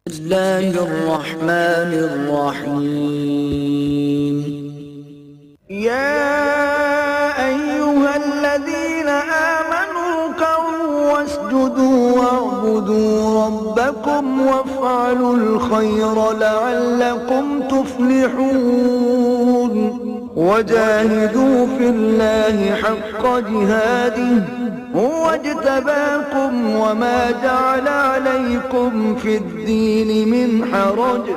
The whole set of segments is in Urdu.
بسم الله الرحمن الرحيم. يا أيها الذين آمنوا اركعوا واسجدوا واعبدوا ربكم وافعلوا الخير لعلكم تفلحون وجاهدوا في الله حق جهاده هو اجتباكم وما جعل عليكم في الدين من حرج.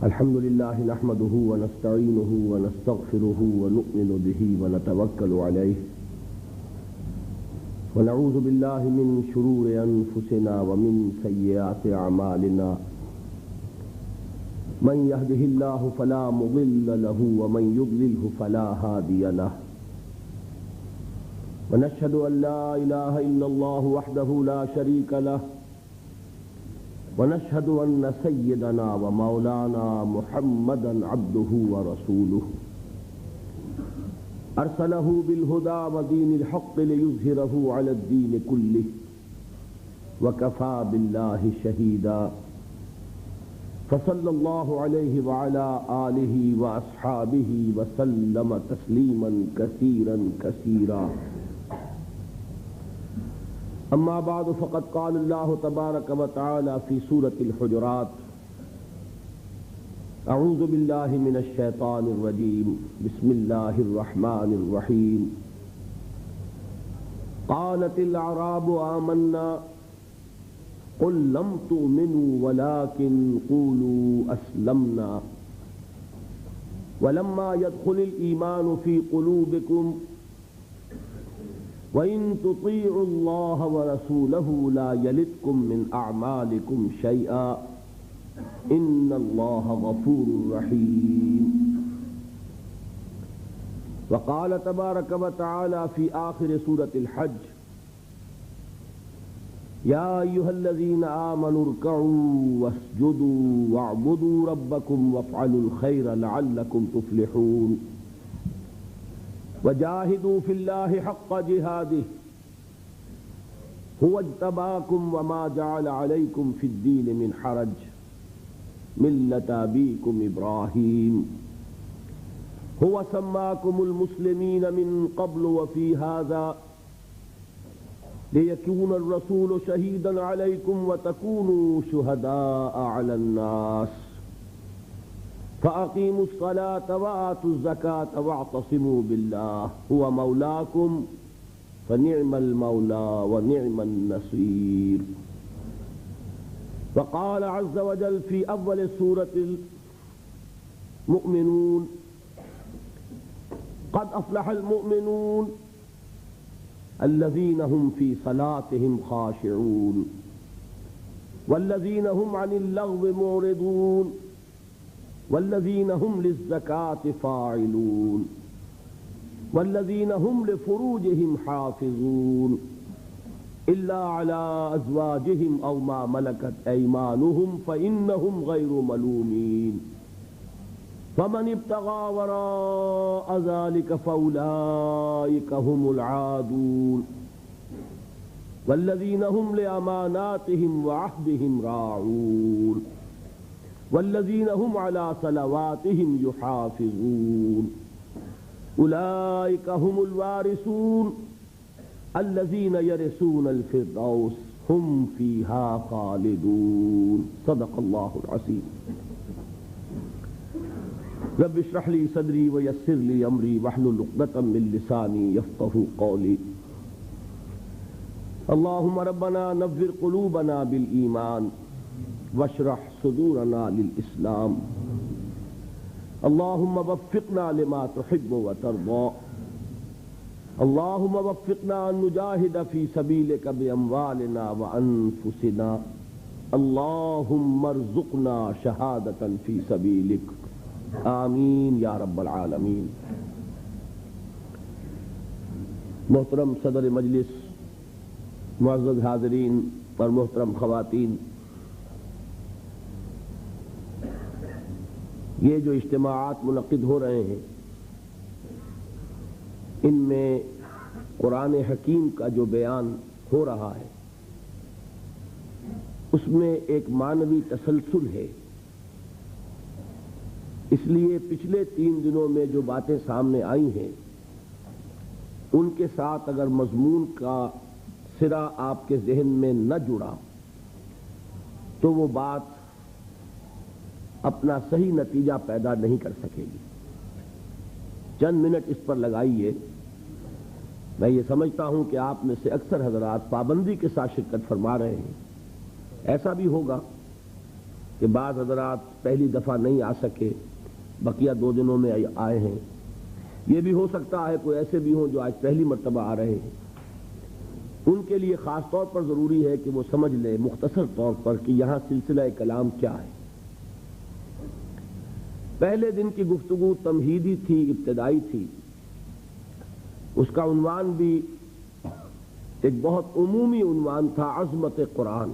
الحمد لله نحمده ونستعينه ونستغفره ونؤمن به ونتوكل عليه ونعوذ بالله من شرور أنفسنا ومن سيئات أعمالنا من يهده الله فلا مضل له ومن يضلله فلا هادي له ونشهد أن لا إله إلا الله وحده لا شريك له ونشهد أن سيدنا ومولانا محمدا عبده ورسوله أرسله بالهدى ودين الحق ليظهره على الدين كله وكفى بالله شهيدا فصلى الله عليه وعلى آله وأصحابه وسلم تسليما كثيرا كثيرا. أما بعد فقد قال الله تبارك وتعالى في سورة الحجرات: أعوذ بالله من الشيطان الرجيم بسم الله الرحمن الرحيم. قالت الأعراب آمنا قل لم تؤمنوا ولكن قولوا أسلمنا ولما يدخل الإيمان في قلوبكم وَإِن تُطِيعُوا اللَّهَ وَرَسُولَهُ لَا يَلِتْكُم مِّنْ أَعْمَالِكُمْ شَيْئًا إِنَّ اللَّهَ غَفُورٌ رَّحِيمٌ. وقال تبارك وتعالى في آخر سورة الحج: يا أيها الذين آمنوا اركعوا واسجدوا واعبدوا ربكم وافعلوا الخير لعلكم تفلحون وجاهدوا في الله حق جهاده هو اجتباكم وما جعل عليكم في الدين من حرج ملة أبيكم إبراهيم هو سماكم المسلمين من قبل وفي هذا ليكون الرسول شهيدا عليكم وتكونوا شهداء على الناس فأقيموا الصلاة وآتوا الزكاة واعتصموا بالله هو مولاكم فنعم المولى ونعم النصير. وقال عز وجل في أول سورة المؤمنون: قد أفلح المؤمنون الذين هم في صلاتهم خاشعون والذين هم عن اللغو معرضون والذين هم للزكاة فاعلون والذين هم لفروجهم حافظون إلا على أزواجهم أو ما ملكت أيمانهم فإنهم غير ملومين فمن ابتغى وراء ذلك فأولئك هم العادون والذين هم لأماناتهم وعهدهم راعون والذين هم على صلواتهم يحافظون أولئك هم الوارثون الذين يرثون الفردوس هم فيها خالدون. صدق الله العظيم. رب اشرح لي صدري ويسر لي أمري واحلل عقدة من لساني يفقهوا قولي. اللهم ربنا نور قلوبنا بالإيمان واشرح صدورنا للإسلام. اللهم وفقنا لما تحب وترضى. اللهم وفقنا أن نجاهد في سبيلك بأموالنا وأنفسنا. اللهم ارزقنا شهادة في سبيلك آمین یا رب العالمین. محترم صدر مجلس، معزز حاضرین اور محترم خواتین، یہ جو اجتماعات منعقد ہو رہے ہیں ان میں قرآن حکیم کا جو بیان ہو رہا ہے اس میں ایک معنوی تسلسل ہے. اس لیے پچھلے 3 دنوں میں جو باتیں سامنے آئی ہیں ان کے ساتھ اگر مضمون کا سرا آپ کے ذہن میں نہ جڑا تو وہ بات اپنا صحیح نتیجہ پیدا نہیں کر سکے گی. چند منٹ اس پر لگائیے. میں یہ سمجھتا ہوں کہ آپ میں سے اکثر حضرات پابندی کے ساتھ شرکت فرما رہے ہیں. ایسا بھی ہوگا کہ بعض حضرات پہلی دفعہ نہیں آ سکے، بقیہ 2 دنوں میں آئے ہیں. یہ بھی ہو سکتا ہے کوئی ایسے بھی ہوں جو آج پہلی مرتبہ آ رہے ہیں. ان کے لیے خاص طور پر ضروری ہے کہ وہ سمجھ لیں مختصر طور پر کہ یہاں سلسلہ کلام کیا ہے. پہلے دن کی گفتگو تمہیدی تھی، ابتدائی تھی. اس کا عنوان بھی ایک بہت عمومی عنوان تھا، عظمت قرآن.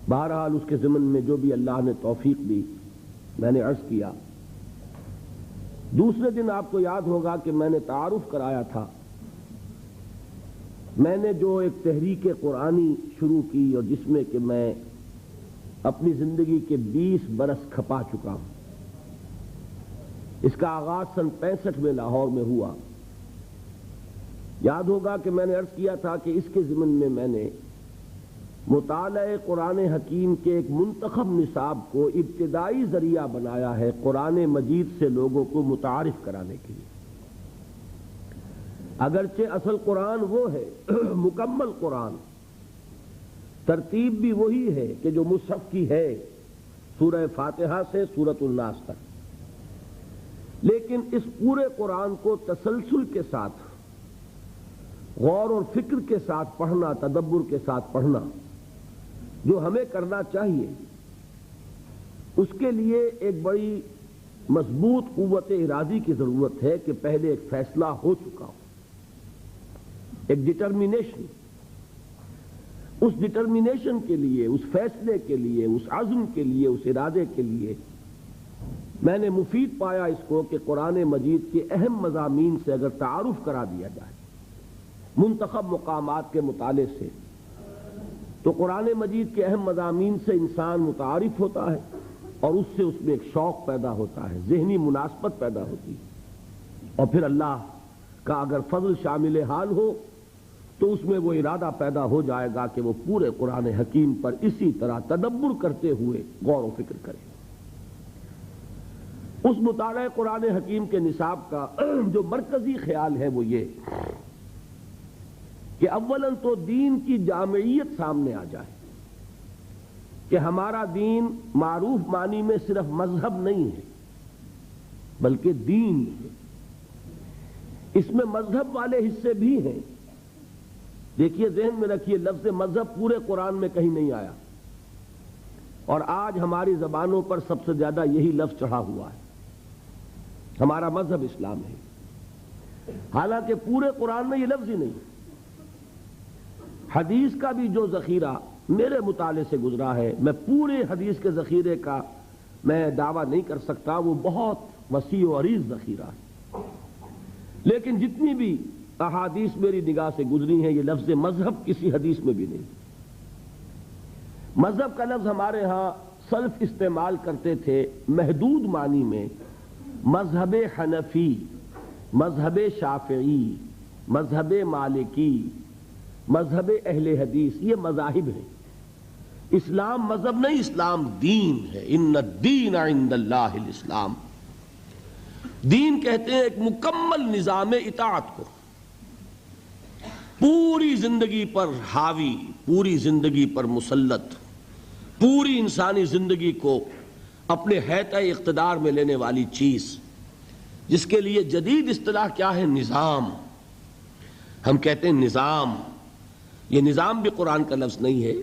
بہرحال اس کے ضمن میں جو بھی اللہ نے توفیق دی میں نے عرض کیا. دوسرے دن آپ کو یاد ہوگا کہ میں نے تعارف کرایا تھا. میں نے جو ایک تحریک قرآنی شروع کی اور جس میں کہ میں اپنی زندگی کے 20 برس کھپا چکا ہوں. اس کا آغاز سن 65 میں لاہور میں ہوا. یاد ہوگا کہ میں نے عرض کیا تھا کہ اس کے ضمن میں میں نے مطالعہ قرآن حکیم کے ایک منتخب نصاب کو ابتدائی ذریعہ بنایا ہے قرآن مجید سے لوگوں کو متعارف کرانے کے لیے. اگرچہ اصل قرآن وہ ہے مکمل قرآن، ترتیب بھی وہی ہے کہ جو مصحف کی ہے سورہ فاتحہ سے سورۃ الناس تک، لیکن اس پورے قرآن کو تسلسل کے ساتھ، غور اور فکر کے ساتھ پڑھنا، تدبر کے ساتھ پڑھنا جو ہمیں کرنا چاہیے، اس کے لیے ایک بڑی مضبوط قوت ارادی کی ضرورت ہے کہ پہلے ایک فیصلہ ہو چکا ہو، ایک ڈٹرمینیشن. اس ڈٹرمینیشن کے لیے، اس فیصلے کے لیے، اس عزم کے لیے، اس ارادے کے لیے میں نے مفید پایا اس کو کہ قرآن مجید کے اہم مضامین سے اگر تعارف کرا دیا جائے منتخب مقامات کے مطالعے سے، تو قرآن مجید کے اہم مضامین سے انسان متعارف ہوتا ہے اور اس سے اس میں ایک شوق پیدا ہوتا ہے، ذہنی مناسبت پیدا ہوتی ہے. اور پھر اللہ کا اگر فضل شامل حال ہو تو اس میں وہ ارادہ پیدا ہو جائے گا کہ وہ پورے قرآن حکیم پر اسی طرح تدبر کرتے ہوئے غور و فکر کرے. اس مطالعہ قرآن حکیم کے نصاب کا جو مرکزی خیال ہے وہ یہ کہ اولاً تو دین کی جامعیت سامنے آ جائے کہ ہمارا دین معروف معنی میں صرف مذہب نہیں ہے بلکہ دین ہے. اس میں مذہب والے حصے بھی ہیں. دیکھیے ذہن میں رکھیے لفظ مذہب پورے قرآن میں کہیں نہیں آیا اور آج ہماری زبانوں پر سب سے زیادہ یہی لفظ چڑھا ہوا ہے. ہمارا مذہب اسلام ہے، حالانکہ پورے قرآن میں یہ لفظ ہی نہیں. حدیث کا بھی جو ذخیرہ میرے مطالعے سے گزرا ہے، میں پورے حدیث کے ذخیرے کا میں دعویٰ نہیں کر سکتا، وہ بہت وسیع و عریض ذخیرہ ہے، لیکن جتنی بھی احادیث میری نگاہ سے گزری ہیں یہ لفظ مذہب کسی حدیث میں بھی نہیں. مذہب کا لفظ ہمارے ہاں سلف استعمال کرتے تھے محدود معنی میں، مذہب حنفی، مذہب شافعی، مذہب مالکی، مذہب اہل حدیث، یہ مذاہب ہیں. اسلام مذہب نہیں، اسلام دین ہے. ان الدین عند اللہ الاسلام. دین کہتے ہیں ایک مکمل نظام اطاعت کو، پوری زندگی پر حاوی، پوری زندگی پر مسلط، پوری انسانی زندگی کو اپنے حیطۂ اقتدار میں لینے والی چیز، جس کے لیے جدید اصطلاح کیا ہے؟ نظام. ہم کہتے ہیں نظام. یہ نظام بھی قرآن کا لفظ نہیں ہے،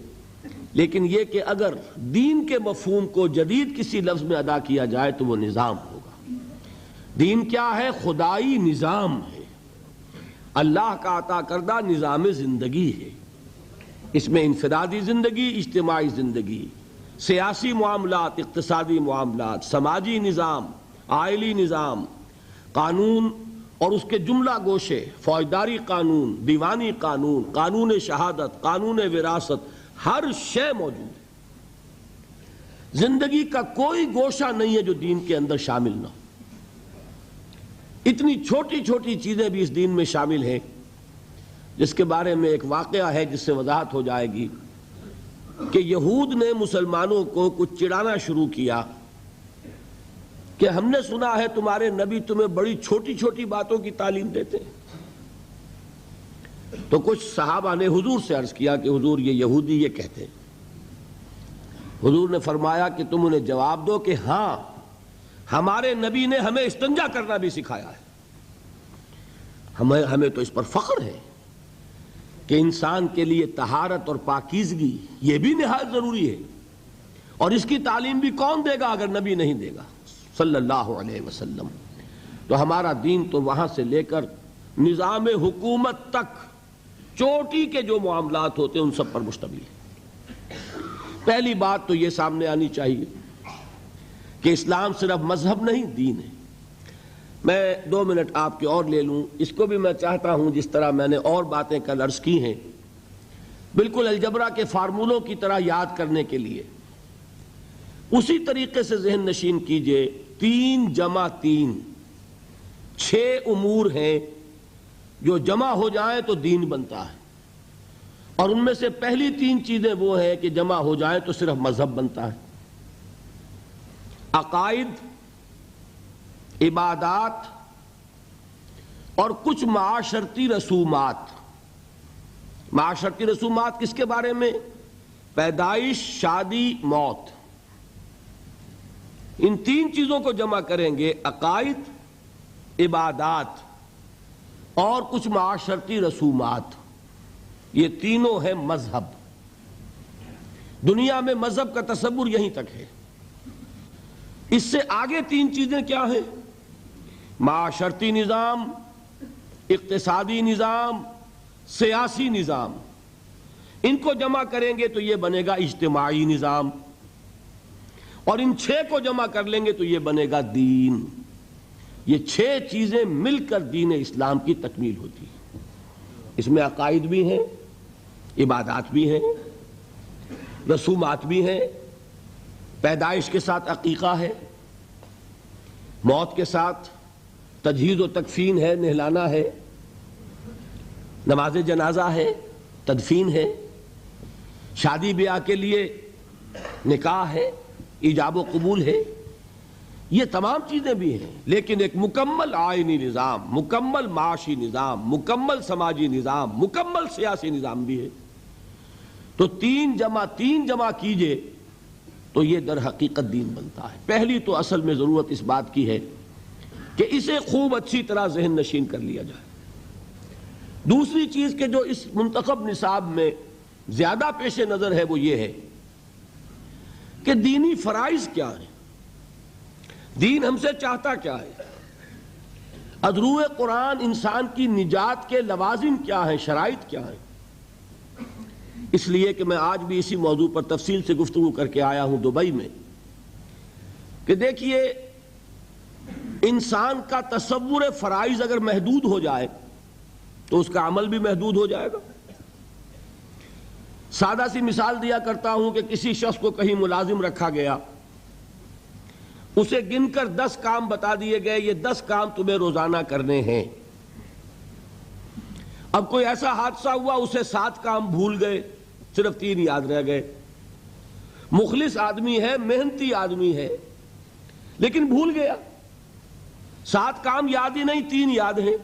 لیکن یہ کہ اگر دین کے مفہوم کو جدید کسی لفظ میں ادا کیا جائے تو وہ نظام ہوگا. دین کیا ہے؟ خدائی نظام ہے، اللہ کا عطا کردہ نظام زندگی ہے. اس میں انفرادی زندگی، اجتماعی زندگی، سیاسی معاملات، اقتصادی معاملات، سماجی نظام، آئلی نظام، قانون اور اس کے جملہ گوشے، فوجداری قانون، دیوانی قانون، قانون شہادت، قانون وراثت، ہر شے موجود ہے۔ زندگی کا کوئی گوشہ نہیں ہے جو دین کے اندر شامل نہ ہو۔ اتنی چھوٹی چھوٹی چیزیں بھی اس دین میں شامل ہیں، جس کے بارے میں ایک واقعہ ہے جس سے وضاحت ہو جائے گی کہ یہود نے مسلمانوں کو کچھ چڑھانا شروع کیا کہ ہم نے سنا ہے تمہارے نبی تمہیں بڑی چھوٹی چھوٹی باتوں کی تعلیم دیتے ہیں۔ تو کچھ صحابہ نے حضور سے عرض کیا کہ حضور یہ یہودی یہ کہتے ہیں۔ حضور نے فرمایا کہ تم انہیں جواب دو کہ ہاں، ہمارے نبی نے ہمیں استنجا کرنا بھی سکھایا ہے۔ ہمیں تو اس پر فخر ہے کہ انسان کے لیے طہارت اور پاکیزگی یہ بھی نہایت ضروری ہے، اور اس کی تعلیم بھی کون دے گا اگر نبی نہیں دے گا صلی اللہ علیہ وسلم۔ تو ہمارا دین تو وہاں سے لے کر نظام حکومت تک چوٹی کے جو معاملات ہوتے ہیں ان سب پر مشتمل ہے۔ پہلی بات تو یہ سامنے آنی چاہیے کہ اسلام صرف مذہب نہیں، دین ہے۔ میں 2 منٹ آپ کے اور لے لوں، اس کو بھی میں چاہتا ہوں جس طرح میں نے اور باتیں کل عرض کی ہیں، بالکل الجبرا کے فارمولوں کی طرح یاد کرنے کے لیے اسی طریقے سے ذہن نشین کیجئے۔ 3 جمع 3، 6 امور ہیں جو جمع ہو جائیں تو دین بنتا ہے، اور ان میں سے پہلی 3 چیزیں وہ ہیں کہ جمع ہو جائیں تو صرف مذہب بنتا ہے۔ عقائد، عبادات اور کچھ معاشرتی رسومات۔ معاشرتی رسومات کس کے بارے میں؟ پیدائش، شادی، موت۔ ان 3 چیزوں کو جمع کریں گے، عقائد، عبادات اور کچھ معاشرتی رسومات، یہ تینوں ہیں مذہب۔ دنیا میں مذہب کا تصور یہیں تک ہے۔ اس سے آگے 3 چیزیں کیا ہیں؟ معاشرتی نظام، اقتصادی نظام، سیاسی نظام۔ ان کو جمع کریں گے تو یہ بنے گا اجتماعی نظام، اور ان 6 کو جمع کر لیں گے تو یہ بنے گا دین۔ یہ 6 چیزیں مل کر دین اسلام کی تکمیل ہوتی ہے۔ اس میں عقائد بھی ہیں، عبادات بھی ہیں، رسومات بھی ہیں، پیدائش کے ساتھ عقیقہ ہے، موت کے ساتھ تجہیز و تکفین ہے، نہلانا ہے، نماز جنازہ ہے، تدفین ہے، شادی بیاہ کے لیے نکاح ہے، ایجاب و قبول ہے۔ یہ تمام چیزیں بھی ہیں، لیکن ایک مکمل آئینی نظام، مکمل معاشی نظام، مکمل سماجی نظام، مکمل سیاسی نظام بھی ہے۔ تو 3 جمع 3 جمع کیجئے تو یہ در حقیقت دین بنتا ہے۔ پہلی تو اصل میں ضرورت اس بات کی ہے کہ اسے خوب اچھی طرح ذہن نشین کر لیا جائے۔ دوسری چیز کہ جو اس منتخب نصاب میں زیادہ پیش نظر ہے وہ یہ ہے کہ دینی فرائض کیا ہیں، دین ہم سے چاہتا کیا ہے، ادروع قرآن انسان کی نجات کے لوازم کیا ہیں، شرائط کیا ہیں۔ اس لیے کہ میں آج بھی اسی موضوع پر تفصیل سے گفتگو کر کے آیا ہوں دبئی میں، کہ دیکھیے انسان کا تصور فرائض اگر محدود ہو جائے تو اس کا عمل بھی محدود ہو جائے گا۔ سادہ سی مثال دیا کرتا ہوں کہ کسی شخص کو کہیں ملازم رکھا گیا، اسے گن کر 10 کام بتا دیے گئے، یہ 10 کام تمہیں روزانہ کرنے ہیں۔ اب کوئی ایسا حادثہ ہوا اسے 7 کام بھول گئے، صرف 3 یاد رہ گئے۔ مخلص آدمی ہے، محنتی آدمی ہے، لیکن بھول گیا، 7 کام یاد ہی نہیں، 3 یاد ہیں۔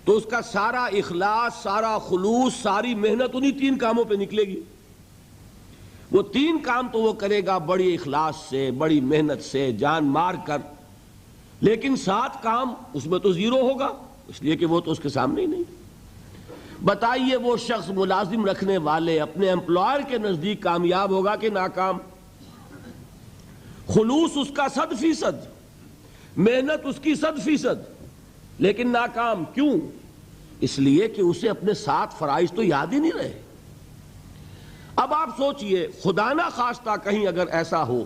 تو اس کا سارا اخلاص، سارا خلوص، ساری محنت انہی 3 کاموں پہ نکلے گی۔ وہ 3 کام تو وہ کرے گا بڑی اخلاص سے، بڑی محنت سے، جان مار کر، لیکن 7 کام اس میں تو 0 ہوگا، اس لیے کہ وہ تو اس کے سامنے ہی نہیں۔ بتائیے وہ شخص ملازم رکھنے والے اپنے امپلائر کے نزدیک کامیاب ہوگا کہ ناکام؟ خلوص اس کا 100%، محنت اس کی 100%، لیکن ناکام کیوں؟ اس لیے کہ اسے اپنے 7 فرائض تو یاد ہی نہیں رہے۔ اب آپ سوچئے خدا نہ خواستہ کہیں اگر ایسا ہو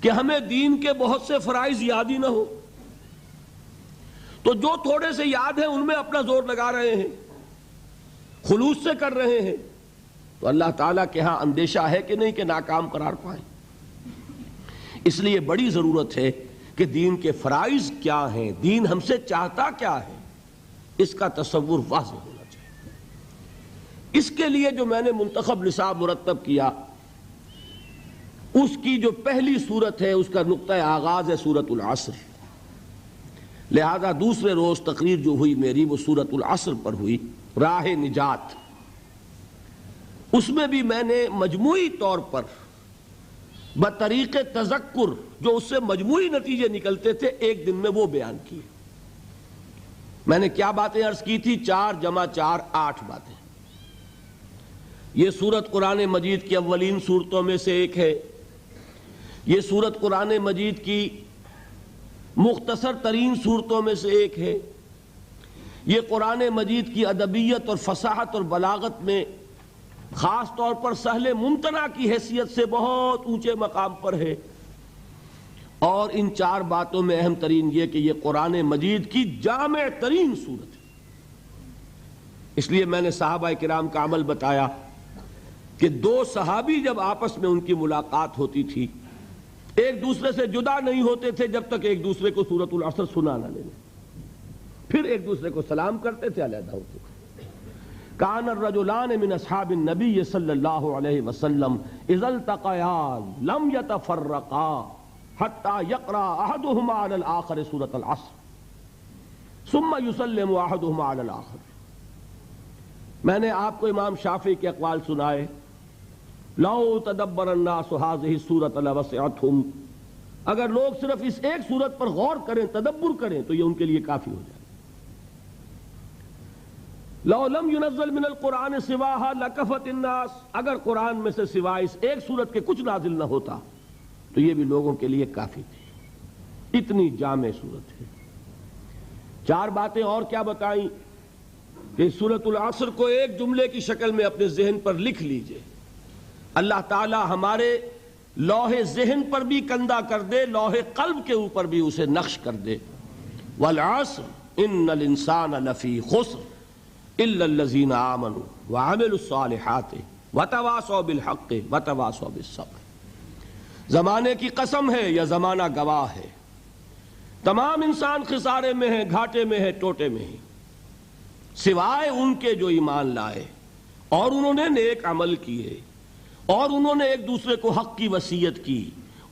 کہ ہمیں دین کے بہت سے فرائض یاد ہی نہ ہو، تو جو تھوڑے سے یاد ہیں ان میں اپنا زور لگا رہے ہیں، خلوص سے کر رہے ہیں، تو اللہ تعالیٰ کے ہاں اندیشہ ہے کہ نہیں کہ ناکام قرار پائیں۔ اس لیے بڑی ضرورت ہے کہ دین کے فرائض کیا ہیں، دین ہم سے چاہتا کیا ہے، اس کا تصور واضح ہونا چاہیے۔ اس کے لیے جو میں نے منتخب نصاب مرتب کیا، اس کی جو پہلی صورت ہے اس کا نقطہ آغاز ہے سورۃ العصر، لہذا دوسرے روز تقریر جو ہوئی میری وہ سورۃ العصر پر ہوئی، راہ نجات۔ اس میں بھی میں نے مجموعی طور پر بطریق تذکر جو اس سے مجموعی نتیجے نکلتے تھے ایک دن میں وہ بیان کیے۔ میں نے کیا باتیں عرض کی تھی؟ 4 × 4 8 باتیں۔ یہ سورت قرآن مجید کی اولین صورتوں میں سے ایک ہے، یہ سورت قرآن مجید کی مختصر ترین صورتوں میں سے ایک ہے، یہ قرآن مجید کی ادبیت اور فصاحت اور بلاغت میں خاص طور پر سہل ممتنع کی حیثیت سے بہت اونچے مقام پر ہے، اور ان 4 باتوں میں اہم ترین یہ کہ یہ قرآن مجید کی جامع ترین صورت ہے۔ اس لیے میں نے صحابہ کرام کا عمل بتایا کہ 2 صحابی جب آپس میں ان کی ملاقات ہوتی تھی ایک دوسرے سے جدا نہیں ہوتے تھے جب تک ایک دوسرے کو سورۃ العصر سنا نہ لیں، پھر ایک دوسرے کو سلام کرتے تھے، علیحدہ ہوتے تھے۔ کان الرجلان من اصحاب النبی صلی اللہ علیہ وسلم اذا التقیا لم يتفرقا حتى يقرأ احدهما على الاخر سورۃ العصر ثم يسلم احدهما على الاخر۔ میں نے آپ کو امام شافعی کے اقوال سنائے، لو تدبر الناس هذه السورۃ لوسعتهم، اگر لوگ صرف اس ایک سورت پر غور کریں، تدبر کریں تو یہ ان کے لیے کافی ہو جائے۔ لو لم ينزل من القرآن سواها لکفت الناس، اگر قرآن میں سے سوائے اس ایک سورت کے کچھ نازل نہ ہوتا تو یہ بھی لوگوں کے لیے کافی تھی، اتنی جامع سورت ہے۔ 4 باتیں اور کیا بتائیں کہ سورۃ العصر کو ایک جملے کی شکل میں اپنے ذہن پر لکھ لیجئے، اللہ تعالی ہمارے لوح ذہن پر بھی کندہ کر دے، لوح قلب کے اوپر بھی اسے نقش کر دے۔ والعصر ان الانسان لفی خسر الا الذین آمنوا وعملوا الصالحات وتواصوا بالحق وتواصوا بالصبر۔ زمانے کی قسم ہے یا زمانہ گواہ ہے، تمام انسان خسارے میں ہیں، گھاٹے میں ہیں، ٹوٹے میں ہیں، سوائے ان کے جو ایمان لائے اور انہوں نے نیک عمل کیے اور انہوں نے ایک دوسرے کو حق کی وصیت کی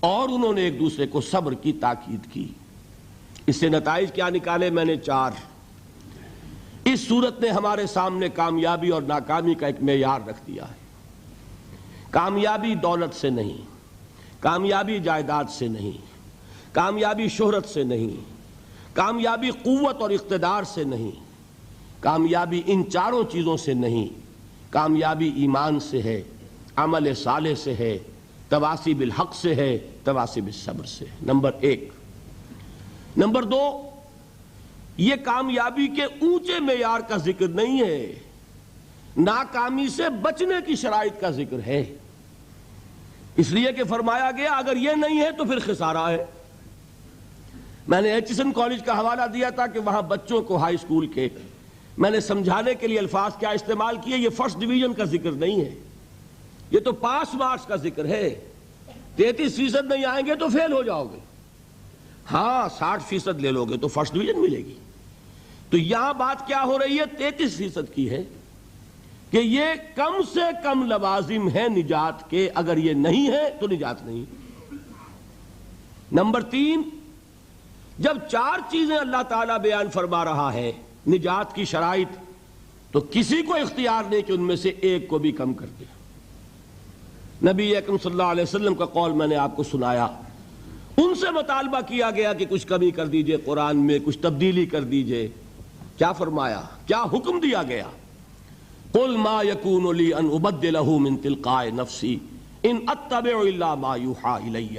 اور انہوں نے ایک دوسرے کو صبر کی تاکید کی۔ اس سے نتائج کیا نکالے؟ میں نے 4۔ اس صورت نے ہمارے سامنے کامیابی اور ناکامی کا ایک معیار رکھ دیا ہے۔ کامیابی دولت سے نہیں، کامیابی جائیداد سے نہیں، کامیابی شہرت سے نہیں، کامیابی قوت اور اقتدار سے نہیں، کامیابی ان 4 چیزوں سے نہیں، کامیابی ایمان سے ہے، عمل صالح سے ہے، تواصی بالحق سے ہے، تواصی بالصبر سے ہے۔ نمبر 1۔ نمبر 2، یہ کامیابی کے اونچے معیار کا ذکر نہیں ہے، ناکامی سے بچنے کی شرائط کا ذکر ہے، اس لیے کہ فرمایا گیا اگر یہ نہیں ہے تو پھر خسارہ ہے۔ میں نے ایچسن کالج کا حوالہ دیا تھا کہ وہاں بچوں کو ہائی اسکول کے میں نے سمجھانے کے لیے الفاظ کیا استعمال کیے، یہ فرسٹ ڈویژن کا ذکر نہیں ہے، یہ تو پاس مارکس کا ذکر ہے۔ 33% نہیں آئیں گے تو فیل ہو جاؤ گے، ہاں 60% لے لو گے تو فرسٹ ڈویژن ملے گی۔ تو یہاں بات کیا ہو رہی ہے؟ 33% کی ہے کہ یہ کم سے کم لوازم ہے نجات کے، اگر یہ نہیں ہے تو نجات نہیں۔ نمبر 3، جب 4 چیزیں اللہ تعالیٰ بیان فرما رہا ہے نجات کی شرائط، تو کسی کو اختیار نہیں کہ ان میں سے ایک کو بھی کم کر دے۔ نبی اکرم صلی اللہ علیہ وسلم کا قول میں نے آپ کو سنایا، ان سے مطالبہ کیا گیا کہ کچھ کمی کر دیجئے، قرآن میں کچھ تبدیلی کر دیجئے۔ کیا فرمایا؟ کیا حکم دیا گیا؟ قل ما یکون لی ان ابدلہ من تلقاء نفسی ان اتبع الا ما یوحی الی،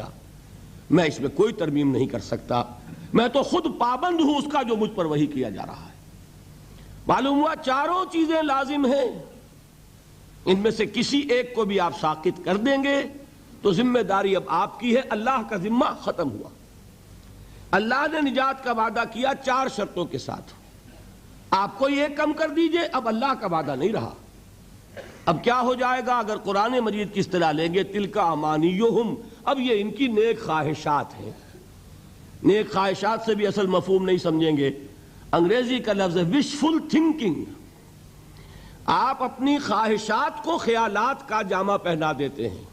میں اس میں کوئی ترمیم نہیں کر سکتا، میں تو خود پابند ہوں اس کا جو مجھ پر وحی کیا جا رہا ہے۔ معلوم ہوا 4 چیزیں لازم ہیں، ان میں سے کسی ایک کو بھی آپ ساقط کر دیں گے تو ذمہ داری اب آپ کی ہے، اللہ کا ذمہ ختم ہوا۔ اللہ نے نجات کا وعدہ کیا 4 شرطوں کے ساتھ. آپ کوئی ایک کم کر دیجئے، اب اللہ کا وعدہ نہیں رہا. اب کیا ہو جائے گا اگر قرآن مجید کی اصطلاح لیں گے؟ تلک امانیہم، اب یہ ان کی نیک خواہشات ہیں. نیک خواہشات سے بھی اصل مفہوم نہیں سمجھیں گے. انگریزی کا لفظ ہے وشفل تھنکنگ. آپ اپنی خواہشات کو خیالات کا جامہ پہنا دیتے ہیں.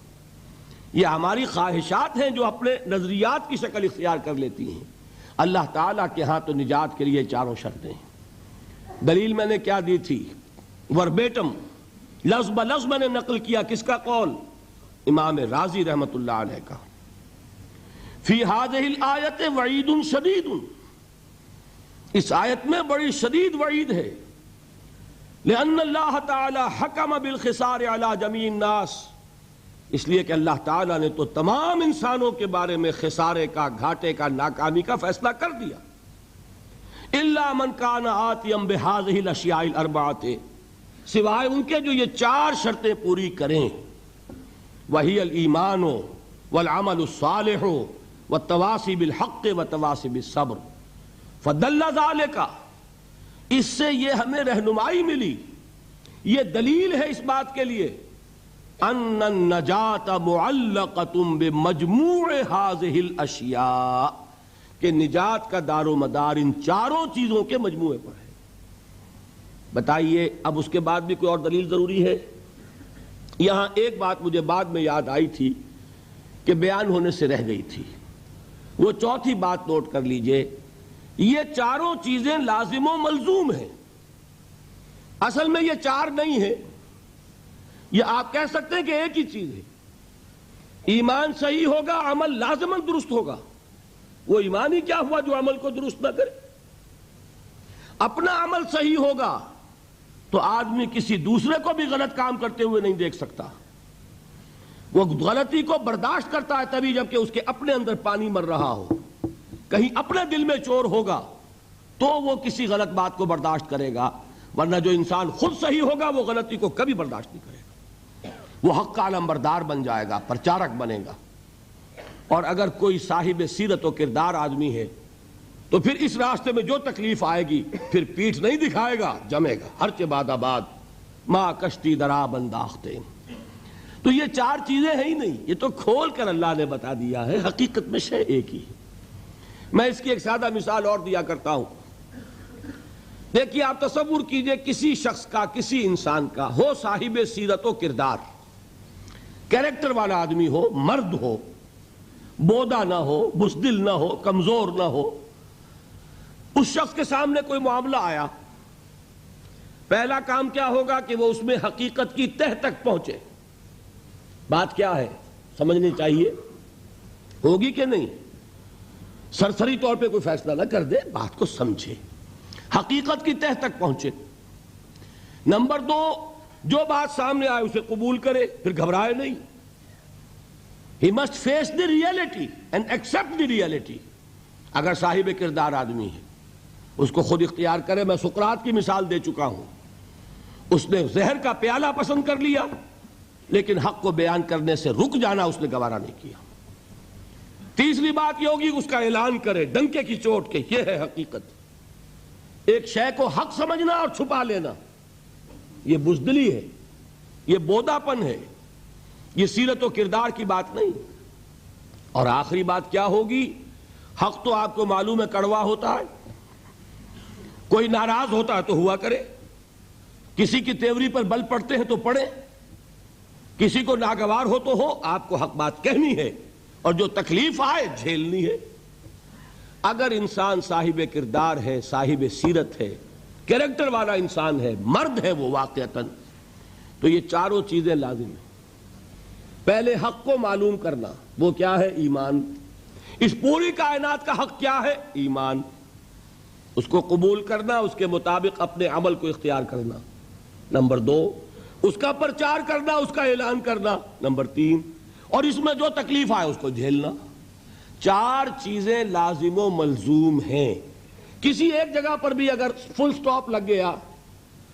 یہ ہماری خواہشات ہیں جو اپنے نظریات کی شکل اختیار کر لیتی ہیں. اللہ تعالیٰ کے ہاں تو نجات کے لیے 4 شرطیں ہیں. دلیل میں نے کیا دی تھی؟ وربیٹم، لفظ بلفظ میں نے نقل کیا. کس کا قول؟ امام رازی رحمت اللہ علیہ کا. فی ہذہ الآیت وعید شدید، اس آیت میں بڑی شدید وعید ہے. لأن اللہ تعالی حکم بالخسار علی جمیع الناس، اس لیے کہ اللہ تعالیٰ نے تو تمام انسانوں کے بارے میں خسارے کا، گھاٹے کا، ناکامی کا فیصلہ کر دیا. الا من کان آتیا بہذہ الاشیاء الاربعۃ، سوائے ان کے جو یہ 4 شرطیں پوری کریں. وہی الایمان والعمل الصالح والتواصی بالحق والتواصی بالصبر. فدل ذلک، اس سے یہ ہمیں رہنمائی ملی، یہ دلیل ہے اس بات کے لیے ان النجات معلقۃ بمجموع هذه الاشیاء، کہ نجات کا دار و مدار ان 4 چیزوں کے مجموعے پر ہے. بتائیے اب اس کے بعد بھی کوئی اور دلیل ضروری ہے؟ یہاں ایک بات مجھے بعد میں یاد آئی تھی کہ بیان ہونے سے رہ گئی تھی. وہ 4تھی بات نوٹ کر لیجئے. یہ 4 چیزیں لازم و ملزوم ہیں. اصل میں یہ 4 نہیں ہیں، یہ آپ کہہ سکتے ہیں کہ ایک ہی چیز ہے. ایمان صحیح ہوگا، عمل لازماً درست ہوگا. وہ ایمان ہی کیا ہوا جو عمل کو درست نہ کرے؟ اپنا عمل صحیح ہوگا تو آدمی کسی دوسرے کو بھی غلط کام کرتے ہوئے نہیں دیکھ سکتا. وہ غلطی کو برداشت کرتا ہے تبھی جب کہ اس کے اپنے اندر پانی مر رہا ہو. کہیں اپنے دل میں چور ہوگا تو وہ کسی غلط بات کو برداشت کرے گا، ورنہ جو انسان خود صحیح ہوگا وہ غلطی کو کبھی برداشت نہیں کرے گا. وہ حق کا علمبردار بن جائے گا، پرچارک بنے گا. اور اگر کوئی صاحب سیرت و کردار آدمی ہے تو پھر اس راستے میں جو تکلیف آئے گی پھر پیٹھ نہیں دکھائے گا، جمے گا. ہر چہ باد آباد ما کشتی درا بنداختے. تو یہ 4 چیزیں ہیں ہی نہیں، یہ تو کھول کر اللہ نے بتا دیا ہے. حقیقت میں شے ایک ہی ہے. میں اس کی ایک سادہ مثال اور دیا کرتا ہوں. دیکھیے آپ تصور کیجئے کسی شخص کا، کسی انسان کا ہو صاحب سیرت و کردار، کیریکٹر والا آدمی ہو، مرد ہو، بودا نہ ہو، بزدل نہ ہو، کمزور نہ ہو. اس شخص کے سامنے کوئی معاملہ آیا، پہلا کام کیا ہوگا کہ وہ اس میں حقیقت کی تہ تک پہنچے. بات کیا ہے سمجھنی چاہیے، ہوگی کہ نہیں؟ سرسری طور پہ کوئی فیصلہ نہ کر دے، بات کو سمجھے، حقیقت کی تہ تک پہنچے. نمبر 2، جو بات سامنے آئے اسے قبول کرے، پھر گھبرائے نہیں. He must face the reality and accept the reality. اگر صاحب کردار آدمی ہے اس کو خود اختیار کرے. میں سقراط کی مثال دے چکا ہوں. اس نے زہر کا پیالہ پسند کر لیا لیکن حق کو بیان کرنے سے رک جانا اس نے گوارا نہیں کیا. تیسری بات یہ ہوگی اس کا اعلان کرے ڈنکے کی چوٹ کے، یہ ہے حقیقت. ایک شے کو حق سمجھنا اور چھپا لینا یہ بزدلی ہے، یہ بوداپن ہے، یہ سیرت و کردار کی بات نہیں. اور آخری بات کیا ہوگی؟ حق تو آپ کو معلوم ہے کڑوا ہوتا ہے. کوئی ناراض ہوتا ہے تو ہوا کرے، کسی کی تیوری پر بل پڑتے ہیں تو پڑے، کسی کو ناگوار ہو تو ہو. آپ کو حق بات کہنی ہے اور جو تکلیف آئے جھیلنی ہے. اگر انسان صاحب کردار ہے، صاحب سیرت ہے، کیریکٹر والا انسان ہے، مرد ہے وہ واقعتاً، تو یہ 4 چیزیں لازم ہیں. پہلے حق کو معلوم کرنا، وہ کیا ہے؟ ایمان. اس پوری کائنات کا حق کیا ہے؟ ایمان. اس کو قبول کرنا، اس کے مطابق اپنے عمل کو اختیار کرنا. نمبر 2، اس کا پرچار کرنا، اس کا اعلان کرنا. نمبر 3، اور اس میں جو تکلیف آئے اس کو جھیلنا. 4 چیزیں لازم و ملزوم ہیں. کسی ایک جگہ پر بھی اگر فل سٹاپ لگ گیا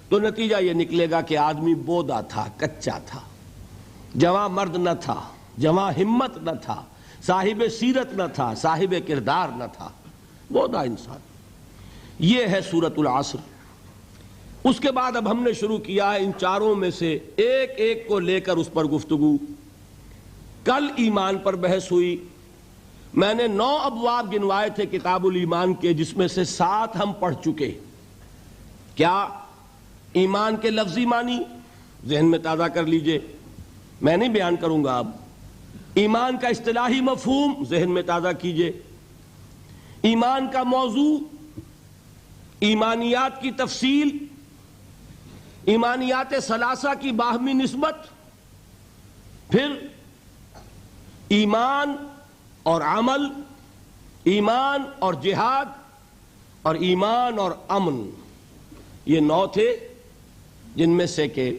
تو نتیجہ یہ نکلے گا کہ آدمی بودا تھا، کچا تھا، جواں مرد نہ تھا، جواں ہمت نہ تھا، صاحب سیرت نہ تھا، صاحب کردار نہ تھا. بودا انسان. یہ ہے سورۃ العصر. اس کے بعد اب ہم نے شروع کیا ہے ان چاروں میں سے ایک ایک کو لے کر اس پر گفتگو. کل ایمان پر بحث ہوئی. میں نے 9 ابواب گنوائے تھے کتاب الایمان کے، جس میں سے 7 ہم پڑھ چکے. کیا؟ ایمان کے لفظی معنی ذہن میں تازہ کر لیجئے، میں نہیں بیان کروں گا اب. ایمان کا اصطلاحی مفہوم ذہن میں تازہ کیجئے. ایمان کا موضوع، ایمانیات کی تفصیل، ایمانیات ثلاثہ کی باہمی نسبت، پھر ایمان اور عمل، ایمان اور جہاد، اور ایمان اور امن. یہ 9 تھے جن میں سے کہ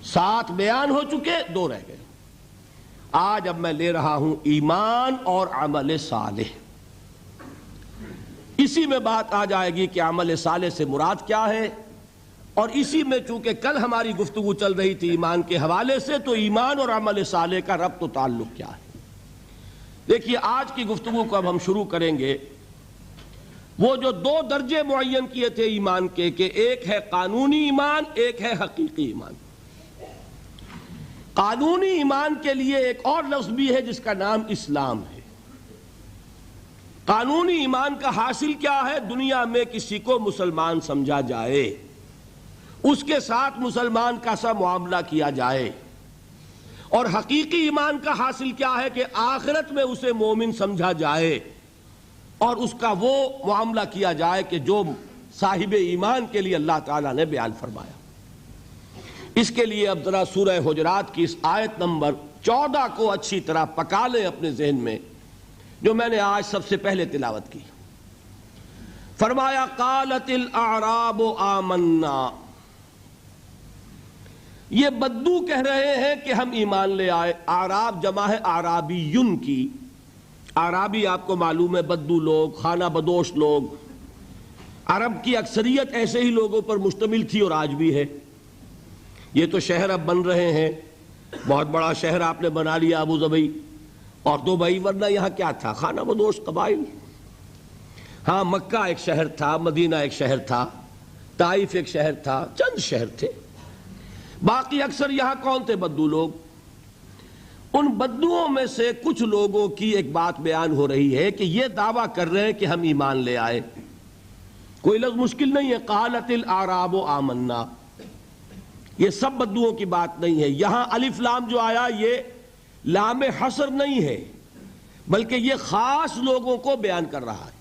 7 بیان ہو چکے، 2 رہ گئے. آج اب میں لے رہا ہوں ایمان اور عمل صالح. اسی میں بات آ جائے گی کہ عمل صالح سے مراد کیا ہے، اور اسی میں چونکہ کل ہماری گفتگو چل رہی تھی ایمان کے حوالے سے، تو ایمان اور عمل صالح کا ربط و تعلق کیا ہے. دیکھیے آج کی گفتگو کو اب ہم شروع کریں گے. وہ جو 2 درجے معین کیے تھے ایمان کے، کہ ایک ہے قانونی ایمان، ایک ہے حقیقی ایمان. قانونی ایمان کے لیے ایک اور لفظ بھی ہے جس کا نام اسلام ہے. قانونی ایمان کا حاصل کیا ہے؟ دنیا میں کسی کو مسلمان سمجھا جائے، اس کے ساتھ مسلمان کا سا معاملہ کیا جائے. اور حقیقی ایمان کا حاصل کیا ہے؟ کہ آخرت میں اسے مومن سمجھا جائے اور اس کا وہ معاملہ کیا جائے کہ جو صاحب ایمان کے لیے اللہ تعالیٰ نے بیان فرمایا. اس کے لیے اب ذرا سورہ حجرات کی اس آیت نمبر 14 کو اچھی طرح پکا لیں اپنے ذہن میں، جو میں نے آج سب سے پہلے تلاوت کی. فرمایا قالت الاعراب آمنا. یہ بدو کہہ رہے ہیں کہ ہم ایمان لے آئے. اعراب جمع ہے اعرابیون کی. اعرابی آپ کو معلوم ہے بدو لوگ، خانہ بدوش لوگ. عرب کی اکثریت ایسے ہی لوگوں پر مشتمل تھی اور آج بھی ہے. یہ تو شہر اب بن رہے ہیں، بہت بڑا شہر آپ نے بنا لیا ابو ظبی اور دبئی، ورنہ یہاں کیا تھا؟ خانہ بدوش قبائل. ہاں مکہ ایک شہر تھا، مدینہ ایک شہر تھا، طائف ایک شہر تھا، چند شہر تھے. باقی اکثر یہاں کون تھے؟ بدو لوگ. ان بدوؤں میں سے کچھ لوگوں کی ایک بات بیان ہو رہی ہے کہ یہ دعویٰ کر رہے ہیں کہ ہم ایمان لے آئے. کوئی لفظ مشکل نہیں ہے. قالت الاعراب آمنا، یہ سب بدوؤں کی بات نہیں ہے. یہاں الف لام جو آیا یہ لام حصر نہیں ہے، بلکہ یہ خاص لوگوں کو بیان کر رہا ہے.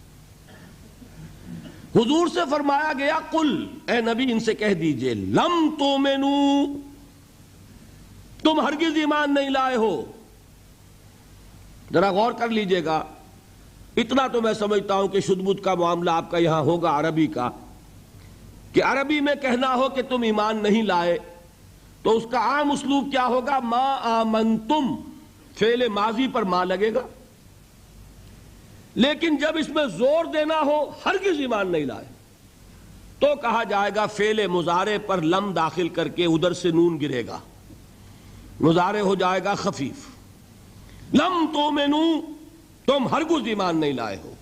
حضور سے فرمایا گیا قل، اے نبی ان سے کہہ دیجئے، لم تؤمنوا، تم ہرگز ایمان نہیں لائے ہو. ذرا غور کر لیجئے گا. اتنا تو میں سمجھتا ہوں کہ شد بد کا معاملہ آپ کا یہاں ہوگا عربی کا، کہ عربی میں کہنا ہو کہ تم ایمان نہیں لائے تو اس کا عام اسلوب کیا ہوگا؟ ما آمنتم، فعل ماضی پر ما لگے گا. لیکن جب اس میں زور دینا ہو ہرگز ایمان نہیں لائے تو کہا جائے گا فعل مضارع پر لم داخل کر کے ادھر سے نون گرے گا، مضارع ہو جائے گا خفیف. لم تؤمنوا، تم ہرگز ایمان نہیں لائے ہو.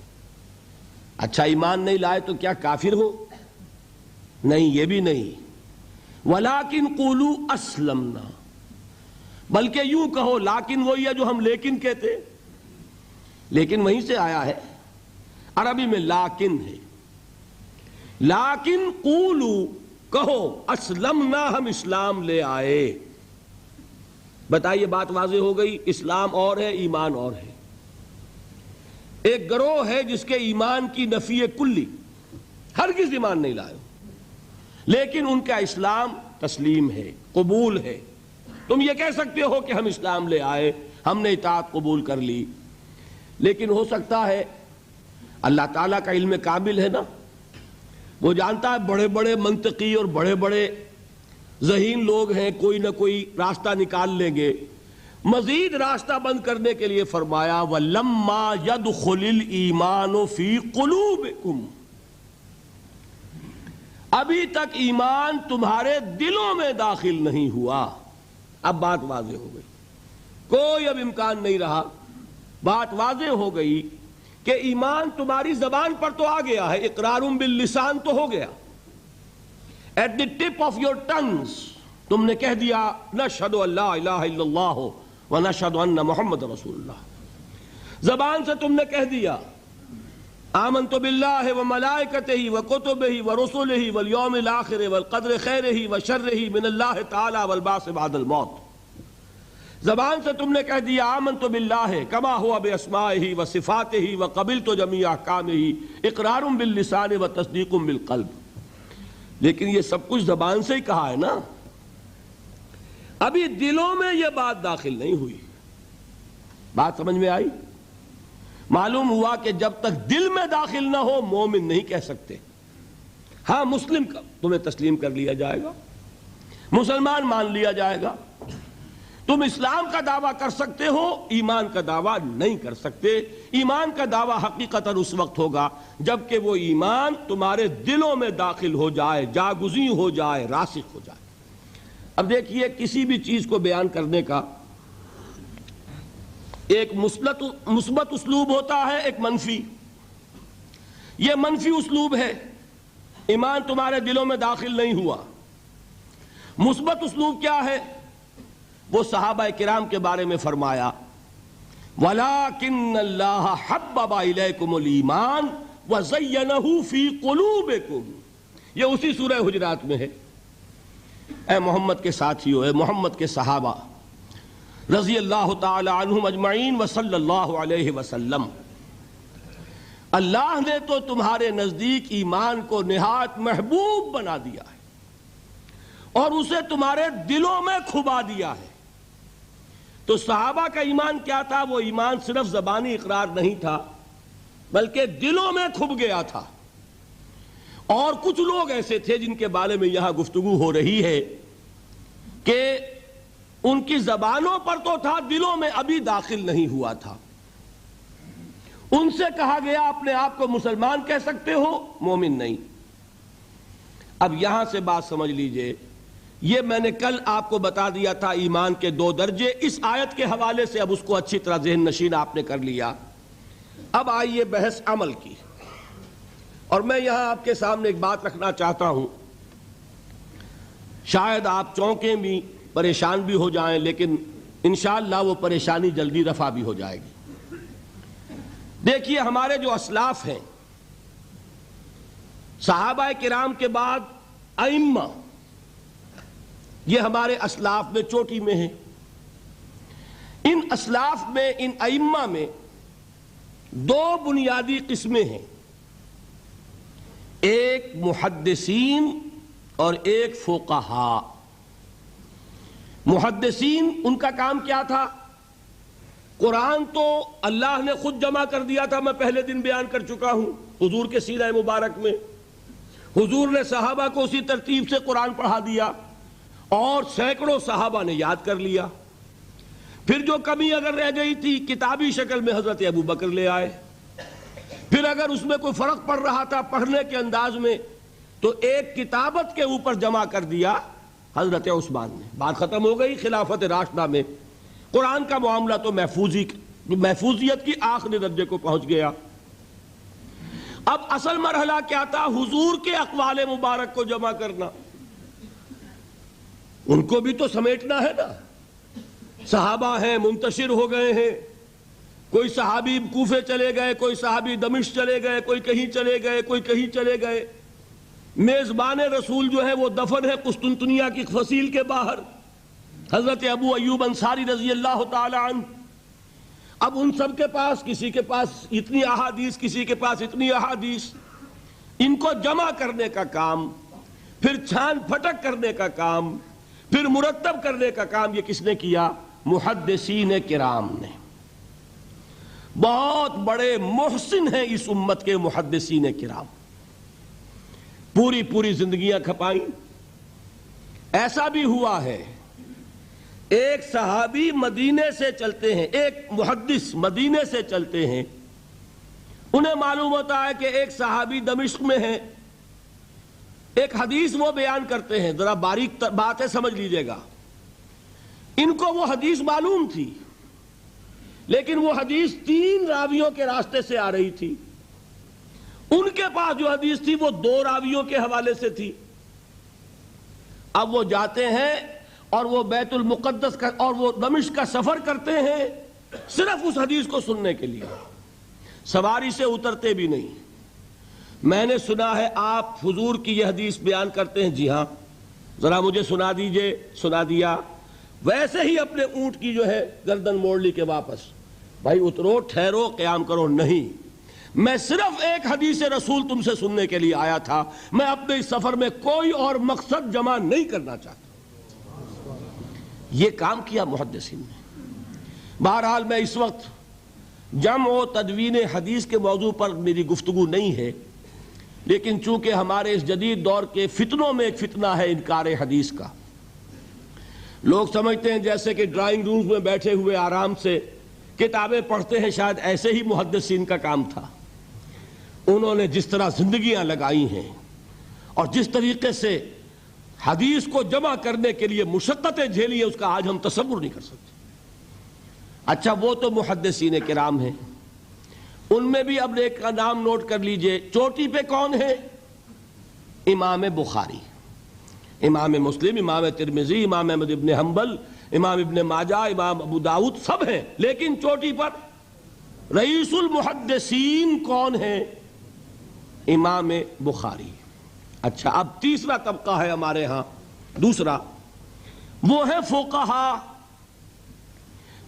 اچھا ایمان نہیں لائے تو کیا کافر ہو؟ نہیں، یہ بھی نہیں. ولیکن قولوا اسلمنا، بلکہ یوں کہو، لیکن وہی ہے جو ہم لیکن کہتے، لیکن وہیں سے آیا ہے. عربی میں لیکن ہے. لیکن قولوا، کہو، اسلمنا، ہم اسلام لے آئے. بتائیے بات واضح ہو گئی. اسلام اور ہے، ایمان اور ہے. ایک گروہ ہے جس کے ایمان کی نفی کلی، ہرگز ایمان نہیں لائے، لیکن ان کا اسلام تسلیم ہے، قبول ہے. تم یہ کہہ سکتے ہو کہ ہم اسلام لے آئے، ہم نے اطاعت قبول کر لی. لیکن ہو سکتا ہے، اللہ تعالیٰ کا علم کامل ہے نا، وہ جانتا ہے بڑے بڑے منطقی اور بڑے بڑے ذہین لوگ ہیں، کوئی نہ کوئی راستہ نکال لیں گے. مزید راستہ بند کرنے کے لیے فرمایا وَلَمَّا يَدْخُلِ الْإِيمَانُ فِي قُلُوبِكُمْ، ابھی تک ایمان تمہارے دلوں میں داخل نہیں ہوا. اب بات واضح ہو گئی، کوئی اب امکان نہیں رہا. بات واضح ہو گئی کہ ایمان تمہاری زبان پر تو آ گیا ہے، اقرار باللسان تو ہو گیا، at the tip of your tongues تم نے کہہ دیا نشہد ان لا الہ الا اللہ ونشہد ان محمد رسول اللہ، زبان سے تم نے کہہ دیا آمنت باللہ وملائکتہ وکتبہ ورسلہ والیوم الآخر والقدر خیرہ وشرہ من اللہ تعالی والبعث بعد الموت، زبان سے تم نے کہہ دیا آمنت باللہ کما ہوا باسمائہ وصفاتہ وقبلت جمیع احکامہ، اقرار باللسان وتصدیق بالقلب، لیکن یہ سب کچھ زبان سے ہی کہا ہے نا، ابھی دلوں میں یہ بات داخل نہیں ہوئی۔ بات سمجھ میں آئی؟ معلوم ہوا کہ جب تک دل میں داخل نہ ہو مومن نہیں کہہ سکتے۔ ہاں مسلم کا تمہیں تسلیم کر لیا جائے گا، مسلمان مان لیا جائے گا، تم اسلام کا دعویٰ کر سکتے ہو، ایمان کا دعویٰ نہیں کر سکتے۔ ایمان کا دعویٰ حقیقتاً اس وقت ہوگا جبکہ وہ ایمان تمہارے دلوں میں داخل ہو جائے، جاگزیں ہو جائے، راسخ ہو جائے۔ اب دیکھیے کسی بھی چیز کو بیان کرنے کا ایک مثبت اسلوب ہوتا ہے، ایک منفی۔ یہ منفی اسلوب ہے، ایمان تمہارے دلوں میں داخل نہیں ہوا۔ مثبت اسلوب کیا ہے؟ وہ صحابہ کرام کے بارے میں فرمایا وَلَٰكِنَّ اللَّهَ حَبَّبَ إِلَيْكُمُ الْإِيمَانَ وَزَيَّنَهُ فِي قُلُوبِكُمْ، یہ اسی سورہ حجرات میں ہے۔ اے محمد کے ساتھیو، اے محمد کے صحابہ رضی اللہ تعالی عنہم اجمعین وصلی اللہ علیہ وسلم، اللہ نے تو تمہارے نزدیک ایمان کو نہایت محبوب بنا دیا ہے اور اسے تمہارے دلوں میں کھبا دیا ہے۔ تو صحابہ کا ایمان کیا تھا؟ وہ ایمان صرف زبانی اقرار نہیں تھا بلکہ دلوں میں کھب گیا تھا۔ اور کچھ لوگ ایسے تھے جن کے بارے میں یہاں گفتگو ہو رہی ہے کہ ان کی زبانوں پر تو تھا، دلوں میں ابھی داخل نہیں ہوا تھا۔ ان سے کہا گیا اپنے آپ کو مسلمان کہہ سکتے ہو، مومن نہیں۔ اب یہاں سے بات سمجھ لیجئے، یہ میں نے کل آپ کو بتا دیا تھا ایمان کے 2 درجے، اس آیت کے حوالے سے اب اس کو اچھی طرح ذہن نشین آپ نے کر لیا۔ اب آئیے بحث عمل کی، اور میں یہاں آپ کے سامنے ایک بات رکھنا چاہتا ہوں، شاید آپ چونکیں بھی، پریشان بھی ہو جائیں، لیکن انشاءاللہ وہ پریشانی جلدی رفع بھی ہو جائے گی۔ دیکھیے ہمارے جو اسلاف ہیں، صحابہ کرام کے بعد ائمہ، یہ ہمارے اسلاف میں چوٹی میں ہیں۔ ان اسلاف میں، ان ائمہ میں 2 بنیادی قسمیں ہیں، ایک محدثین اور ایک فقہاء۔ محدثین ان کا کام کیا تھا؟ قرآن تو اللہ نے خود جمع کر دیا تھا، میں پہلے دن بیان کر چکا ہوں حضور کے سیرہ مبارک میں۔ حضور نے صحابہ کو اسی ترتیب سے قرآن پڑھا دیا اور سینکڑوں صحابہ نے یاد کر لیا۔ پھر جو کمی اگر رہ گئی تھی کتابی شکل میں حضرت ابو بکر لے آئے، پھر اگر اس میں کوئی فرق پڑ رہا تھا پڑھنے کے انداز میں تو ایک کتابت کے اوپر جمع کر دیا حضرت عثمان نے۔ بات ختم ہو گئی۔ خلافت راشدہ میں قرآن کا معاملہ تو محفوظیت کی آخری درجے کو پہنچ گیا۔ اب اصل مرحلہ کیا تھا؟ حضور کے اقوال مبارک کو جمع کرنا، ان کو بھی تو سمیٹنا ہے نا۔ صحابہ ہیں، منتشر ہو گئے ہیں، کوئی صحابی کوفے چلے گئے، کوئی صحابی دمشق چلے گئے، کوئی کہیں چلے گئے، کوئی کہیں چلے گئے۔ میزبان رسول جو ہے وہ دفن ہے قسطنطنیہ کی فصیل کے باہر، حضرت ابو ایوب انصاری رضی اللہ تعالی عنہ۔ اب ان سب کے پاس، کسی کے پاس اتنی احادیث، کسی کے پاس اتنی احادیث، ان کو جمع کرنے کا کام، پھر چھان پھٹک کرنے کا کام، پھر مرتب کرنے کا کام یہ کس نے کیا؟ محدثین کرام نے۔ بہت بڑے محسن ہیں اس امت کے محدثین کرام، پوری زندگیاں کھپائیں۔ ایسا بھی ہوا ہے ایک صحابی مدینے سے چلتے ہیں، ایک محدث مدینے سے چلتے ہیں، انہیں معلوم ہوتا ہے کہ ایک صحابی دمشق میں ہے، ایک حدیث وہ بیان کرتے ہیں، ذرا باریک بات ہے سمجھ لیجئے گا۔ ان کو وہ حدیث معلوم تھی لیکن وہ حدیث 3 راویوں کے راستے سے آ رہی تھی. ان کے پاس جو حدیث تھی وہ 2 راویوں کے حوالے سے تھی. اب وہ جاتے ہیں اور وہ بیت المقدس کا اور وہ دمشق کا سفر کرتے ہیں صرف اس حدیث کو سننے کے لیے. سواری سے اترتے بھی نہیں. میں نے سنا ہے آپ حضور کی یہ حدیث بیان کرتے ہیں. جی ہاں، ذرا مجھے سنا دیجئے. سنا دیا. ویسے ہی اپنے اونٹ کی جو ہے گردن موڑ لی کہ واپس. بھائی اترو، ٹھہرو، قیام کرو. نہیں، میں صرف ایک حدیث رسول تم سے سننے کے لیے آیا تھا. میں اپنے اس سفر میں کوئی اور مقصد جمع نہیں کرنا چاہتا. یہ کام کیا محدثین نے. بہرحال میں اس وقت جمع و تدوین حدیث کے موضوع پر میری گفتگو نہیں ہے، لیکن چونکہ ہمارے اس جدید دور کے فتنوں میں ایک فتنہ ہے انکار حدیث کا. لوگ سمجھتے ہیں جیسے کہ ڈرائنگ رومز میں بیٹھے ہوئے آرام سے کتابیں پڑھتے ہیں، شاید ایسے ہی محدثین کا کام تھا. انہوں نے جس طرح زندگیاں لگائی ہیں اور جس طریقے سے حدیث کو جمع کرنے کے لیے مشقتیں جھیلی ہیں، اس کا آج ہم تصور نہیں کر سکتے. اچھا، وہ تو محدثین کرام ہیں. ان میں بھی اب ایک کا نام نوٹ کر لیجئے. چوٹی پہ کون ہے؟ امام بخاری، امام مسلم، امام ترمذی، امام احمد ابن حنبل، امام ابن ماجہ، امام ابو داؤد، سب ہیں. لیکن چوٹی پر رئیس المحدثین کون ہے؟ امام بخاری. اچھا، اب تیسرا طبقہ ہے ہمارے ہاں، دوسرا، وہ ہے فقہا.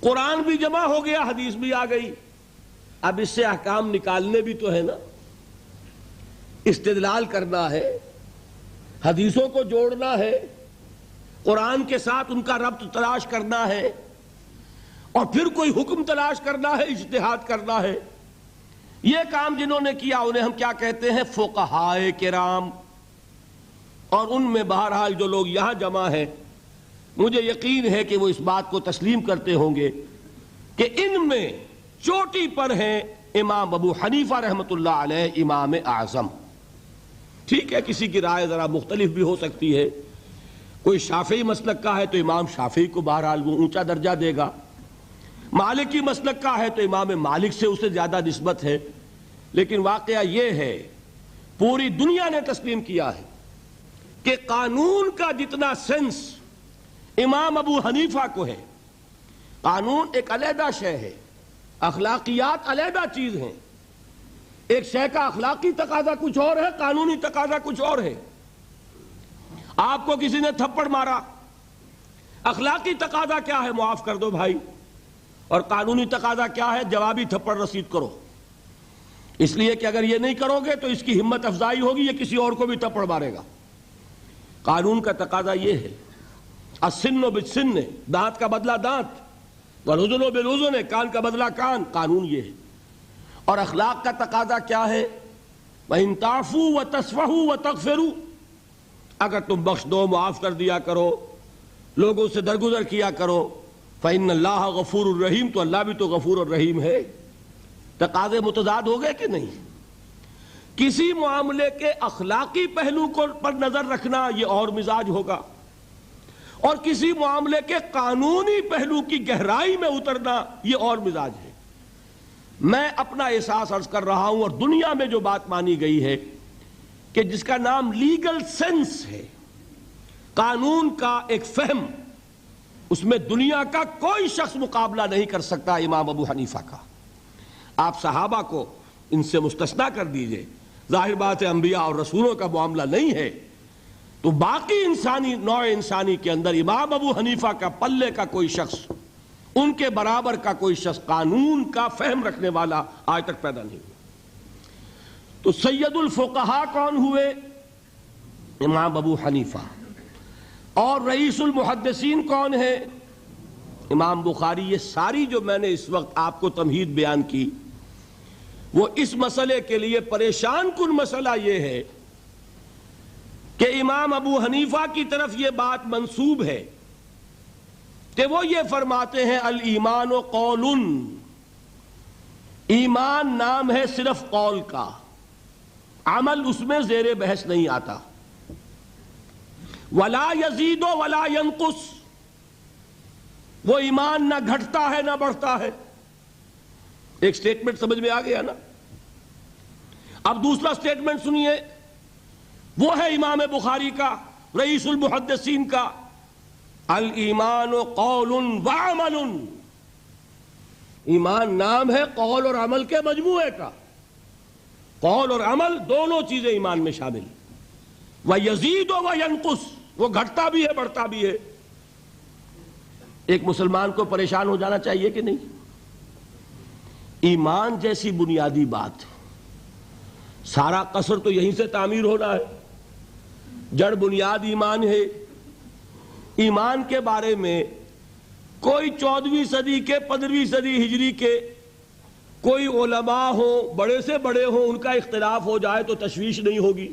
قرآن بھی جمع ہو گیا، حدیث بھی آ گئی. اب اس سے احکام نکالنے بھی تو ہے نا، استدلال کرنا ہے، حدیثوں کو جوڑنا ہے، قرآن کے ساتھ ان کا ربط تلاش کرنا ہے، اور پھر کوئی حکم تلاش کرنا ہے، اجتہاد کرنا ہے. یہ کام جنہوں نے کیا انہیں ہم کیا کہتے ہیں؟ فقہائے کرام. اور ان میں بہرحال جو لوگ یہاں جمع ہیں، مجھے یقین ہے کہ وہ اس بات کو تسلیم کرتے ہوں گے کہ ان میں چوٹی پر ہیں امام ابو حنیفہ رحمۃ اللہ علیہ، امام اعظم. ٹھیک ہے، کسی کی رائے ذرا مختلف بھی ہو سکتی ہے. کوئی شافعی مسلک کا ہے تو امام شافعی کو بہرحال وہ اونچا درجہ دے گا. مالکی مسلک کا ہے تو امام مالک سے اسے زیادہ نسبت ہے. لیکن واقعہ یہ ہے، پوری دنیا نے تسلیم کیا ہے کہ قانون کا جتنا سینس امام ابو حنیفہ کو ہے. قانون ایک علیحدہ شے ہے، اخلاقیات علیحدہ چیز ہیں. ایک شے کا اخلاقی تقاضا کچھ اور ہے، قانونی تقاضا کچھ اور ہے. آپ کو کسی نے تھپڑ مارا، اخلاقی تقاضا کیا ہے؟ معاف کر دو بھائی. اور قانونی تقاضا کیا ہے؟ جوابی تھپڑ رسید کرو. اس لیے کہ اگر یہ نہیں کرو گے تو اس کی ہمت افزائی ہوگی، یہ کسی اور کو بھی تھپڑ مارے گا. قانون کا تقاضا یہ ہے، السن بالسن، دانت کا بدلہ دانت، والأذن بالأذن، کان کا بدلہ کان. قانون یہ ہے. اور اخلاق کا تقاضا کیا ہے؟ وَإِن تَعْفُوا وَتَصْفَحُوا وَتَغْفِرُوا، اگر تم بخش دو، معاف کر دیا کرو، لوگوں سے درگزر کیا کرو. فَإِنَّ اللَّهَ غَفُورٌ الرَّحِيمٌ، تو اللہ بھی تو غفور الرحیم ہے. تقاضے متضاد ہو گئے کہ نہیں؟ کسی معاملے کے اخلاقی پہلو پر نظر رکھنا یہ اور مزاج ہوگا، اور کسی معاملے کے قانونی پہلو کی گہرائی میں اترنا یہ اور مزاج ہے. میں اپنا احساس عرض کر رہا ہوں، اور دنیا میں جو بات مانی گئی ہے کہ جس کا نام لیگل سینس ہے، قانون کا ایک فہم، اس میں دنیا کا کوئی شخص مقابلہ نہیں کر سکتا امام ابو حنیفہ کا. آپ صحابہ کو ان سے مستثنیٰ کر دیجئے، ظاہر بات ہے انبیاء اور رسولوں کا معاملہ نہیں ہے، تو باقی انسانی نوع انسانی کے اندر امام ابو حنیفہ کا پلے کا کوئی شخص، ان کے برابر کا کوئی شخص قانون کا فہم رکھنے والا آج تک پیدا نہیں ہوا. تو سید الفقہاء کون ہوئے؟ امام ابو حنیفہ. اور رئیس المحدثین کون ہے؟ امام بخاری. یہ ساری جو میں نے اس وقت آپ کو تمہید بیان کی، وہ اس مسئلے کے لیے پریشان کن مسئلہ یہ ہے کہ امام ابو حنیفہ کی طرف یہ بات منسوب ہے کہ وہ یہ فرماتے ہیں الایمان قول، ایمان نام ہے صرف قول کا، عمل اس میں زیر بحث نہیں آتا. ولا یزید ولا ینقص، وہ ایمان نہ گھٹتا ہے نہ بڑھتا ہے. ایک سٹیٹمنٹ سمجھ میں آ گیا نا؟ اب دوسرا سٹیٹمنٹ سنیے، وہ ہے امام بخاری کا، رئیس المحدثین کا، الایمان قول وعمل۔ ایمان نام ہے قول اور عمل کے مجموعے کا، قول اور عمل دونوں چیزیں ایمان میں شامل، وَيَزِيدُ وَيَنْقُصُ، وہ گھٹتا بھی ہے بڑھتا بھی ہے۔ ایک مسلمان کو پریشان ہو جانا چاہیے کہ نہیں؟ ایمان جیسی بنیادی بات، سارا قصر تو یہیں سے تعمیر ہونا ہے، جڑ بنیاد ایمان ہے۔ ایمان کے بارے میں کوئی 14ویں صدی کے 15ویں صدی ہجری کے کوئی علماء ہوں، بڑے سے بڑے ہوں، ان کا اختلاف ہو جائے تو تشویش نہیں ہوگی۔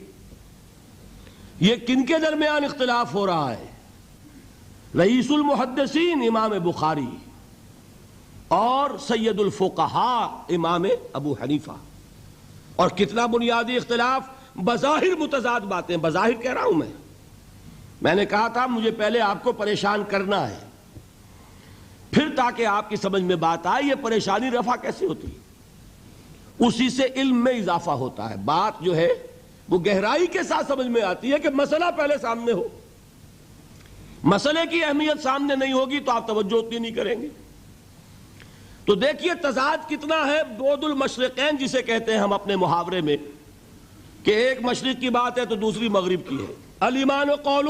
یہ کن کے درمیان اختلاف ہو رہا ہے؟ رئیس المحدثین امام بخاری اور سید الفقہاء امام ابو حنیفہ۔ اور کتنا بنیادی اختلاف، بظاہر متضاد باتیں، بظاہر کہہ رہا ہوں میں نے کہا تھا مجھے پہلے آپ کو پریشان کرنا ہے، پھر تاکہ آپ کی سمجھ میں بات آئے یہ پریشانی رفع کیسے ہوتی ہے، اسی سے علم میں اضافہ ہوتا ہے۔ بات جو ہے وہ گہرائی کے ساتھ سمجھ میں آتی ہے کہ مسئلہ پہلے سامنے ہو۔ مسئلے کی اہمیت سامنے نہیں ہوگی تو آپ توجہ اتنی نہیں کریں گے۔ تو دیکھیے تضاد کتنا ہے، بعد المشرقین جسے کہتے ہیں ہم اپنے محاورے میں، کہ ایک مشرق کی بات ہے تو دوسری مغرب کی ہے۔ الایمان قول،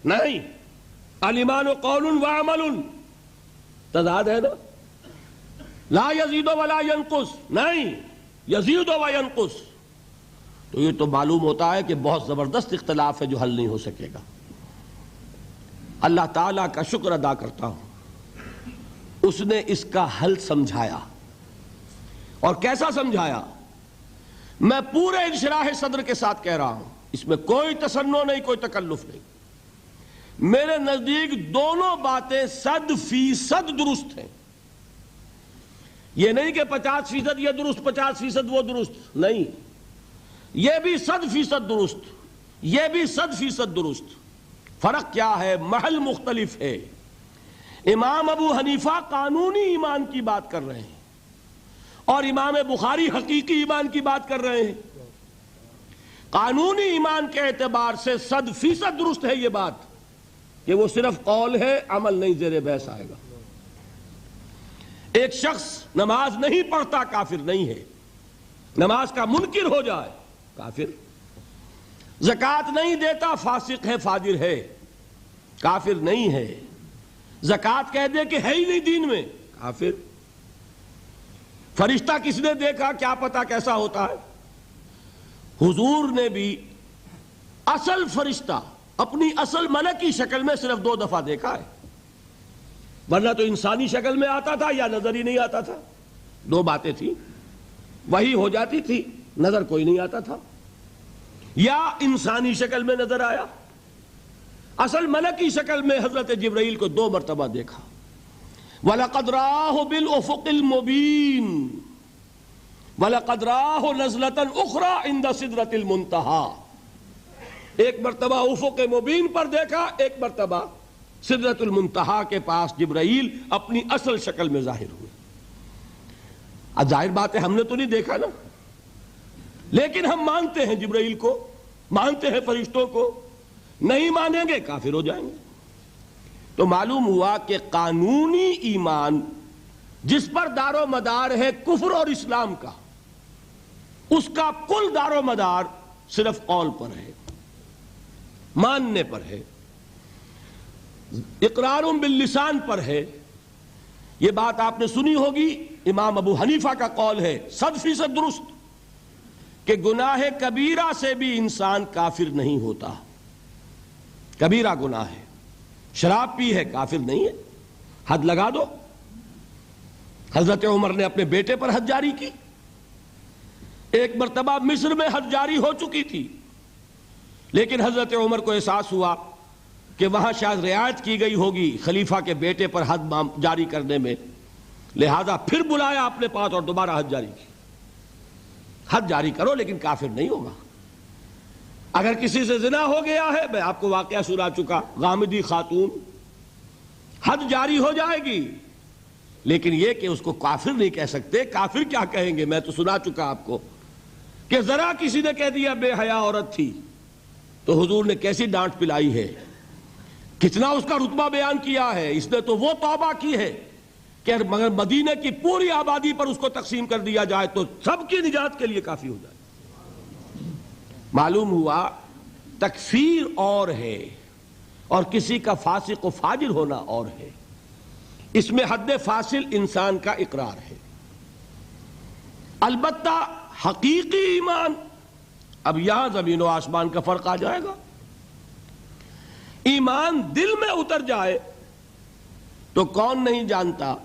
نہیں، الایمان قول وعمل، تضاد ہے نا۔ لا یزید ولا ینقص، نہیں، یزید وینقص۔ تو یہ تو معلوم ہوتا ہے کہ بہت زبردست اختلاف ہے جو حل نہیں ہو سکے گا۔ اللہ تعالیٰ کا شکر ادا کرتا ہوں، اس نے اس کا حل سمجھایا۔ اور کیسا سمجھایا؟ میں پورے انشراح صدر کے ساتھ کہہ رہا ہوں، اس میں کوئی تصنع نہیں، کوئی تکلف نہیں۔ میرے نزدیک دونوں باتیں 100% درست ہیں۔ یہ نہیں کہ 50% یہ درست 50% وہ درست، نہیں، یہ بھی 100% درست، یہ بھی 100% درست۔ فرق کیا ہے؟ محل مختلف ہے۔ امام ابو حنیفہ قانونی ایمان کی بات کر رہے ہیں اور امام بخاری حقیقی ایمان کی بات کر رہے ہیں۔ قانونی ایمان کے اعتبار سے 100% درست ہے یہ بات کہ وہ صرف قول ہے، عمل نہیں، زیر بحث آئے گا۔ ایک شخص نماز نہیں پڑھتا کافر نہیں ہے، نماز کا منکر ہو جائے کافر۔ زکوٰۃ نہیں دیتا فاسق ہے، فاجر ہے، کافر نہیں ہے۔ زکوٰۃ کہہ دے کہ ہے ہی نہیں دین میں، کافر۔ فرشتہ کس نے دیکھا کیا پتا کیسا ہوتا ہے؟ حضور نے بھی اصل فرشتہ اپنی اصل ملکی شکل میں صرف 2 دفعہ دیکھا ہے، ورنہ تو انسانی شکل میں آتا تھا یا نظر ہی نہیں آتا تھا۔ 2 باتیں تھیں، وہی ہو جاتی تھی، نظر کوئی نہیں آتا تھا، یا انسانی شکل میں نظر آیا۔ اصل ملکی شکل میں حضرت جبرائیل کو 2 مرتبہ دیکھا۔ وَلَقَدْ رَآهُ بِالْأُفُقِ الْمُبِينِ وَلَقَدْ رَآهُ نَزْلَةً أُخْرَى عِنْدَ سِدْرَةِ الْمُنْتَهَى، ایک مرتبہ افق مبین پر دیکھا، ایک مرتبہ سدرۃ المنتہا کے پاس جبرائیل اپنی اصل شکل میں ظاہر ہوئے۔ اب ظاہر بات ہے ہم نے تو نہیں دیکھا نا، لیکن ہم مانتے ہیں جبرائیل کو، مانتے ہیں فرشتوں کو، نہیں مانیں گے کافر ہو جائیں گے۔ تو معلوم ہوا کہ قانونی ایمان جس پر دار و مدار ہے کفر اور اسلام کا، اس کا کل دار و مدار صرف قول پر ہے، ماننے پر ہے، اقرار باللسان پر ہے۔ یہ بات آپ نے سنی ہوگی، امام ابو حنیفہ کا قول ہے 100% درست کہ گناہ کبیرہ سے بھی انسان کافر نہیں ہوتا۔ کبیرہ گناہ ہے، شراب پی ہے، کافر نہیں ہے، حد لگا دو۔ حضرت عمر نے اپنے بیٹے پر حد جاری کی، ایک مرتبہ مصر میں حد جاری ہو چکی تھی، لیکن حضرت عمر کو احساس ہوا کہ وہاں شاید رعایت کی گئی ہوگی خلیفہ کے بیٹے پر حد جاری کرنے میں، لہذا پھر بلایا اپنے پاس اور دوبارہ حد جاری کی۔ حد جاری کرو لیکن کافر نہیں ہوگا۔ اگر کسی سے زنا ہو گیا ہے، میں آپ کو واقعہ سنا چکا، غامدی خاتون، حد جاری ہو جائے گی لیکن یہ کہ اس کو کافر نہیں کہہ سکتے. کافر کیا کہیں گے؟ میں تو سنا چکا آپ کو کہ ذرا کسی نے کہہ دیا بے حیا عورت تھی تو حضور نے کیسی ڈانٹ پلائی ہے، کتنا اس کا رتبہ بیان کیا ہے. اس نے تو وہ توبہ کی ہے کہ مگر مدینے کی پوری آبادی پر اس کو تقسیم کر دیا جائے تو سب کی نجات کے لیے کافی ہو جائے. معلوم ہوا تکفیر اور ہے اور کسی کا فاسق و فاجر ہونا اور ہے. اس میں حد فاصل انسان کا اقرار ہے. البتہ حقیقی ایمان، اب یہاں زمین و آسمان کا فرق آ جائے گا. ایمان دل میں اتر جائے تو کون نہیں جانتا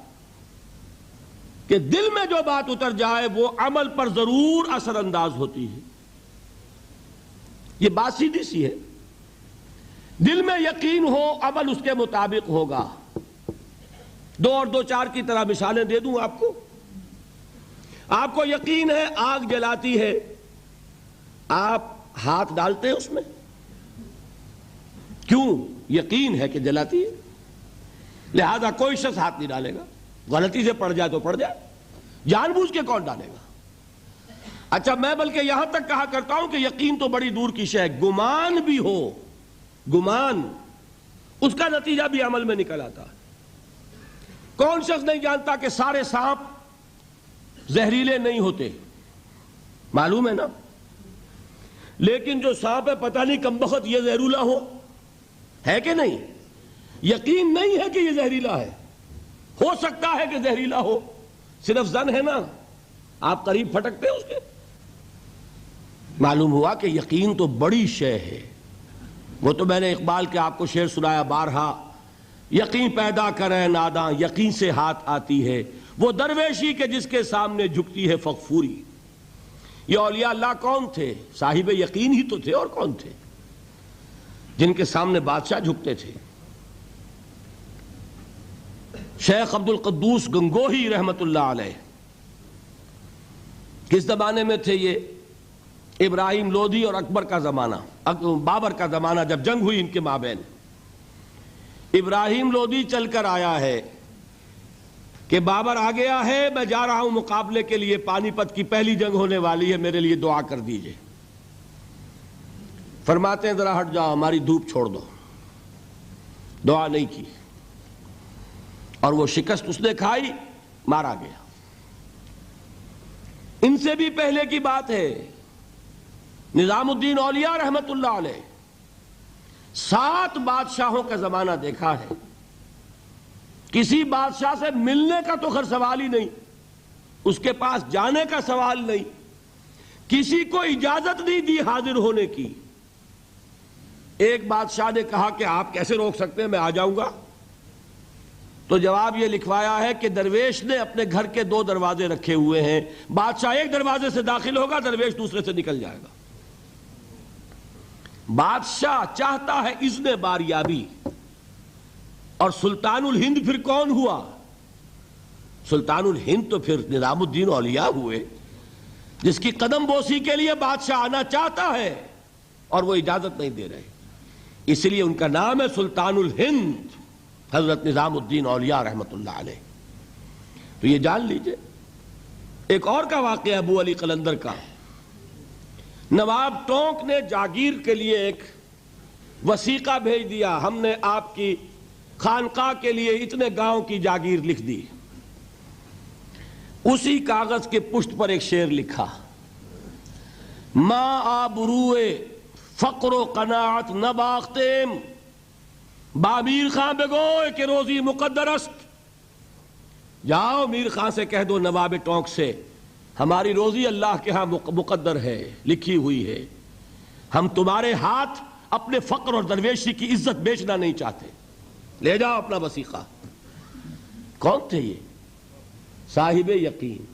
کہ دل میں جو بات اتر جائے وہ عمل پر ضرور اثر انداز ہوتی ہے. یہ بات سیدھی سی ہے. دل میں یقین ہو عمل اس کے مطابق ہوگا. 2 اور 2 4 کی طرح مثالیں دے دوں آپ کو. آپ کو یقین ہے آگ جلاتی ہے، آپ ہاتھ ڈالتے ہیں اس میں؟ کیوں؟ یقین ہے کہ جلاتی ہے، لہذا کوئی شخص ہاتھ نہیں ڈالے گا. غلطی سے پڑ جائے تو پڑ جائے، جان بوجھ کے کون ڈالے گا؟ اچھا میں بلکہ یہاں تک کہا کرتا ہوں کہ یقین تو بڑی دور کی شے ہے. گمان بھی ہو، گمان، اس کا نتیجہ بھی عمل میں نکل آتا ہے. کون شخص نہیں جانتا کہ سارے سانپ زہریلے نہیں ہوتے؟ معلوم ہے نا. لیکن جو سانپ ہے پتہ نہیں کم بخت یہ زہریلا ہو، ہے کہ نہیں؟ یقین نہیں ہے کہ یہ زہریلا ہے. ہو سکتا ہے کہ زہریلا ہو، صرف زن ہے نا، آپ قریب پھٹکتے ہیں اس کے. معلوم ہوا کہ یقین تو بڑی شے ہے. وہ تو میں نے اقبال کے آپ کو شعر سنایا بارہا، یقین پیدا کرے ناداں یقین سے ہاتھ آتی ہے، وہ درویشی کے جس کے سامنے جھکتی ہے فغفوری. یہ اولیاء اللہ کون تھے؟ صاحب یقین ہی تو تھے، اور کون تھے؟ جن کے سامنے بادشاہ جھکتے تھے. شیخ عبد القدوس گنگوہی رحمت اللہ علیہ کس زمانے میں تھے؟ یہ ابراہیم لودھی اور اکبر کا زمانہ، بابر کا زمانہ، جب جنگ ہوئی ان کے مابین. ابراہیم لودھی چل کر آیا ہے کہ بابر آ گیا ہے، میں جا رہا ہوں مقابلے کے لیے، پانی پت کی پہلی جنگ ہونے والی ہے، میرے لیے دعا کر دیجئے. فرماتے ہیں ذرا ہٹ جاؤ، ہماری دھوپ چھوڑ دو. دعا نہیں کی اور وہ شکست اس نے کھائی، مارا گیا. ان سے بھی پہلے کی بات ہے، نظام الدین اولیاء رحمت اللہ علیہ 7 بادشاہوں کا زمانہ دیکھا ہے. کسی بادشاہ سے ملنے کا تو خیر سوال ہی نہیں، اس کے پاس جانے کا سوال نہیں، کسی کو اجازت نہیں دی حاضر ہونے کی. ایک بادشاہ نے کہا کہ آپ کیسے روک سکتے ہیں، میں آ جاؤں گا. تو جواب یہ لکھوایا ہے کہ درویش نے اپنے گھر کے 2 دروازے رکھے ہوئے ہیں، بادشاہ ایک دروازے سے داخل ہوگا، درویش دوسرے سے نکل جائے گا. بادشاہ چاہتا ہے اذن باریابی. اور سلطان الہند پھر کون ہوا؟ سلطان الہند تو پھر نظام الدین اولیاء ہوئے، جس کی قدم بوسی کے لیے بادشاہ آنا چاہتا ہے اور وہ اجازت نہیں دے رہے. اس لیے ان کا نام ہے سلطان الہند، حضرت نظام الدین اولیاء رحمت اللہ علیہ. تو یہ جان لیجئے. ایک اور کا واقعہ ابو علی قلندر کا. نواب ٹونک نے جاگیر کے لیے ایک وثیقہ بھیج دیا، ہم نے آپ کی خانقاہ کے لیے اتنے گاؤں کی جاگیر لکھ دی. اسی کاغذ کے پشت پر ایک شعر لکھا، ماں آبروئے فقر و قناعت نہ باختیم، با میر خان بگوئے کہ روزی مقدر است. جاؤ میر خان سے کہہ دو، نواب ٹونک سے، ہماری روزی اللہ کے ہاں مقدر ہے، لکھی ہوئی ہے. ہم تمہارے ہاتھ اپنے فقر اور درویشی کی عزت بیچنا نہیں چاہتے، لے جاؤ اپنا وثیقہ. کون تھے یہ؟ صاحب یقین.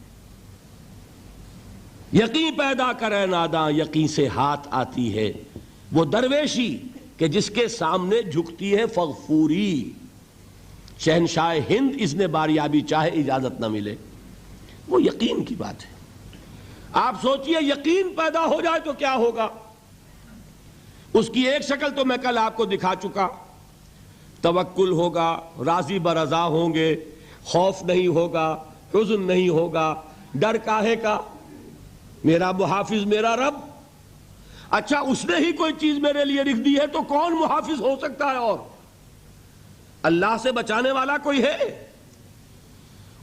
یقین پیدا کرے ناداں یقین سے ہاتھ آتی ہے، وہ درویشی کہ جس کے سامنے جھکتی ہے فغفوری. شہنشاہ ہند اذن باریابی چاہے اجازت نہ ملے، وہ یقین کی بات ہے. آپ سوچئے یقین پیدا ہو جائے تو کیا ہوگا. اس کی ایک شکل تو میں کل آپ کو دکھا چکا. توکل ہوگا، راضی برضا ہوں گے، خوف نہیں ہوگا، حزن نہیں ہوگا، ڈر کاہے کا؟ میرا محافظ میرا رب۔ اچھا اس نے ہی کوئی چیز میرے لیے لکھ دی ہے تو کون محافظ ہو سکتا ہے؟ اور اللہ سے بچانے والا کوئی ہے؟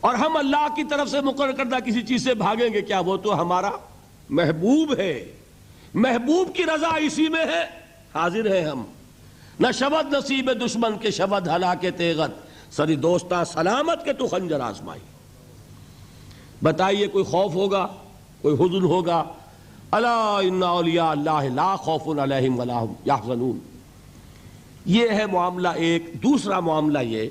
اور ہم اللہ کی طرف سے مقرر کردہ کسی چیز سے بھاگیں گے کیا؟ وہ تو ہمارا محبوب ہے، محبوب کی رضا اسی میں ہے۔ حاضر ہیں ہم، نہ شبد نصیب دشمن کے شبد ہلاک تیغت، سری دوستہ سلامت کے تو خنجر آزمائی۔ بتائیے کوئی خوف ہوگا، کوئی حزن ہوگا؟ الا ان اولیاء اللہ لا خوف علیہم ولا هم یحزنون۔ یہ ہے معاملہ ایک۔ دوسرا معاملہ یہ،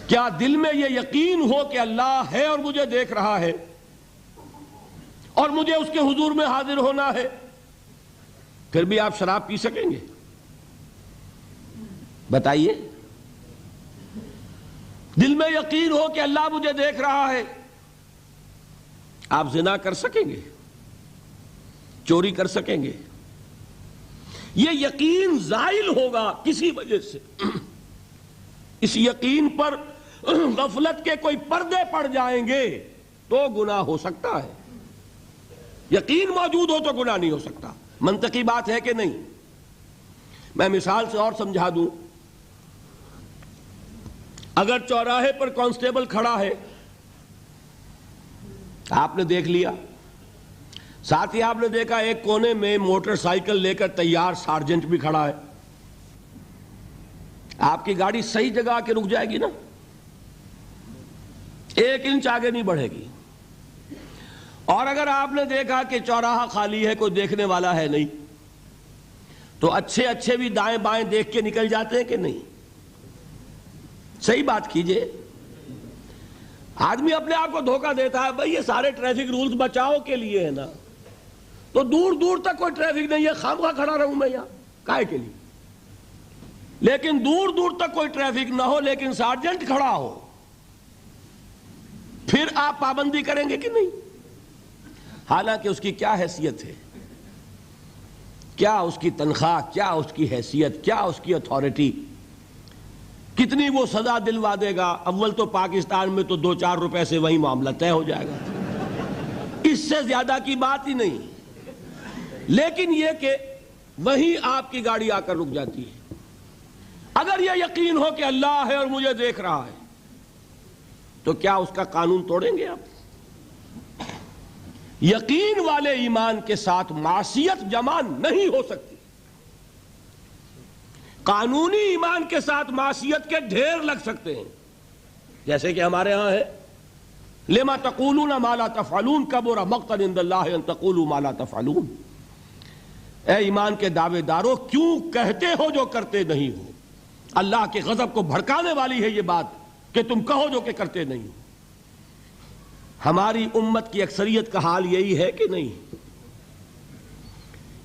کیا دل میں یہ یقین ہو کہ اللہ ہے اور مجھے دیکھ رہا ہے اور مجھے اس کے حضور میں حاضر ہونا ہے؟ پھر بھی آپ شراب پی سکیں گے؟ بتائیے، دل میں یقین ہو کہ اللہ مجھے دیکھ رہا ہے، آپ زنا کر سکیں گے؟ چوری کر سکیں گے؟ یہ یقین زائل ہوگا کسی وجہ سے۔ اس یقین پر غفلت کے کوئی پردے پڑ جائیں گے تو گناہ ہو سکتا ہے۔ یقین موجود ہو تو گناہ نہیں ہو سکتا۔ منطقی بات ہے کہ نہیں؟ میں مثال سے اور سمجھا دوں۔ اگر چوراہے پر کانسٹیبل کھڑا ہے، آپ نے دیکھ لیا، ساتھ ہی آپ نے دیکھا ایک کونے میں موٹر سائیکل لے کر تیار سارجنٹ بھی کھڑا ہے، آپ کی گاڑی صحیح جگہ آ کے رک جائے گی نا، 1 انچ آگے نہیں بڑھے گی۔ اور اگر آپ نے دیکھا کہ چوراہا خالی ہے، کوئی دیکھنے والا ہے نہیں، تو اچھے اچھے بھی دائیں بائیں دیکھ کے نکل جاتے ہیں کہ نہیں؟ صحیح بات کیجئے۔ آدمی اپنے آپ کو دھوکہ دیتا ہے، بھئی یہ سارے ٹریفک رولز بچاؤ کے لیے ہے نا، تو دور دور تک کوئی ٹریفک نہیں ہے، خامخواہ کھڑا رہوں میں یہاں کائے کے لیے؟ لیکن دور دور تک کوئی ٹریفک نہ ہو لیکن سارجنٹ کھڑا ہو، پھر آپ پابندی کریں گے کہ نہیں؟ حالانکہ اس کی کیا حیثیت ہے، کیا اس کی تنخواہ، کیا اس کی حیثیت، کیا اس کی اتھارٹی، کتنی وہ سزا دلوا دے گا؟ اول تو پاکستان میں تو 2-4 روپے سے وہی معاملہ طے ہو جائے گا، اس سے زیادہ کی بات ہی نہیں۔ لیکن یہ کہ وہیں آپ کی گاڑی آ کر رک جاتی ہے۔ اگر یہ یقین ہو کہ اللہ ہے اور مجھے دیکھ رہا ہے تو کیا اس کا قانون توڑیں گے آپ؟ یقین والے ایمان کے ساتھ معصیت جمع نہیں ہو سکتی۔ قانونی ایمان کے ساتھ معصیت کے ڈھیر لگ سکتے ہیں، جیسے کہ ہمارے ہاں ہے لما تقولون ما لا تفعلون کبر مقتا عند اللہ ان تقولوا ما لا تفعلون۔ اے ایمان کے دعوے دارو، کیوں کہتے ہو جو کرتے نہیں ہو؟ اللہ کے غضب کو بھڑکانے والی ہے یہ بات کہ تم کہو جو کہ کرتے نہیں ہو۔ ہماری امت کی اکثریت کا حال یہی ہے کہ نہیں؟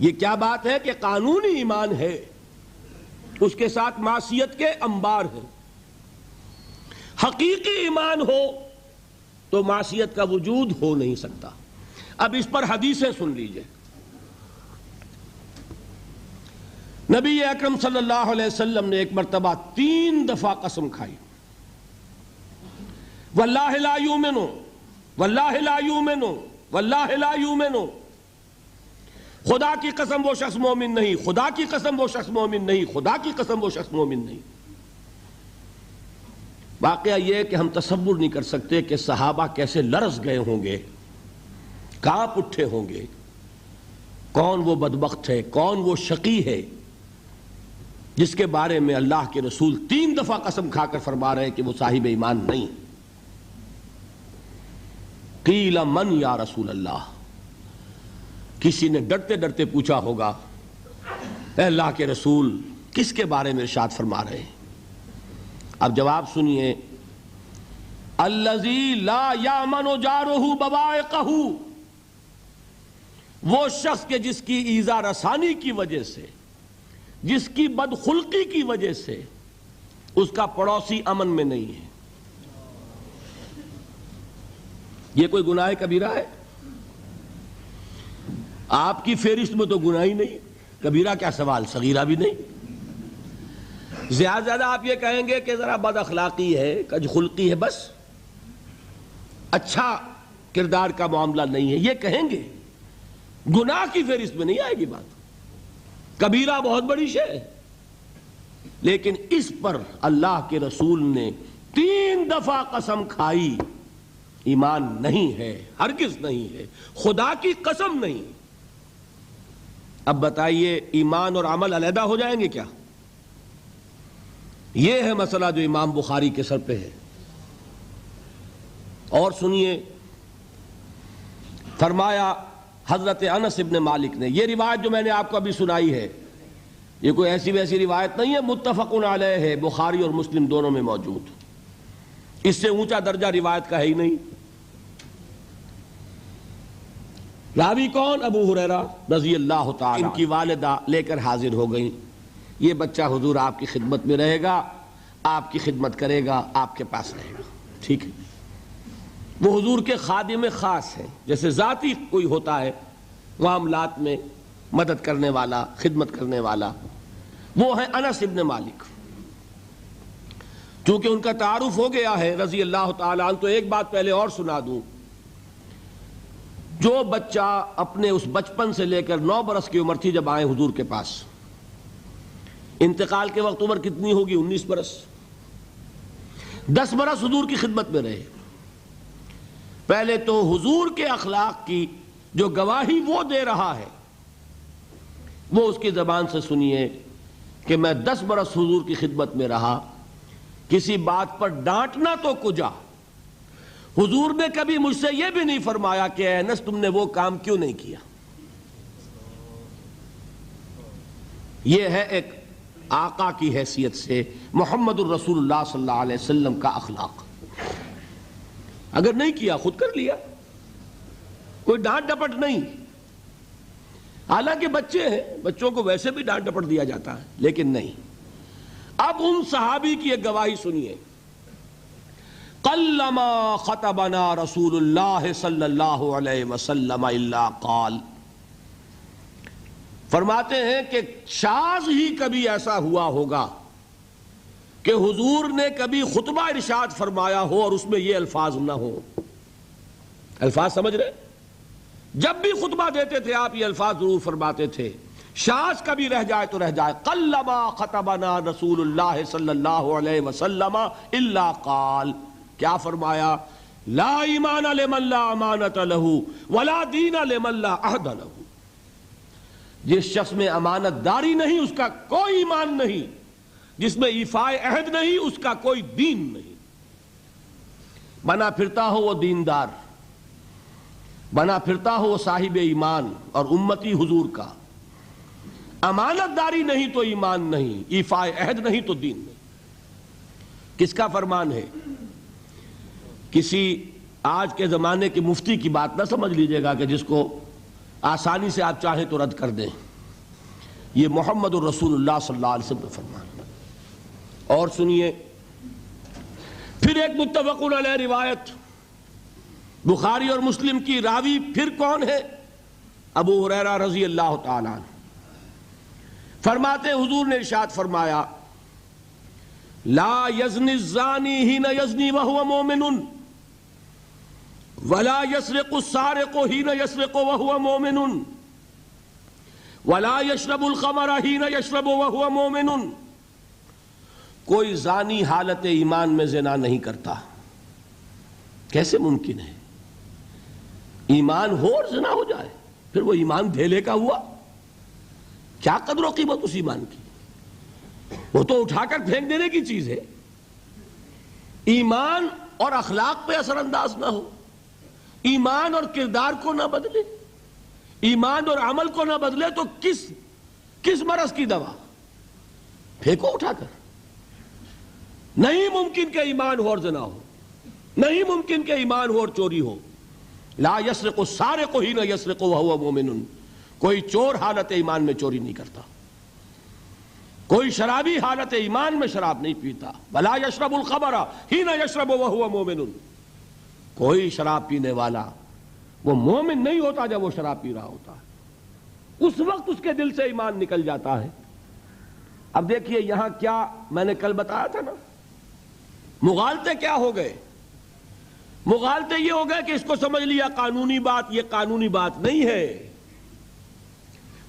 یہ کیا بات ہے کہ قانونی ایمان ہے، اس کے ساتھ معصیت کے انبار ہیں۔ حقیقی ایمان ہو تو معصیت کا وجود ہو نہیں سکتا۔ اب اس پر حدیثیں سن لیجئے۔ نبی اکرم صلی اللہ علیہ وسلم نے ایک مرتبہ 3 دفعہ قسم کھائی، واللہ لا یؤمنو، واللہ لا یؤمنو، واللہ لا یؤمنو۔ خدا کی قسم وہ شخص مومن نہیں، خدا کی قسم وہ شخص مومن نہیں، خدا کی قسم وہ شخص مومن نہیں۔ واقعہ یہ ہے کہ ہم تصور نہیں کر سکتے کہ صحابہ کیسے لرز گئے ہوں گے، کانپ اٹھے ہوں گے۔ کون وہ بدبخت ہے، کون وہ شقی ہے جس کے بارے میں اللہ کے رسول 3 دفعہ قسم کھا کر فرما رہے ہیں کہ وہ صاحب ایمان نہیں؟ قیل من یا رسول اللہ، کسی نے ڈرتے ڈرتے پوچھا ہوگا اے اللہ کے رسول کس کے بارے میں ارشاد فرما رہے ہیں؟ اب جواب سنیے، الذی لا یامن جارہ بوائقہ، وہ شخص کے جس کی ایذا رسانی کی وجہ سے، جس کی بدخلقی کی وجہ سے اس کا پڑوسی امن میں نہیں ہے۔ یہ کوئی گناہ کبیرہ ہے؟ آپ کی فہرست میں تو گناہ ہی نہیں، کبیرہ کیا سوال، صغیرہ بھی نہیں۔ زیادہ آپ یہ کہیں گے کہ ذرا بد اخلاقی ہے، کج خلقی ہے، بس اچھا کردار کا معاملہ نہیں ہے، یہ کہیں گے، گناہ کی فہرست میں نہیں آئے گی بات، کبیرہ بہت بڑی شے ہے، لیکن اس پر اللہ کے رسول نے 3 دفعہ قسم کھائی، ایمان نہیں ہے، ہرگز نہیں ہے، خدا کی قسم نہیں۔ اب بتائیے ایمان اور عمل علیحدہ ہو جائیں گے کیا؟ یہ ہے مسئلہ جو امام بخاری کے سر پہ ہے۔ اور سنیے، فرمایا حضرت انس ابن مالک نے، یہ روایت جو میں نے آپ کو ابھی سنائی ہے یہ کوئی ایسی ویسی روایت نہیں ہے، متفق علیہ ہے، بخاری اور مسلم دونوں میں موجود، اس سے اونچا درجہ روایت کا ہے ہی نہیں۔ راوی کون؟ ابو ہریرہ رضی اللہ تعالی، ان کی والدہ لے کر حاضر ہو گئیں، یہ بچہ حضور آپ کی خدمت میں رہے گا، آپ کی خدمت کرے گا، آپ کے پاس رہے گا، ٹھیک ہے۔ وہ حضور کے خادم خاص ہیں، جیسے ذاتی کوئی ہوتا ہے معاملات میں مدد کرنے والا، خدمت کرنے والا، وہ ہیں انس ابن مالک۔ چونکہ ان کا تعارف ہو گیا ہے رضی اللہ تعالیٰ عنہ، تو ایک بات پہلے اور سنا دوں، جو بچہ اپنے اس بچپن سے لے کر 9 برس کی عمر تھی جب آئے حضور کے پاس، انتقال کے وقت عمر کتنی ہوگی؟ 19 برس، 10 برس حضور کی خدمت میں رہے۔ پہلے تو حضور کے اخلاق کی جو گواہی وہ دے رہا ہے وہ اس کی زبان سے سنیے کہ میں 10 برس حضور کی خدمت میں رہا، کسی بات پر ڈانٹنا تو کجا، حضور نے کبھی مجھ سے یہ بھی نہیں فرمایا کہ اے انس تم نے وہ کام کیوں نہیں کیا۔ یہ ہے ایک آقا کی حیثیت سے محمد الرسول اللہ صلی اللہ علیہ وسلم کا اخلاق۔ اگر نہیں کیا خود کر لیا، کوئی ڈانٹ ڈپٹ نہیں، حالانکہ بچے ہیں، بچوں کو ویسے بھی ڈانٹ ڈپٹ دیا جاتا ہے، لیکن نہیں۔ اب ان صحابی کی ایک گواہی سنیے، قلما خطبنا رسول اللہ صلی اللہ علیہ وسلم الا قال، فرماتے ہیں کہ شاذ ہی کبھی ایسا ہوا ہوگا کہ حضور نے کبھی خطبہ ارشاد فرمایا ہو اور اس میں یہ الفاظ نہ ہو۔ الفاظ سمجھ رہے؟ جب بھی خطبہ دیتے تھے آپ یہ الفاظ ضرور فرماتے تھے، شاذ کبھی رہ جائے تو رہ جائے، قلما خطبنا رسول اللہ صلی اللہ علیہ وسلم الا قال، کیا فرمایا؟ لا ایمان لمن لا امانت لہ ولا دین لمن لا عہد لہ، جس شخص میں امانت داری نہیں اس کا کوئی ایمان نہیں، جس میں ایفائے عہد نہیں اس کا کوئی دین نہیں۔ بنا پھرتا ہو وہ دیندار، بنا پھرتا ہو وہ صاحب ایمان اور امتی حضور کا، امانت داری نہیں تو ایمان نہیں، ایفائے عہد نہیں تو دین نہیں۔ کس کا فرمان ہے؟ کسی آج کے زمانے کے مفتی کی بات نہ سمجھ لیجئے گا کہ جس کو آسانی سے آپ چاہیں تو رد کر دیں، یہ محمد الرسول اللہ صلی اللہ علیہ وسلم کا فرمان۔ اور سنیے پھر ایک متفق علیہ روایت بخاری اور مسلم کی، راوی پھر کون ہے؟ ابو ہریرہ رضی اللہ تعالیٰ عنہ، فرماتے حضور نے ارشاد فرمایا لا یزنی الزانی حین یزنی وہو مومن ولا یسرق السارق حین یسرق وہو مومن ولا یشرب الخمر حین یشرب وہو مومن، کوئی زانی حالت ایمان میں زنا نہیں کرتا۔ کیسے ممکن ہے؟ ایمان ہو اور زنا ہو جائے، پھر وہ ایمان دھیلے کا ہوا؟ کیا قدر و قیمت اس ایمان کی؟ وہ تو اٹھا کر پھینک دینے کی چیز ہے۔ ایمان اور اخلاق پہ اثر انداز نہ ہو، ایمان اور کردار کو نہ بدلے، ایمان اور عمل کو نہ بدلے تو کس مرض کی دوا؟ پھینکو اٹھا کر۔ نہیں ممکن کہ ایمان ہو اور زنا ہو، نہیں ممکن کہ ایمان ہو اور چوری ہو۔ لا یسرق السارق حین یسرق وہو مومن، کوئی چور حالت ایمان میں چوری نہیں کرتا، کوئی شرابی حالت ایمان میں شراب نہیں پیتا۔ ولا یشرب الخمر حین یشرب وہو مومن، کوئی شراب پینے والا وہ مومن نہیں ہوتا جب وہ شراب پی رہا ہوتا ہے، اس وقت اس کے دل سے ایمان نکل جاتا ہے۔ اب دیکھیے یہاں کیا میں نے کل بتایا تھا نا، مغالطے کیا ہو گئے؟ مغالطے یہ ہو گئے کہ اس کو سمجھ لیا قانونی بات، یہ قانونی بات نہیں ہے،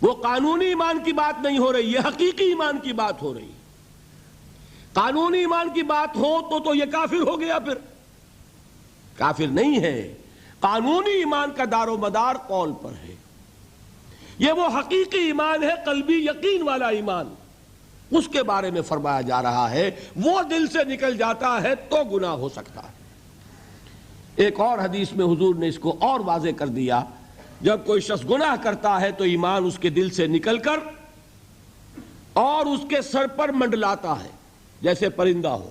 وہ قانونی ایمان کی بات نہیں ہو رہی، یہ حقیقی ایمان کی بات ہو رہی۔ قانونی ایمان کی بات ہو تو یہ کافر ہو گیا، پھر کافر نہیں ہے۔ قانونی ایمان کا دار و مدار قول پر ہے، یہ وہ حقیقی ایمان ہے، قلبی یقین والا ایمان، اس کے بارے میں فرمایا جا رہا ہے۔ وہ دل سے نکل جاتا ہے تو گناہ ہو سکتا ہے۔ ایک اور حدیث میں حضور نے اس کو اور واضح کر دیا، جب کوئی شخص گناہ کرتا ہے تو ایمان اس کے دل سے نکل کر اور اس کے سر پر منڈلاتا ہے جیسے پرندہ ہو۔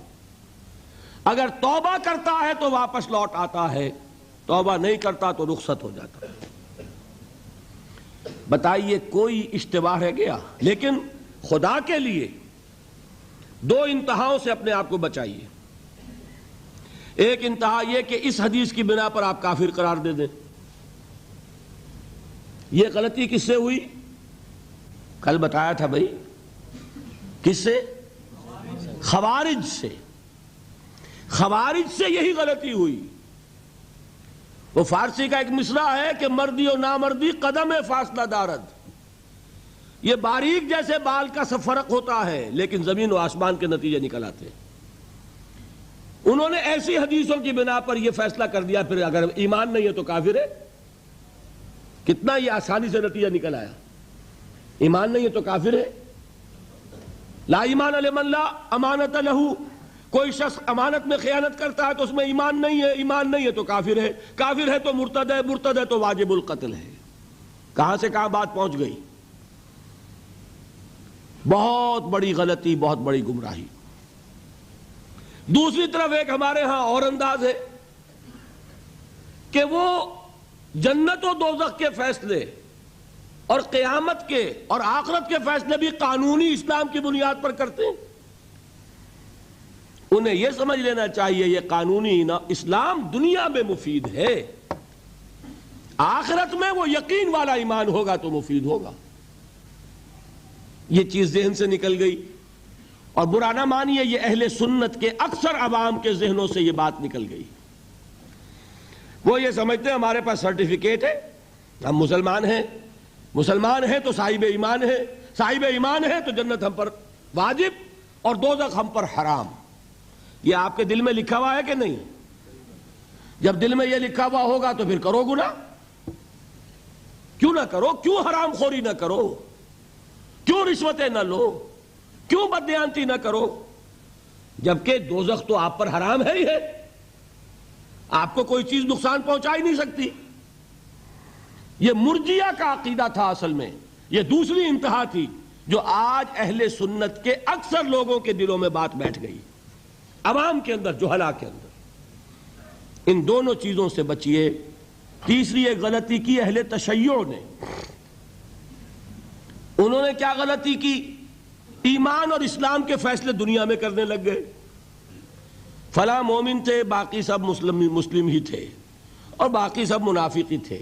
اگر توبہ کرتا ہے تو واپس لوٹ آتا ہے، توبہ نہیں کرتا تو رخصت ہو جاتا ہے۔ بتائیے کوئی اشتباہ رہ گیا؟ لیکن خدا کے لیے دو انتہاؤں سے اپنے آپ کو بچائیے۔ ایک انتہا یہ کہ اس حدیث کی بنا پر آپ کافر قرار دے دیں۔ یہ غلطی کس سے ہوئی؟ کل بتایا تھا بھائی، کس سے؟ خوارج سے۔ خوارج سے یہی غلطی ہوئی۔ وہ فارسی کا ایک مصرع ہے کہ مردی و نامردی قدم فاصلہ دارد، یہ باریک جیسے بال کا سا فرق ہوتا ہے لیکن زمین و آسمان کے نتیجے نکل آتے ہیں۔ انہوں نے ایسی حدیثوں کی بنا پر یہ فیصلہ کر دیا، پھر اگر ایمان نہیں ہے تو کافر ہے۔ کتنا یہ آسانی سے نتیجہ نکل آیا، ایمان نہیں ہے تو کافر ہے۔ لا ایمان لمن لا امانت لہو، کوئی شخص امانت میں خیانت کرتا ہے تو اس میں ایمان نہیں ہے، ایمان نہیں ہے تو کافر ہے، کافر ہے تو مرتد ہے، مرتد ہے تو واجب القتل ہے۔ کہاں سے کہاں بات پہنچ گئی؟ بہت بڑی غلطی، بہت بڑی گمراہی۔ دوسری طرف ایک ہمارے ہاں اور انداز ہے کہ وہ جنت و دوزخ کے فیصلے اور قیامت کے اور آخرت کے فیصلے بھی قانونی اسلام کی بنیاد پر کرتے ہیں۔ انہیں یہ سمجھ لینا چاہیے یہ قانونی اسلام دنیا میں مفید ہے، آخرت میں وہ یقین والا ایمان ہوگا تو مفید ہوگا۔ یہ چیز ذہن سے نکل گئی، اور برا نہ مانیے یہ اہل سنت کے اکثر عوام کے ذہنوں سے یہ بات نکل گئی۔ وہ یہ سمجھتے ہیں ہمارے پاس سرٹیفکیٹ ہے، ہم مسلمان ہیں، مسلمان ہیں تو صاحب ایمان ہے، صاحب ایمان ہے تو جنت ہم پر واجب اور دوزخ ہم پر حرام۔ یہ آپ کے دل میں لکھا ہوا ہے کہ نہیں؟ جب دل میں یہ لکھا ہوا ہوگا تو پھر کرو گناہ، کیوں نہ کرو؟ کیوں حرام خوری نہ کرو؟ کیوں رشوتیں نہ لو؟ کیوں بددیانتی نہ کرو؟ جبکہ دوزخ تو آپ پر حرام ہے ہی ہے، آپ کو کوئی چیز نقصان پہنچا ہی نہیں سکتی۔ یہ مرجیہ کا عقیدہ تھا اصل میں، یہ دوسری انتہا تھی جو آج اہل سنت کے اکثر لوگوں کے دلوں میں بات بیٹھ گئی، عوام کے اندر، جہلا کے اندر۔ ان دونوں چیزوں سے بچیے۔ تیسری ایک غلطی کی اہل تشیع نے، انہوں نے کیا غلطی کی؟ ایمان اور اسلام کے فیصلے دنیا میں کرنے لگ گئے۔ فلاں مومن تھے، باقی سب مسلم ہی تھے، اور باقی سب منافق ہی تھے۔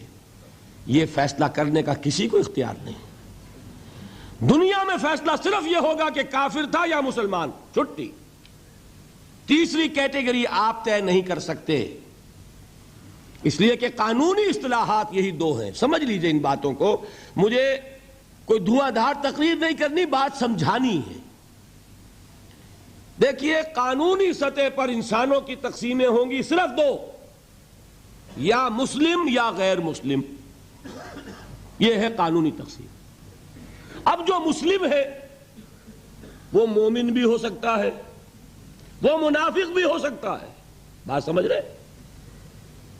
یہ فیصلہ کرنے کا کسی کو اختیار نہیں۔ دنیا میں فیصلہ صرف یہ ہوگا کہ کافر تھا یا مسلمان، چھٹی۔ تیسری کیٹیگری آپ طے نہیں کر سکتے، اس لیے کہ قانونی اصطلاحات یہی دو ہیں۔ سمجھ لیجئے ان باتوں کو، مجھے کوئی دھواں دھار تقریر نہیں کرنی، بات سمجھانی ہے۔ دیکھیے قانونی سطح پر انسانوں کی تقسیمیں ہوں گی صرف دو، یا مسلم یا غیر مسلم، یہ ہے قانونی تقسیم۔ اب جو مسلم ہے وہ مومن بھی ہو سکتا ہے، وہ منافق بھی ہو سکتا ہے، بات سمجھ رہے؟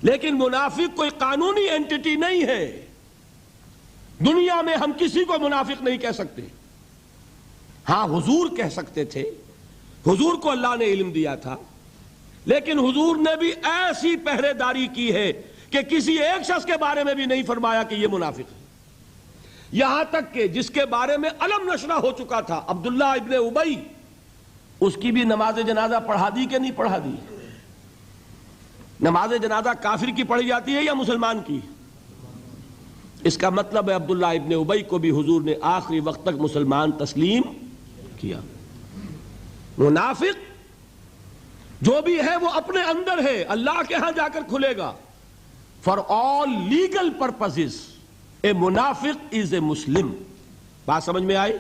لیکن منافق کوئی قانونی اینٹی نہیں ہے۔ دنیا میں ہم کسی کو منافق نہیں کہہ سکتے، ہاں حضور کہہ سکتے تھے، حضور کو اللہ نے علم دیا تھا، لیکن حضور نے بھی ایسی پہرے داری کی ہے کہ کسی ایک شخص کے بارے میں بھی نہیں فرمایا کہ یہ منافق ہے۔ یہاں تک کہ جس کے بارے میں علم نشرہ ہو چکا تھا، عبداللہ ابن ابی، اس کی بھی نماز جنازہ پڑھا دی کہ نہیں پڑھا دی؟ نماز جنازہ کافر کی پڑھی جاتی ہے یا مسلمان کی؟ اس کا مطلب ہے عبداللہ ابن ابی کو بھی حضور نے آخری وقت تک مسلمان تسلیم کیا. منافق جو بھی ہے وہ اپنے اندر ہے، اللہ کے ہاں جا کر کھلے گا. فار آل لیگل پرپزز اے منافق از اے مسلم. بات سمجھ میں آئی؟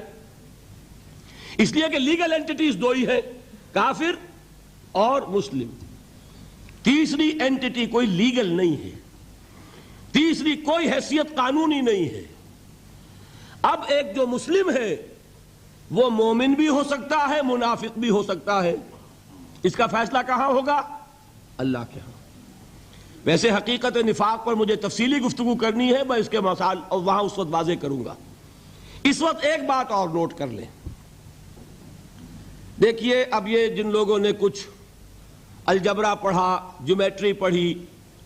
اس لیے کہ لیگل اینٹیٹیز دو ہی ہے، کافر اور مسلم. تیسری اینٹیٹی کوئی لیگل نہیں ہے، تیسری کوئی حیثیت قانونی نہیں ہے. اب ایک جو مسلم ہے وہ مومن بھی ہو سکتا ہے، منافق بھی ہو سکتا ہے. اس کا فیصلہ کہاں ہوگا؟ اللہ کے ہاں. ویسے حقیقت نفاق پر مجھے تفصیلی گفتگو کرنی ہے، میں اس کے مسائل اور وہاں اس وقت واضح کروں گا. اس وقت ایک بات اور نوٹ کر لیں. دیکھیے اب یہ جن لوگوں نے کچھ الجبرا پڑھا، جیومیٹری پڑھی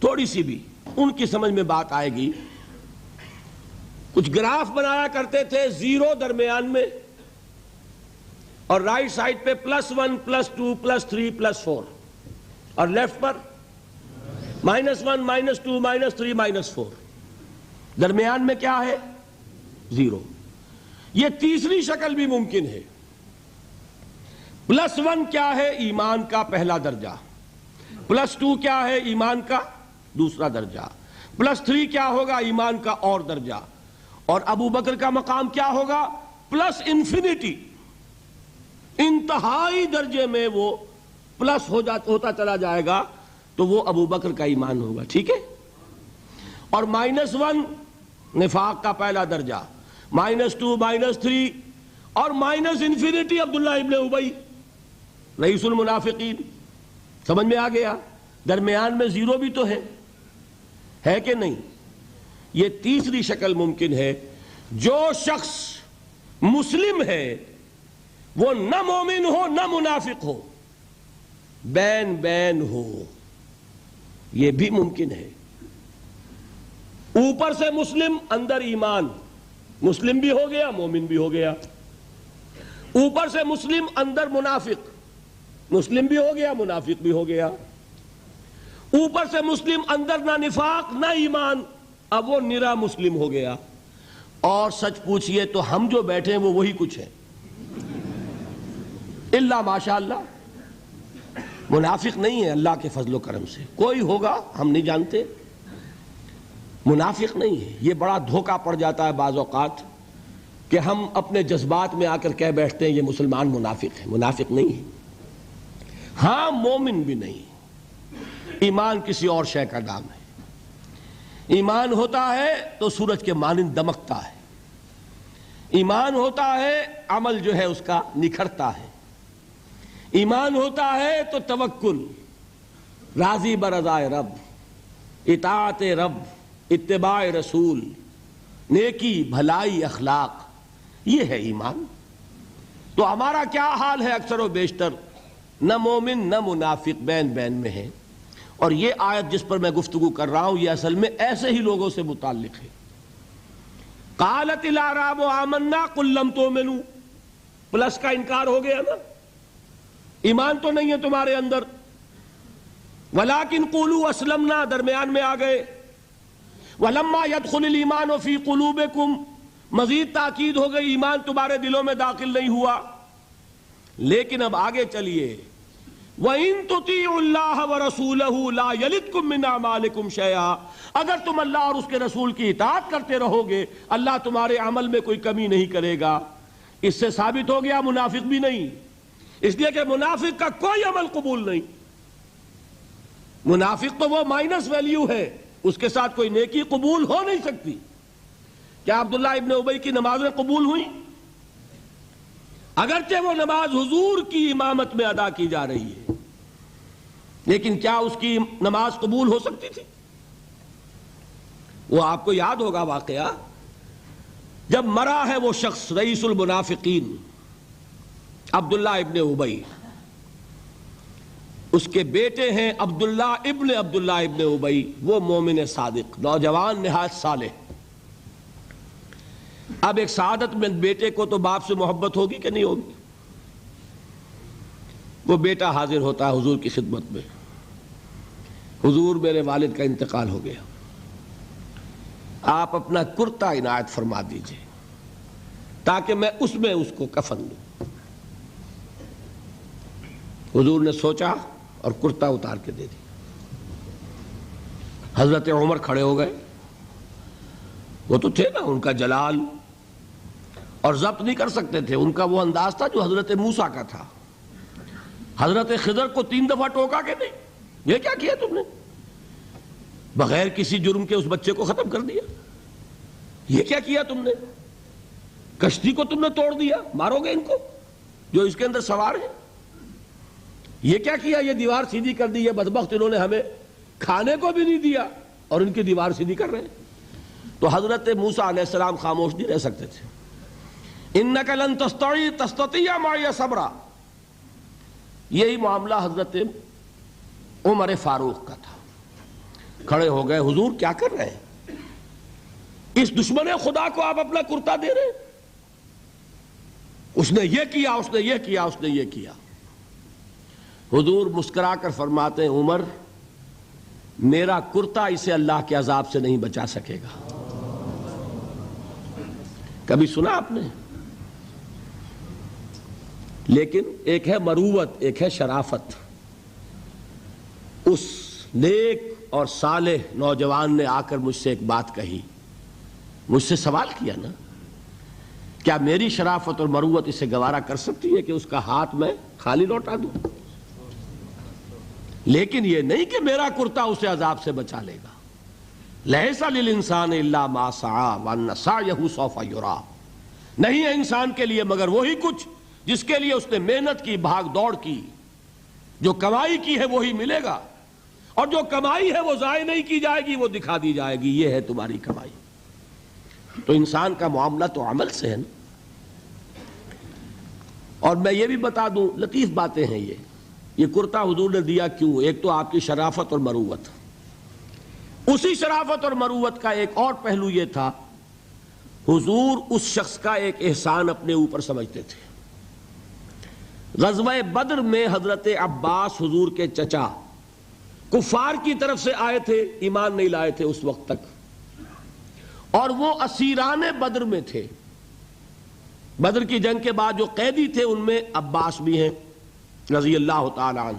تھوڑی سی بھی، ان کی سمجھ میں بات آئے گی. کچھ گراف بنایا کرتے تھے، زیرو درمیان میں اور رائٹ سائڈ پہ +1 +2 +3 +4 اور لیفٹ پر -1 -2 -3 -4. درمیان میں کیا ہے؟ زیرو. یہ تیسری شکل بھی ممکن ہے. +1 کیا ہے؟ ایمان کا پہلا درجہ. +2 کیا ہے؟ ایمان کا دوسرا درجہ. +3 کیا ہوگا؟ ایمان کا اور درجہ. اور ابو بکر کا مقام کیا ہوگا؟ +انفینٹی. انتہائی درجے میں وہ پلس ہوتا چلا جائے گا تو وہ ابو بکر کا ایمان ہوگا. ٹھیک ہے. اور -1 نفاق کا پہلا درجہ، -2 -3 اور انفینٹی عبداللہ ابن ابی رئیس المنافقین. سمجھ میں آ گیا؟ درمیان میں زیرو بھی تو ہے کہ نہیں؟ یہ تیسری شکل ممکن ہے. جو شخص مسلم ہے وہ نہ مومن ہو نہ منافق ہو، بین بین ہو، یہ بھی ممکن ہے. اوپر سے مسلم، اندر ایمان، مسلم بھی ہو گیا مومن بھی ہو گیا. اوپر سے مسلم، اندر منافق، مسلم بھی ہو گیا منافق بھی ہو گیا. اوپر سے مسلم، اندر نہ نفاق نہ ایمان، اب وہ نرا مسلم ہو گیا. اور سچ پوچھئے تو ہم جو بیٹھے ہیں وہ وہی کچھ ہے، اللہ ماشاء اللہ منافق نہیں ہے. اللہ کے فضل و کرم سے کوئی ہوگا ہم نہیں جانتے، منافق نہیں ہے. یہ بڑا دھوکہ پڑ جاتا ہے بعض اوقات کہ ہم اپنے جذبات میں آ کر کہہ بیٹھتے ہیں یہ مسلمان منافق ہے. منافق نہیں ہے. ہاں مومن بھی نہیں. ایمان کسی اور شے کا نام ہے. ایمان ہوتا ہے تو سورج کے مانند دمکتا ہے. ایمان ہوتا ہے عمل جو ہے اس کا نکھرتا ہے. ایمان ہوتا ہے تو توکل، راضی برضائے رب، اطاعت رب، اتباع رسول، نیکی بھلائی اخلاق، یہ ہے ایمان. تو ہمارا کیا حال ہے؟ اکثر و بیشتر نہ مومن نہ منافق، بین بین میں ہے. اور یہ آیت جس پر میں گفتگو کر رہا ہوں یہ اصل میں ایسے ہی لوگوں سے متعلق ہے. قالت الاعراب آمنا قل لم تؤمنوا، پلس کا انکار ہو گیا نا، ایمان تو نہیں ہے تمہارے اندر. ولیکن قولوا اسلمنا، درمیان میں آ گئے. ولما يدخل الایمان فی قلوبکم، مزید تاکید ہو گئی ایمان تمہارے دلوں میں داخل نہیں ہوا. لیکن اب آگے چلیے. وَإِن تُطِيعُوا اللَّهَ وَرَسُولَهُ لَا يَلِدْكُم مِّنْ أَعْمَالِكُمْ شَيْئًا، اگر تم اللہ اور اس کے رسول کی اطاعت کرتے رہو گے اللہ تمہارے عمل میں کوئی کمی نہیں کرے گا. اس سے ثابت ہو گیا منافق بھی نہیں، اس لیے کہ منافق کا کوئی عمل قبول نہیں. منافق تو وہ مائنس ویلیو ہے، اس کے ساتھ کوئی نیکی قبول ہو نہیں سکتی. کیا عبداللہ ابن ابی کی نمازیں قبول ہوئیں؟ اگرچہ وہ نماز حضور کی امامت میں ادا کی جا رہی ہے، لیکن کیا اس کی نماز قبول ہو سکتی تھی؟ وہ آپ کو یاد ہوگا واقعہ، جب مرا ہے وہ شخص رئیس المنافقین عبداللہ ابن ابی، اس کے بیٹے ہیں عبداللہ ابن ابی، وہ مومن صادق، نوجوان نہایت صالح. اب ایک سعادت مند بیٹے کو تو باپ سے محبت ہوگی کہ نہیں ہوگی؟ وہ بیٹا حاضر ہوتا ہے حضور کی خدمت میں، حضور میرے والد کا انتقال ہو گیا، آپ اپنا کرتا عنایت فرما دیجئے تاکہ میں اس کو کفن دوں. حضور نے سوچا اور کرتا اتار کے دے دی. حضرت عمر کھڑے ہو گئے. وہ تو تھے نا، ان کا جلال اور ضبط نہیں کر سکتے تھے. ان کا وہ انداز تھا جو حضرت موسیٰ کا تھا. حضرت خضر کو 3 دفعہ ٹوکا کہ نہیں، یہ کیا کیا تم نے؟ بغیر کسی جرم کے اس بچے کو ختم کر دیا. یہ کیا کیا تم نے؟ کشتی کو تم نے توڑ دیا، مارو گے ان کو جو اس کے اندر سوار ہیں. یہ کیا کیا؟ یہ دیوار سیدھی کر دی. یہ بدبخت انہوں نے ہمیں کھانے کو بھی نہیں دیا اور ان کی دیوار سیدھی کر رہے ہیں. تو حضرت موسیٰ علیہ السلام خاموش نہیں رہ سکتے تھے. اِنَّكَ لَن تَسْتَطِيعَ مَعِيَ صَبْرًا. یہی معاملہ حضرت عمر فاروق کا تھا. کھڑے ہو گئے. حضور کیا کر رہے ہیں؟ اس دشمن خدا کو آپ اپنا کرتا دے رہے ہیں. اس نے یہ کیا، اس نے یہ کیا، اس نے یہ کیا. حضور مسکرا کر فرماتے ہیں عمر میرا کرتا اسے اللہ کے عذاب سے نہیں بچا سکے گا. کبھی سنا آپ نے؟ لیکن ایک ہے مروت، ایک ہے شرافت. اس نیک اور صالح نوجوان نے آ کر مجھ سے ایک بات کہی، مجھ سے سوال کیا نا، کیا میری شرافت اور مروت اسے گوارا کر سکتی ہے کہ اس کا ہاتھ میں خالی لوٹا دوں؟ لیکن یہ نہیں کہ میرا کرتا اسے عذاب سے بچا لے گا. لَيْسَ لِلْإِنسَانِ إِلَّا مَا سَعَىٰ وَأَنَّ سَعْيَهُ سَوْفَ يُرَىٰ. نہیں ہے انسان کے لیے مگر وہی کچھ جس کے لیے اس نے محنت کی، بھاگ دوڑ کی. جو کمائی کی ہے وہی ملے گا، اور جو کمائی ہے وہ ضائع نہیں کی جائے گی، وہ دکھا دی جائے گی. یہ ہے تمہاری کمائی. تو انسان کا معاملہ تو عمل سے ہے نا. اور میں یہ بھی بتا دوں، لطیف باتیں ہیں یہ کرتا حضور نے دیا کیوں؟ ایک تو آپ کی شرافت اور مروت. اسی شرافت اور مروت کا ایک اور پہلو یہ تھا، حضور اس شخص کا ایک احسان اپنے اوپر سمجھتے تھے. غزوہ بدر میں حضرت عباس حضور کے چچا کفار کی طرف سے آئے تھے، ایمان نہیں لائے تھے اس وقت تک، اور وہ اسیران بدر میں تھے. بدر کی جنگ کے بعد جو قیدی تھے ان میں عباس بھی ہیں رضی اللہ تعالی عنہ.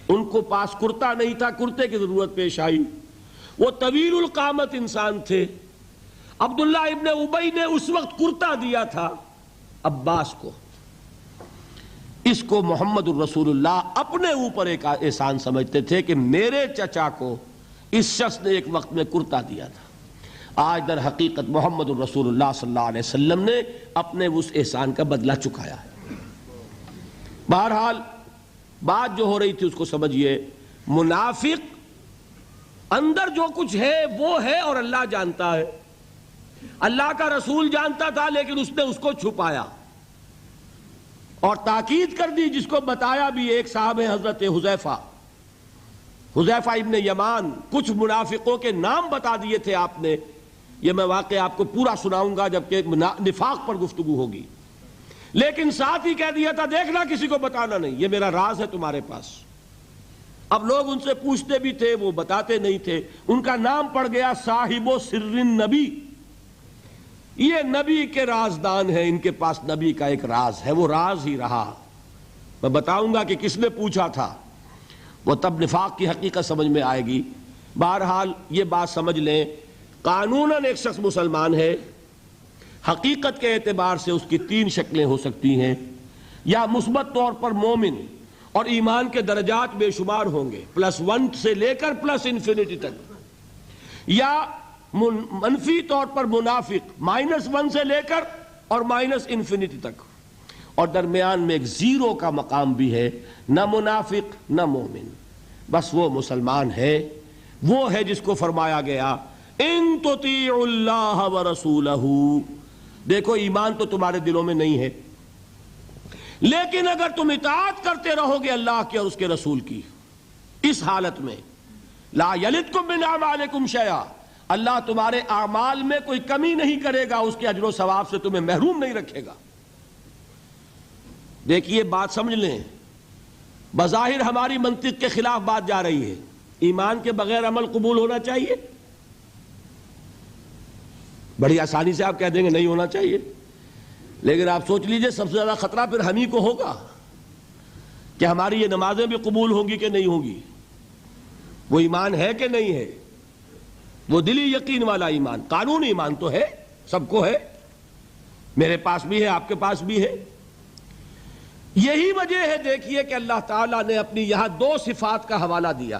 ان کو پاس کرتا نہیں تھا، کرتے کی ضرورت پیش آئی. وہ طویل القامت انسان تھے. عبداللہ ابن ابی نے اس وقت کرتا دیا تھا عباس کو. اس کو محمد الرسول اللہ اپنے اوپر ایک احسان سمجھتے تھے کہ میرے چچا کو اس شخص نے ایک وقت میں کرتا دیا تھا. آج در حقیقت محمد الرسول اللہ صلی اللہ علیہ وسلم نے اپنے اس احسان کا بدلہ چکایا ہے. بہرحال بات جو ہو رہی تھی اس کو سمجھیے. منافق اندر جو کچھ ہے وہ ہے اور اللہ جانتا ہے. اللہ کا رسول جانتا تھا لیکن اس نے اس کو چھپایا اور تاکید کر دی. جس کو بتایا بھی ایک صاحب ہے حضرت حذیفہ ابن یمان. کچھ منافقوں کے نام بتا دیے تھے آپ نے. یہ میں واقعہ آپ کو پورا سناؤں گا جبکہ نفاق پر گفتگو ہوگی. لیکن ساتھ ہی کہہ دیا تھا دیکھنا کسی کو بتانا نہیں، یہ میرا راز ہے تمہارے پاس. اب لوگ ان سے پوچھتے بھی تھے، وہ بتاتے نہیں تھے. ان کا نام پڑ گیا صاحب سر النبی. یہ نبی کے رازدان ہیں، ان کے پاس نبی کا ایک راز ہے. وہ راز ہی رہا. میں بتاؤں گا کہ کس نے پوچھا تھا، وہ تب نفاق کی حقیقت سمجھ میں آئے گی. بہرحال یہ بات سمجھ لیں، قانوناً ایک شخص مسلمان ہے، حقیقت کے اعتبار سے اس کی 3 شکلیں ہو سکتی ہیں. یا مثبت طور پر مومن اور ایمان کے درجات بے شمار ہوں گے، +1 سے لے کر +انفینٹی تک. یا منفی طور پر منافق، -1 سے لے کر اور -انفینٹی تک. اور درمیان میں ایک 0 کا مقام بھی ہے، نہ منافق نہ مومن، بس وہ مسلمان ہے. وہ ہے جس کو فرمایا گیا ان تطیعوا اللہ ورسولہ. دیکھو ایمان تو تمہارے دلوں میں نہیں ہے، لیکن اگر تم اطاعت کرتے رہو گے اللہ کی اور اس کے رسول کی، اس حالت میں لا یلدکم من اعمالکم شیئا، اللہ تمہارے اعمال میں کوئی کمی نہیں کرے گا، اس کے اجر و ثواب سے تمہیں محروم نہیں رکھے گا. دیکھیے بات سمجھ لیں، بظاہر ہماری منطق کے خلاف بات جا رہی ہے. ایمان کے بغیر عمل قبول ہونا چاہیے؟ بڑی آسانی سے آپ کہہ دیں گے نہیں ہونا چاہیے، لیکن آپ سوچ لیجئے سب سے زیادہ خطرہ پھر ہم ہی کو ہوگا. کہ ہماری یہ نمازیں بھی قبول ہوں گی کہ نہیں ہوں گی، وہ ایمان ہے کہ نہیں ہے، وہ دلی یقین والا ایمان، قانونی ایمان تو ہے، سب کو ہے، میرے پاس بھی ہے، آپ کے پاس بھی ہے۔ یہی وجہ ہے دیکھیے کہ اللہ تعالیٰ نے اپنی یہاں دو صفات کا حوالہ دیا۔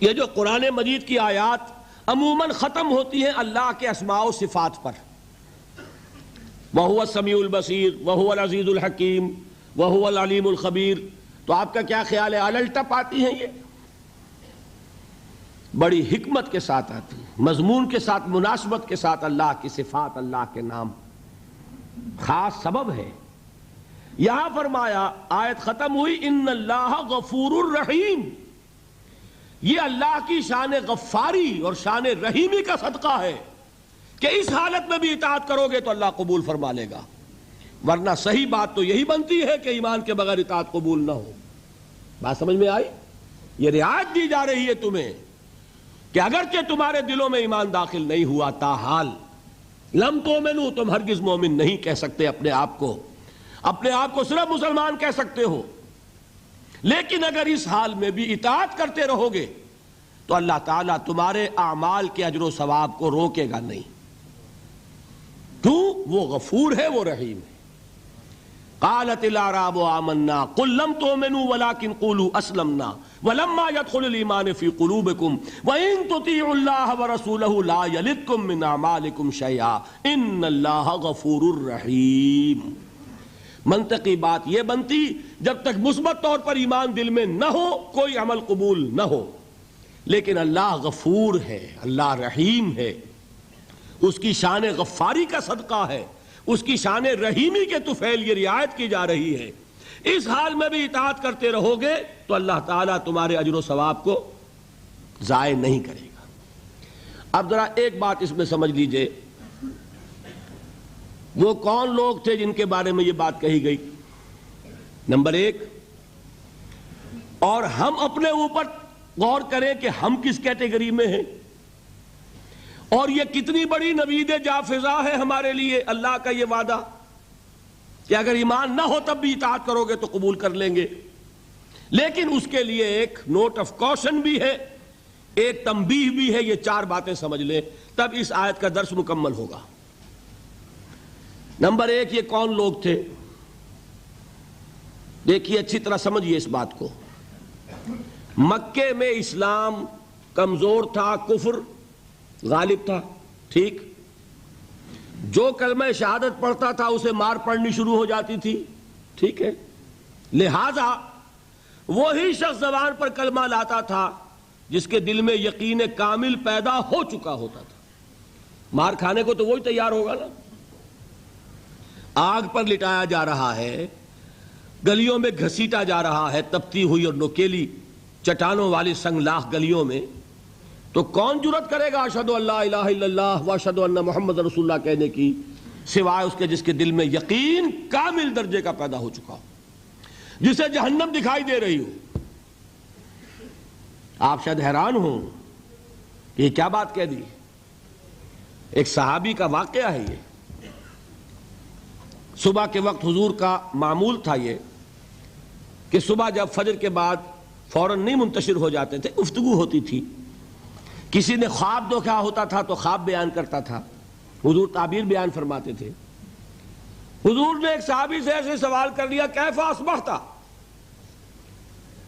یہ جو قرآن مجید کی آیات عموماً ختم ہوتی ہیں اللہ کے اسماء و صفات پر، وَهُوَ السَّمِيعُ الْبَصِيرُ وَهُوَ الْعَزِيزُ الْحَكِيمُ وَهُوَ الْعَلِيمُ الْخَبِيرُ، تو آپ کا کیا خیال ہے الٹپ آتی ہیں؟ یہ بڑی حکمت کے ساتھ آتی ہیں، مضمون کے ساتھ، مناسبت کے ساتھ اللہ کی صفات، اللہ کے نام، خاص سبب ہے۔ یہاں فرمایا، آیت ختم ہوئی، ان اللہ غفور الرحیم، یہ اللہ کی شان غفاری اور شان رحیمی کا صدقہ ہے کہ اس حالت میں بھی اطاعت کرو گے تو اللہ قبول فرما لے گا، ورنہ صحیح بات تو یہی بنتی ہے کہ ایمان کے بغیر اطاعت قبول نہ ہو۔ بات سمجھ میں آئی؟ یہ رعایت دی جا رہی ہے تمہیں کہ اگرچہ تمہارے دلوں میں ایمان داخل نہیں ہوا، تاحال لم تؤمنوا، تم ہرگز مومن نہیں کہہ سکتے اپنے آپ کو صرف مسلمان کہہ سکتے ہو، لیکن اگر اس حال میں بھی اطاعت کرتے رہو گے تو اللہ تعالیٰ تمہارے اعمال کے اجر و ثواب کو روکے گا نہیں، کیوں؟ وہ غفور ہے، وہ رحیم ہے۔ قالت الاعراب آمنا قل لم تؤمنوا ولكن قولوا اسلمنا ولما يدخل الايمان في قلوبكم وان تطيعوا الله ورسوله لا يلدكم من اعمالكم شيئا ان الله غفور رحيم۔ منطقی بات یہ بنتی جب تک مثبت طور پر ایمان دل میں نہ ہو کوئی عمل قبول نہ ہو، لیکن اللہ غفور ہے، اللہ رحیم ہے، اس کی شان غفاری کا صدقہ ہے، اس کی شان رحیمی کے طفیل یہ رعایت کی جا رہی ہے۔ اس حال میں بھی اطاعت کرتے رہو گے تو اللہ تعالیٰ تمہارے اجر و ثواب کو ضائع نہیں کرے گا۔ اب ذرا ایک بات اس میں سمجھ لیجئے، وہ کون لوگ تھے جن کے بارے میں یہ بات کہی گئی؟ نمبر ایک، اور ہم اپنے اوپر غور کریں کہ ہم کس کیٹیگری میں ہیں، اور یہ کتنی بڑی نوید جافزہ ہے ہمارے لیے اللہ کا یہ وعدہ کہ اگر ایمان نہ ہو تب بھی اطاعت کرو گے تو قبول کر لیں گے، لیکن اس کے لیے ایک نوٹ آف کوشن بھی ہے، ایک تنبیہ بھی ہے۔ یہ چار باتیں سمجھ لیں تب اس آیت کا درس مکمل ہوگا۔ نمبر ایک، یہ کون لوگ تھے؟ دیکھیے اچھی طرح سمجھیے اس بات کو۔ مکے میں اسلام کمزور تھا، کفر غالب تھا، ٹھیک؟ جو کلمہ شہادت پڑھتا تھا اسے مار پڑنی شروع ہو جاتی تھی، ٹھیک ہے؟ لہذا وہی شخص زبان پر کلمہ لاتا تھا جس کے دل میں یقین کامل پیدا ہو چکا ہوتا تھا، مار کھانے کو تو وہی تیار ہوگا نا۔ آگ پر لٹایا جا رہا ہے، گلیوں میں گھسیٹا جا رہا ہے، تپتی ہوئی اور نوکیلی چٹانوں والی سنگلاخ گلیوں میں، تو کون جرت کرے گا اشہدو ان لا الہ الا اللہ واشہدو ان محمد رسول اللہ کہنے کی، سوائے اس کے جس کے دل میں یقین کامل درجے کا پیدا ہو چکا ہو، جسے جہنم دکھائی دے رہی ہو۔ آپ شاید حیران ہوں کہ یہ کیا بات کہہ دی۔ ایک صحابی کا واقعہ ہے یہ۔ صبح کے وقت حضور کا معمول تھا یہ کہ صبح جب فجر کے بعد فوراً نہیں منتشر ہو جاتے تھے، گفتگو ہوتی تھی، کسی نے خواب دیکھا ہوتا تھا تو خواب بیان کرتا تھا، حضور تعبیر بیان فرماتے تھے۔ حضور نے ایک صحابی سے ایسے سوال کر لیا، کیف اصبحت،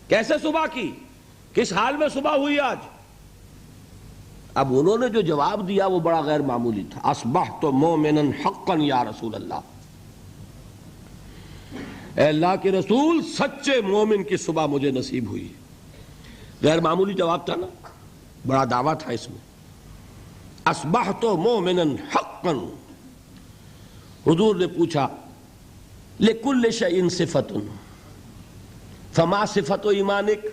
کیسے صبح کی، کس حال میں صبح ہوئی آج؟ اب انہوں نے جو جواب دیا وہ بڑا غیر معمولی تھا، اصبحت مومنا حقا یا رسول اللہ، اے اللہ کے رسول سچے مومن کی صبح مجھے نصیب ہوئی۔ غیر معمولی جواب تھا نا، بڑا دعویٰ تھا اس میں، اصبحت مومنا حقا۔ حضور نے پوچھا لکل شیء صفۃ فما صفۃ ایمانک،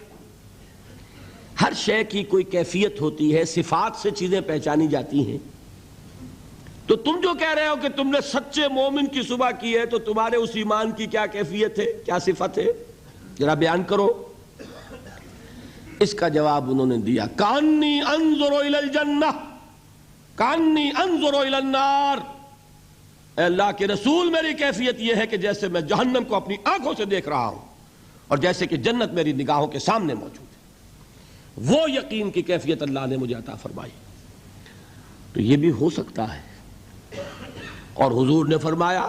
ہر شے کی کوئی کیفیت ہوتی ہے، صفات سے چیزیں پہچانی جاتی ہیں، تو تم جو کہہ رہے ہو کہ تم نے سچے مومن کی صبح کی ہے تو تمہارے اس ایمان کی کیا کیفیت ہے، کیا صفت ہے، ذرا بیان کرو۔ اس کا جواب انہوں نے دیا، کانی انظر الی الجنہ کانی انظر الی النار، اے اللہ کے رسول میری کیفیت یہ ہے کہ جیسے میں جہنم کو اپنی آنکھوں سے دیکھ رہا ہوں اور جیسے کہ جنت میری نگاہوں کے سامنے موجود ہے. وہ یقین کی کیفیت اللہ نے مجھے عطا فرمائی. تو یہ بھی ہو سکتا ہے. اور حضور نے فرمایا،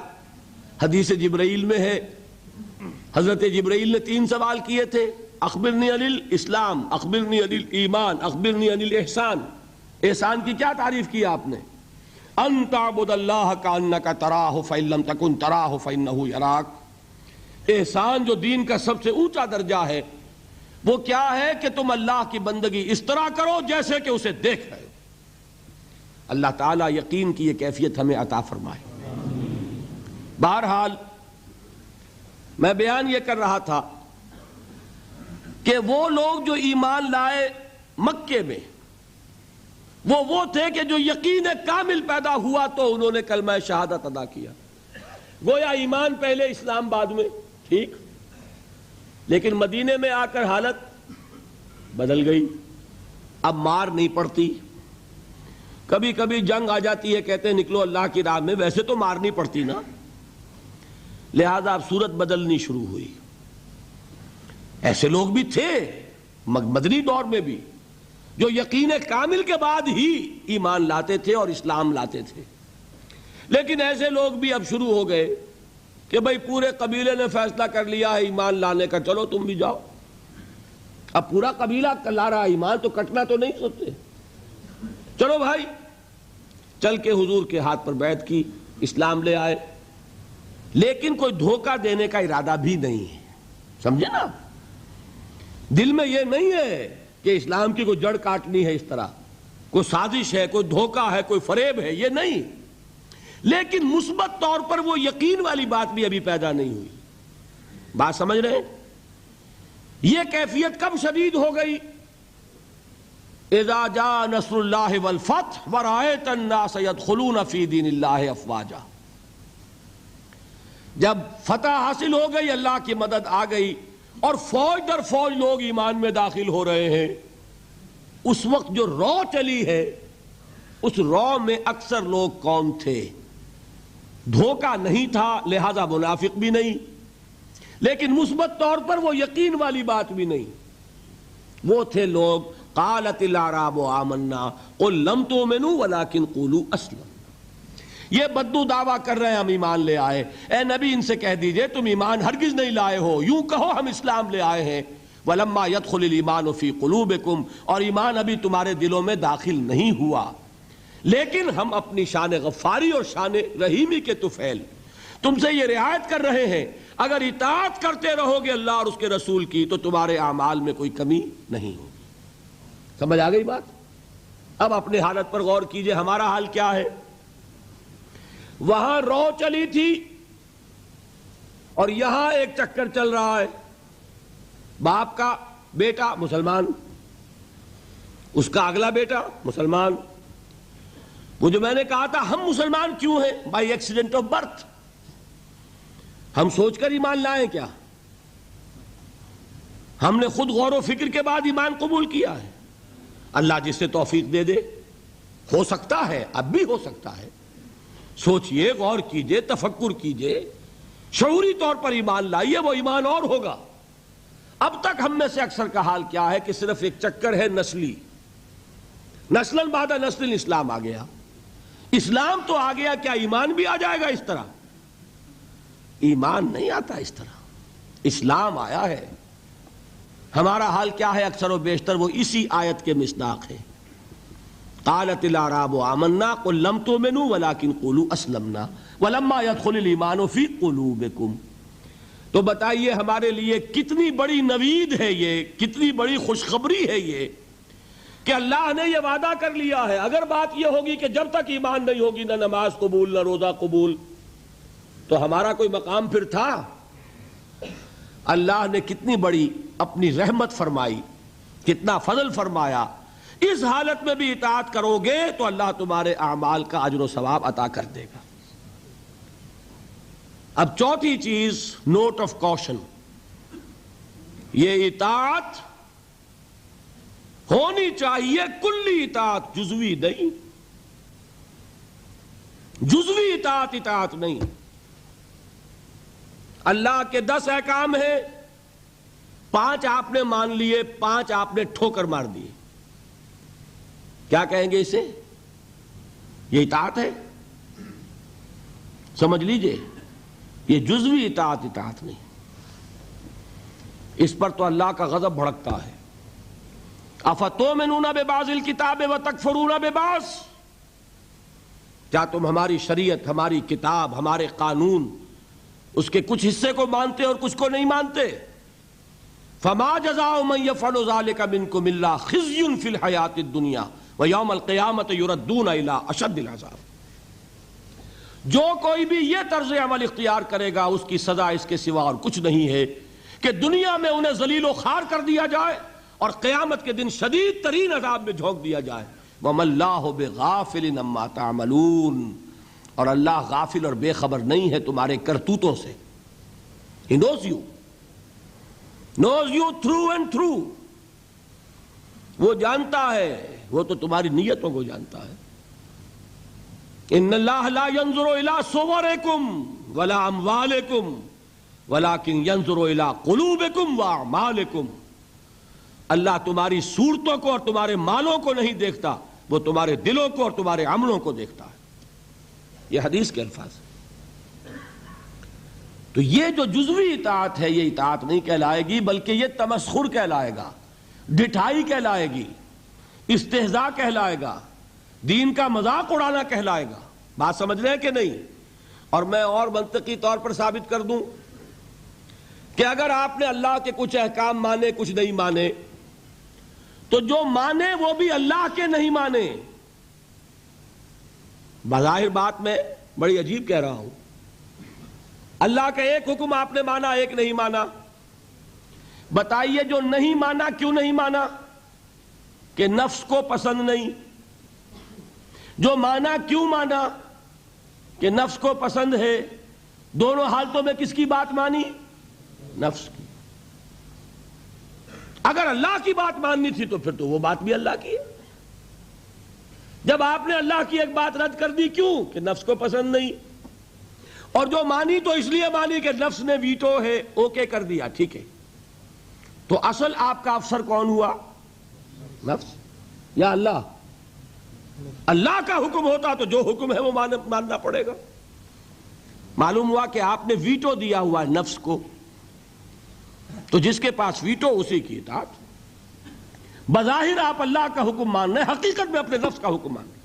حدیث جبرائیل میں ہے، حضرت جبرائیل نے 3 سوال کیے تھے، اخبرنی عن الاسلام، اخبرنی عن الایمان، اخبرنی عن الاحسان. احسان کی کیا تعریف کی آپ نے؟ ان تعبد اللہ کانک تراہ فإن لم تکن تراہ فإنہ یراک. احسان جو دین کا سب سے اونچا درجہ ہے وہ کیا ہے کہ تم اللہ کی بندگی اس طرح کرو جیسے کہ اسے دیکھ رہے ہو. اللہ تعالیٰ یقین کی یہ کیفیت ہمیں عطا فرمائے. بہرحال میں بیان یہ کر رہا تھا کہ وہ لوگ جو ایمان لائے مکے میں وہ تھے کہ جو یقین کامل پیدا ہوا تو انہوں نے کلمہ شہادت ادا کیا. گویا ایمان پہلے اسلام بعد میں، ٹھیک، لیکن مدینے میں آ کر حالت بدل گئی. اب مار نہیں پڑتی، کبھی کبھی جنگ آ جاتی ہے، کہتے ہیں نکلو اللہ کی راہ میں، ویسے تو مار نہیں پڑتی نا. لہذا اب صورت بدلنی شروع ہوئی. ایسے لوگ بھی تھے مدنی دور میں بھی جو یقین کامل کے بعد ہی ایمان لاتے تھے اور اسلام لاتے تھے. لیکن ایسے لوگ بھی اب شروع ہو گئے کہ بھئی پورے قبیلے نے فیصلہ کر لیا ہے ایمان لانے کا، چلو تم بھی جاؤ. اب پورا قبیلہ لا رہا ایمان تو کٹنا تو نہیں سکتے. چلو بھائی، چل کے حضور کے ہاتھ پر بیعت کی، اسلام لے آئے. لیکن کوئی دھوکہ دینے کا ارادہ بھی نہیں ہے، سمجھے نا. دل میں یہ نہیں ہے کہ اسلام کی کوئی جڑ کاٹنی ہے، اس طرح کوئی سازش ہے، کوئی دھوکہ ہے، کوئی فریب ہے، یہ نہیں. لیکن مثبت طور پر وہ یقین والی بات بھی ابھی پیدا نہیں ہوئی. بات سمجھ رہے ہیں؟ یہ کیفیت کب شدید ہو گئی؟ اذا جاء نصر اللہ والفتح ورأیت الناس يدخلون فی دین اللہ افواجا. جب فتح حاصل ہو گئی، اللہ کی مدد آ گئی اور فوج در فوج لوگ ایمان میں داخل ہو رہے ہیں، اس وقت جو رو چلی ہے اس رو میں اکثر لوگ کون تھے؟ دھوکہ نہیں تھا، لہذا منافق بھی نہیں، لیکن مثبت طور پر وہ یقین والی بات بھی نہیں. وہ تھے لوگ قالت الاعراب آمنا قل لم تؤمنوا ولکن قولوا اسلمنا. یہ بدو دعویٰ کر رہے ہیں ہم ایمان لے آئے. اے نبی ان سے کہہ دیجئے تم ایمان ہرگز نہیں لائے ہو، یوں کہو ہم اسلام لے آئے ہیں. ولما يدخل الایمان فی قلوبکم، اور ایمان ابھی تمہارے دلوں میں داخل نہیں ہوا، لیکن ہم اپنی شان غفاری اور شان رحیمی کے طفیل تم سے یہ رعایت کر رہے ہیں، اگر اطاعت کرتے رہو گے اللہ اور اس کے رسول کی تو تمہارے اعمال میں کوئی کمی نہیں ہوگی. سمجھ آ گئی بات؟ اب اپنی حالت پر غور کیجئے، ہمارا حال کیا ہے؟ وہاں رو چلی تھی اور یہاں ایک چکر چل رہا ہے. باپ کا بیٹا مسلمان، اس کا اگلا بیٹا مسلمان. وہ جو میں نے کہا تھا ہم مسلمان کیوں ہیں؟ By accident of birth. ہم سوچ کر ایمان لائیں کیا؟ ہم نے خود غور و فکر کے بعد ایمان قبول کیا ہے. اللہ جس سے توفیق دے دے. ہو سکتا ہے، اب بھی ہو سکتا ہے. سوچئے، غور کیجئے، تفکر کیجئے، شعوری طور پر ایمان لائیے، وہ ایمان اور ہوگا. اب تک ہم میں سے اکثر کا حال کیا ہے کہ صرف ایک چکر ہے نسلی، نسلاً بعد نسل اسلام آ گیا. اسلام تو آ گیا، کیا ایمان بھی آ جائے گا اس طرح؟ ایمان نہیں آتا اس طرح، اسلام آیا ہے. ہمارا حال کیا ہے؟ اکثر و بیشتر وہ اسی آیت کے مصداق ہے. قالت الاعراب آمنا قل لم تؤمنوا ولکن قولوا اسلمنا ولما يدخل الایمان فی قلوبکم. تو بتائیے ہمارے لیے کتنی بڑی نوید ہے یہ، کتنی بڑی خوشخبری ہے یہ کہ اللہ نے یہ وعدہ کر لیا ہے. اگر بات یہ ہوگی کہ جب تک ایمان نہیں ہوگی نہ نماز قبول نہ روزہ قبول، تو ہمارا کوئی مقام پھر تھا؟ اللہ نے کتنی بڑی اپنی رحمت فرمائی، کتنا فضل فرمایا. اس حالت میں بھی اطاعت کرو گے تو اللہ تمہارے اعمال کا اجر و ثواب عطا کر دے گا. اب چوتھی چیز، نوٹ آف کوشن، یہ اطاعت ہونی چاہیے کلی اطاعت، جزوی نہیں. جزوی اطاعت نہیں. اللہ کے 10 احکام ہیں، 5 آپ نے مان لیے، 5 آپ نے ٹھوکر مار دیے. کیا کہیں گے اسے؟ یہ اطاعت ہے؟ سمجھ لیجئے یہ جزوی اطاعت نہیں. اس پر تو اللہ کا غضب بھڑکتا ہے. افتؤمنون ببعض الکتاب وتکفرون ببعض، کیا تم ہماری شریعت، ہماری کتاب، ہمارے قانون، اس کے کچھ حصے کو مانتے اور کچھ کو نہیں مانتے؟ فما جزاء من يفعل ذلك منكم الا خزي في الحياة الدنيا ويوم القيامة يردون الى اشد العذاب. جو کوئی بھی یہ طرز عمل اختیار کرے گا اس کی سزا اس کے سوا اور کچھ نہیں ہے کہ دنیا میں انہیں ذلیل و خوار کر دیا جائے اور قیامت کے دن شدید ترین عذاب میں جھونک دیا جائے. وَمَا اللَّهُ بِغَافِلٍ عَمَّا تَعْمَلُونَ، اور اللہ غافل اور بے خبر نہیں ہے تمہارے کرتوتوں سے. He knows you through and through. وہ جانتا ہے، وہ تو تمہاری نیتوں کو جانتا ہے. ان اللہ لا ينظر الى صورکم ولا اموالکم ولكن ينظر الى قلوبکم واعمالکم. اللہ تمہاری صورتوں کو اور تمہارے مالوں کو نہیں دیکھتا، وہ تمہارے دلوں کو اور تمہارے عملوں کو دیکھتا ہے. یہ حدیث کے الفاظ ہیں. تو یہ جو جزوی اطاعت ہے یہ اطاعت نہیں کہلائے گی، بلکہ یہ تمسخر کہلائے گا، ڈٹھائی کہلائے گی، استہزاء کہلائے گا، دین کا مذاق اڑانا کہلائے گا. بات سمجھ رہے ہیں کہ نہیں؟ اور میں اور منطقی طور پر ثابت کر دوں کہ اگر آپ نے اللہ کے کچھ احکام مانے کچھ نہیں مانے تو جو مانے وہ بھی اللہ کے نہیں مانے. بظاہر بات میں بڑی عجیب کہہ رہا ہوں. اللہ کا ایک حکم آپ نے مانا ایک نہیں مانا. بتائیے جو نہیں مانا کیوں نہیں مانا؟ کہ نفس کو پسند نہیں. جو مانا کیوں مانا؟ کہ نفس کو پسند ہے. دونوں حالتوں میں کس کی بات مانی؟ نفس کی. اگر اللہ کی بات ماننی تھی تو پھر تو وہ بات بھی اللہ کی ہے. جب آپ نے اللہ کی ایک بات رد کر دی کیوں؟ کہ نفس کو پسند نہیں. اور جو مانی تو اس لیے مانی کہ نفس نے ویٹو ہے، اوکے کر دیا، ٹھیک ہے. تو اصل آپ کا افسر کون ہوا؟ نفس یا اللہ؟ اللہ کا حکم ہوتا تو جو حکم ہے وہ ماننا پڑے گا. معلوم ہوا کہ آپ نے ویٹو دیا ہوا ہے نفس کو، تو جس کے پاس ویٹو اسی کی اطاعت. بظاہر آپ اللہ کا حکم مان رہے، حقیقت میں اپنے نفس کا حکم مان رہے.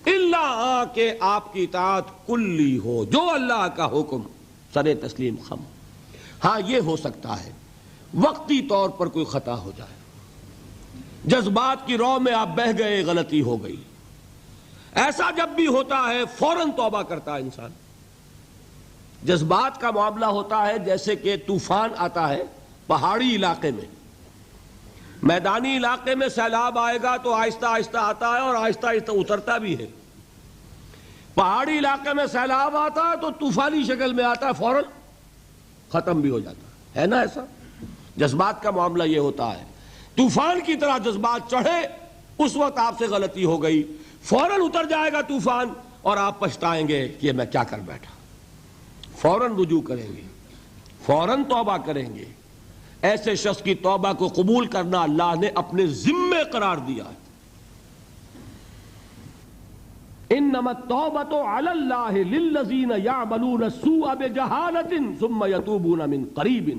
اللہ کہ آپ کی اطاعت کلی ہو، جو اللہ کا حکم سر تسلیم خم. ہاں یہ ہو سکتا ہے وقتی طور پر کوئی خطا ہو جائے، جذبات کی رو میں آپ بہہ گئے، غلطی ہو گئی. ایسا جب بھی ہوتا ہے فوراً توبہ کرتا ہے انسان. جذبات کا معاملہ ہوتا ہے جیسے کہ طوفان آتا ہے پہاڑی علاقے میں. میدانی علاقے میں سیلاب آئے گا تو آہستہ آہستہ آتا ہے اور آہستہ آہستہ اترتا بھی ہے. پہاڑی علاقے میں سیلاب آتا ہے تو طوفانی شکل میں آتا ہے، فوراً ختم بھی ہو جاتا ہے نا. ایسا جذبات کا معاملہ یہ ہوتا ہے. طوفان کی طرح جذبات چڑھے، اس وقت آپ سے غلطی ہو گئی، فوراً اتر جائے گا طوفان اور آپ پچھتائیں گے کہ میں کیا کر بیٹھا. فوراً رجوع کریں گے، فوراً توبہ کریں گے. ایسے شخص کی توبہ کو قبول کرنا اللہ نے اپنے ذمے قرار دیا ہے. انما التوبۃ علی اللہ للذین یعملون السوء بجہالۃ ثم یتوبون من قریب.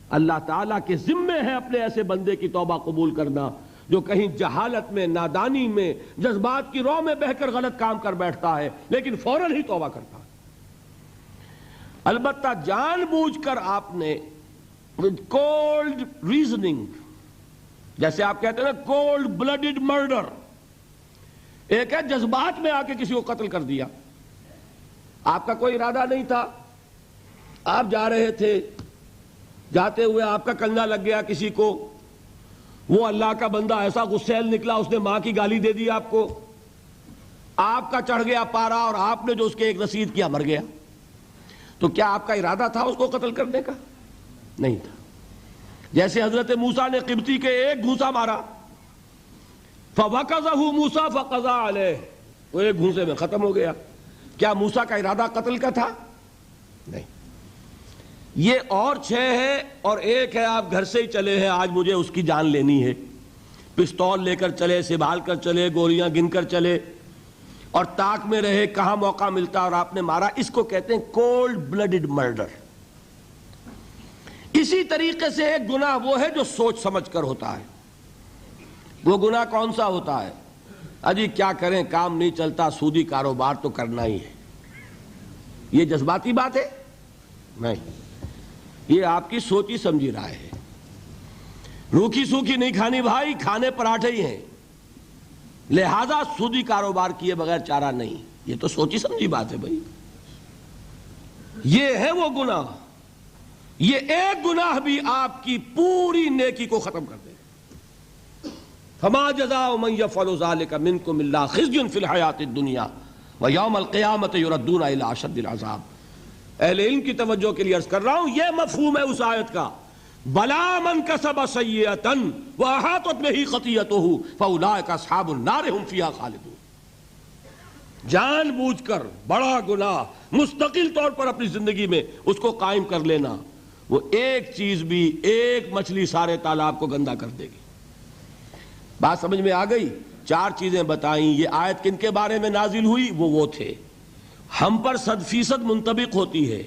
اللہ تعالیٰ کے ذمے ہے اپنے ایسے بندے کی توبہ قبول کرنا جو کہیں جہالت میں، نادانی میں، جذبات کی رو میں بہ کر غلط کام کر بیٹھتا ہے لیکن فوراً ہی توبہ کرتا ہے. البتہ جان بوجھ کر آپ نے کولڈ ریزننگ، جیسے آپ کہتے ہیں نا کولڈ بلڈڈ مرڈر، ایک ہے جذبات میں آ کے کسی کو قتل کر دیا. آپ کا کوئی ارادہ نہیں تھا، آپ جا رہے تھے، جاتے ہوئے آپ کا کنگا لگ گیا کسی کو، وہ اللہ کا بندہ ایسا غسیل نکلا اس نے ماں کی گالی دے دی آپ کو، آپ کا چڑھ گیا پارا اور آپ نے جو اس کے ایک رسید کیا مر گیا. تو کیا آپ کا ارادہ تھا اس کو قتل کرنے کا؟ نہیں تھا. جیسے حضرت موسیٰ نے قبطی کے ایک گھوسا مارا، فَوَقَذَهُ مُوسَىٰ فَقَضَىٰ عَلَيْهِ، وہ ایک گھونسے میں ختم ہو گیا۔ کیا موسیٰ کا ارادہ قتل کا تھا؟ نہیں۔ یہ اور 6 ہے اور ایک ہے آپ گھر سے ہی چلے ہیں، آج مجھے اس کی جان لینی ہے، پستول لے کر چلے، سنبھال کر چلے، گولیاں گن کر چلے اور تاک میں رہے کہاں موقع ملتا اور آپ نے مارا۔ اس کو کہتے ہیں کولڈ بلڈڈ مرڈر۔ اسی طریقے سے ایک گناہ وہ ہے جو سوچ سمجھ کر ہوتا ہے۔ وہ گناہ کون سا ہوتا ہے؟ اجی کیا کریں، کام نہیں چلتا، سودی کاروبار تو کرنا ہی ہے۔ یہ جذباتی بات ہے؟ نہیں، یہ آپ کی سوچی سمجھی رائے ہے۔ روکھی سوکھی نہیں کھانی بھائی، کھانے پراٹھے ہی ہیں، لہذا سودی کاروبار کیے بغیر چارہ نہیں۔ یہ تو سوچی سمجھی بات ہے بھائی۔ یہ ہے وہ گناہ، یہ ایک گناہ بھی آپ کی پوری نیکی کو ختم کر دے۔ فما جزاء من يفعل ذلك منكم الا خزي في الحياة الدنيا ويوم القيامة يردون الى اشد العذاب۔ اہل علم کی توجہ کے لیے عرض کر رہا ہوں، یہ مفہوم ہے اس آیت کا، بلا من کسب سیئۃ واحاطت به خطیئته فاولئک اصحاب النار هم فیہا خالدون۔ جان بوجھ کر بڑا گناہ مستقل طور پر اپنی زندگی میں اس کو قائم کر لینا، وہ ایک چیز بھی، ایک مچھلی سارے تالاب کو گندا کر دے گی۔ بات سمجھ میں آ گئی؟ 4 چیزیں بتائیں۔ یہ آیت کن کے بارے میں نازل ہوئی؟ وہ تھے، ہم پر 100% منطبق ہوتی ہے۔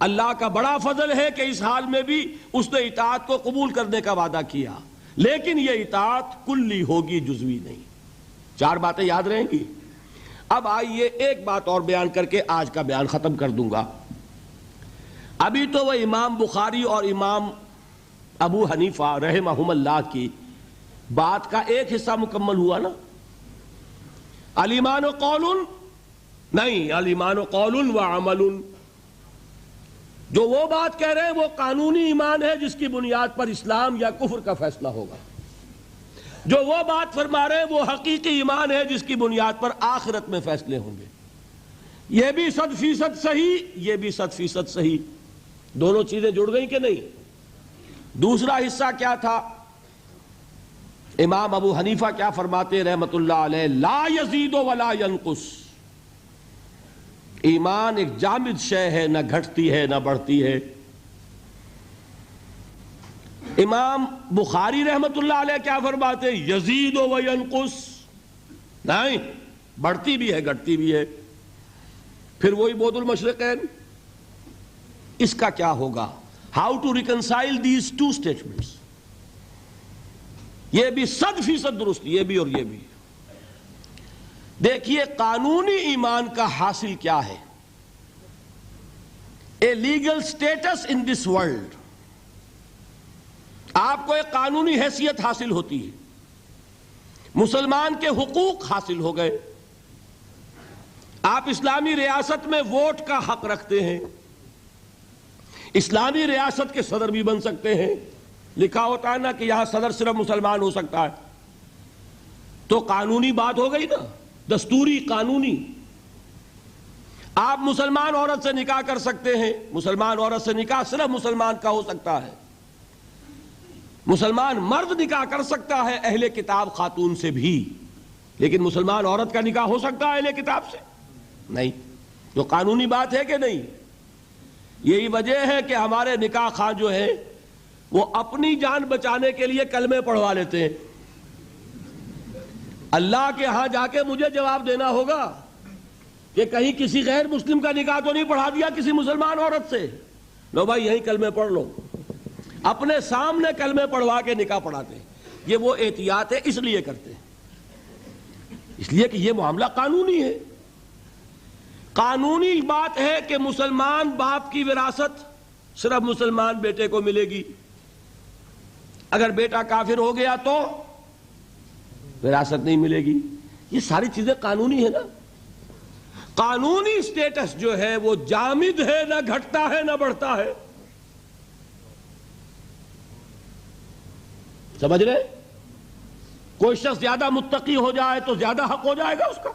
اللہ کا بڑا فضل ہے کہ اس حال میں بھی اس نے اطاعت کو قبول کرنے کا وعدہ کیا، لیکن یہ اطاعت کلی ہوگی، جزوی نہیں۔ 4 باتیں یاد رہیں گی۔ اب آئیے ایک بات اور بیان کر کے آج کا بیان ختم کر دوں گا۔ ابھی تو وہ امام بخاری اور امام ابو حنیفہ رحمہم اللہ کی بات کا ایک حصہ مکمل ہوا نا۔ الایمان قول نہیں، الایمان قول و عمل۔ جو وہ بات کہہ رہے ہیں وہ قانونی ایمان ہے جس کی بنیاد پر اسلام یا کفر کا فیصلہ ہوگا۔ جو وہ بات فرما رہے ہیں وہ حقیقی ایمان ہے جس کی بنیاد پر آخرت میں فیصلے ہوں گے۔ یہ بھی 100% صحیح، یہ بھی 100% صحیح۔ دونوں چیزیں جڑ گئیں کہ نہیں؟ دوسرا حصہ کیا تھا؟ امام ابو حنیفہ کیا فرماتے رحمت اللہ علیہ؟ لا یزید ولا ینقص۔ ایمان ایک جامد شے ہے، نہ گھٹتی ہے نہ بڑھتی ہے۔ امام بخاری رحمت اللہ علیہ کیا فرماتے؟ یزید و ینقص، نہیں، بڑھتی بھی ہے گھٹتی بھی ہے۔ پھر وہی بعد المشرقین، اس کا کیا ہوگا؟ How to reconcile these 2 statements? یہ بھی 100% درست، یہ بھی اور یہ بھی۔ دیکھیے قانونی ایمان کا حاصل کیا ہے؟ A legal status in this world. آپ کو ایک قانونی حیثیت حاصل ہوتی ہے، مسلمان کے حقوق حاصل ہو گئے، آپ اسلامی ریاست میں ووٹ کا حق رکھتے ہیں، اسلامی ریاست کے صدر بھی بن سکتے ہیں۔ لکھا ہوتا ہے نا کہ یہاں صدر صرف مسلمان ہو سکتا ہے، تو قانونی بات ہو گئی نا، دستوری قانونی۔ آپ مسلمان عورت سے نکاح کر سکتے ہیں، مسلمان عورت سے نکاح صرف مسلمان کا ہو سکتا ہے۔ مسلمان مرد نکاح کر سکتا ہے اہل کتاب خاتون سے بھی، لیکن مسلمان عورت کا نکاح ہو سکتا ہے اہل کتاب سے؟ نہیں۔ تو قانونی بات ہے کہ نہیں؟ یہی وجہ ہے کہ ہمارے نکاح خواہ جو ہیں وہ اپنی جان بچانے کے لیے کلمے پڑھوا لیتے ہیں۔ اللہ کے ہاں جا کے مجھے جواب دینا ہوگا کہ کہیں کسی غیر مسلم کا نکاح تو نہیں پڑھا دیا کسی مسلمان عورت سے؟ لو بھائی یہیں کلمے پڑھ لو، اپنے سامنے کلمے پڑھوا کے نکاح پڑھاتے ہیں۔ یہ وہ احتیاط ہے، اس لیے کرتے ہیں، اس لیے کہ یہ معاملہ قانونی ہے۔ قانونی بات ہے کہ مسلمان باپ کی وراثت صرف مسلمان بیٹے کو ملے گی، اگر بیٹا کافر ہو گیا تو وراثت نہیں ملے گی۔ یہ ساری چیزیں قانونی ہے نا۔ قانونی سٹیٹس جو ہے وہ جامد ہے، نہ گھٹتا ہے نہ بڑھتا ہے۔ سمجھ رہے؟ کوئی شخص زیادہ متقی ہو جائے تو زیادہ حق ہو جائے گا اس کا،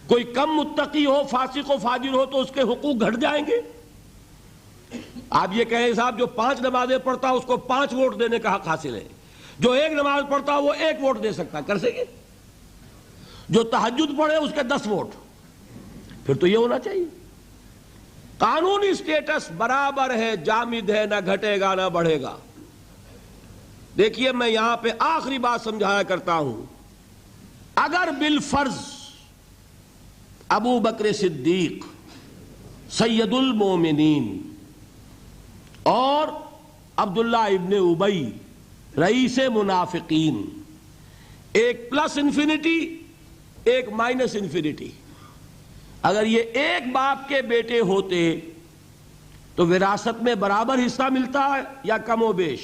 کوئی کم متقی ہو، فاسق و فاجر ہو تو اس کے حقوق گھٹ جائیں گے۔ آپ یہ کہیں صاحب جو 5 نمازیں پڑھتا اس کو 5 ووٹ دینے کا حق حاصل ہے، جو 1 نماز پڑھتا وہ 1 ووٹ دے سکتا، کر سکے؟ جو تہجد پڑھے اس کے 10 ووٹ. پھر تو یہ ہونا چاہیے. قانونی سٹیٹس برابر ہے، جامد ہے، نہ گھٹے گا نہ بڑھے گا. دیکھیے میں یہاں پہ آخری بات سمجھایا کرتا ہوں. اگر بالفرض ابو بکر صدیق سید المومنین اور عبداللہ ابن ابی رئیس منافقین، ایک پلس انفینٹی ایک مائنس انفینٹی، اگر یہ ایک باپ کے بیٹے ہوتے تو وراثت میں برابر حصہ ملتا ہے یا کم و بیش؟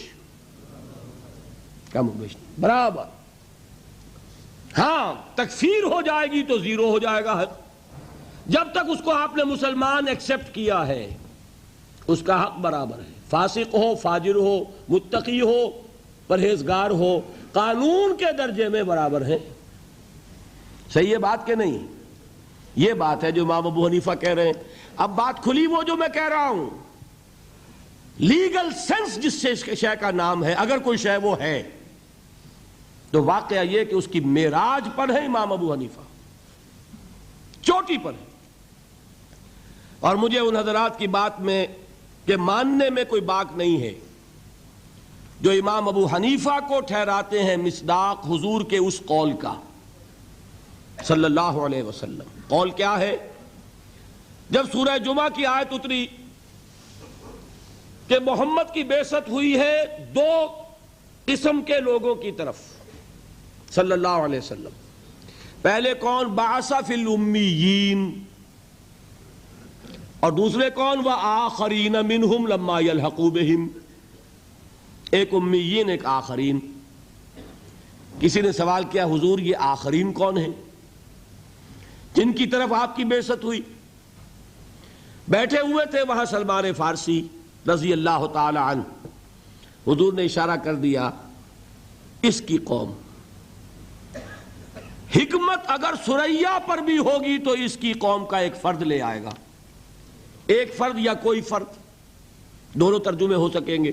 کم و بیش برابر. ہاں تکفیر ہو جائے گی تو 0 ہو جائے گا حق. جب تک اس کو آپ نے مسلمان ایکسپٹ کیا ہے اس کا حق برابر ہے. فاسق ہو، فاجر ہو، متقی ہو، پرہیزگار ہو، قانون کے درجے میں برابر ہیں. صحیح ہے بات کہ نہیں؟ یہ بات ہے جو امام ابو حنیفہ کہہ رہے ہیں. اب بات کھلی وہ جو میں کہہ رہا ہوں، لیگل سینس جس شے کا نام ہے، اگر کوئی شے وہ ہے تو واقعہ یہ کہ اس کی معراج پر ہے امام ابو حنیفہ، چوٹی پر ہے. اور مجھے ان حضرات کی بات میں کہ ماننے میں کوئی باک نہیں ہے جو امام ابو حنیفہ کو ٹھہراتے ہیں مصداق حضور کے اس قول کا صلی اللہ علیہ وسلم. قول کیا ہے؟ جب سورہ جمعہ کی آیت اتری کہ محمد کی بعثت ہوئی ہے 2 قسم کے لوگوں کی طرف صلی اللہ علیہ وسلم. پہلے کون؟ بعث فی الامیین، اور دوسرے کون؟ وآخرین منہم لما یلحقوا بہم. ایک امیین ایک آخرین. کسی نے سوال کیا حضور یہ آخرین کون ہیں جن کی طرف آپ کی بعثت ہوئی؟ بیٹھے ہوئے تھے وہاں سلمان فارسی رضی اللہ تعالی عنہ. حضور نے اشارہ کر دیا اس کی قوم. حکمت اگر ثریا پر بھی ہوگی تو اس کی قوم کا ایک فرد لے آئے گا. ایک فرد یا کوئی فرد، دونوں ترجمے ہو سکیں گے.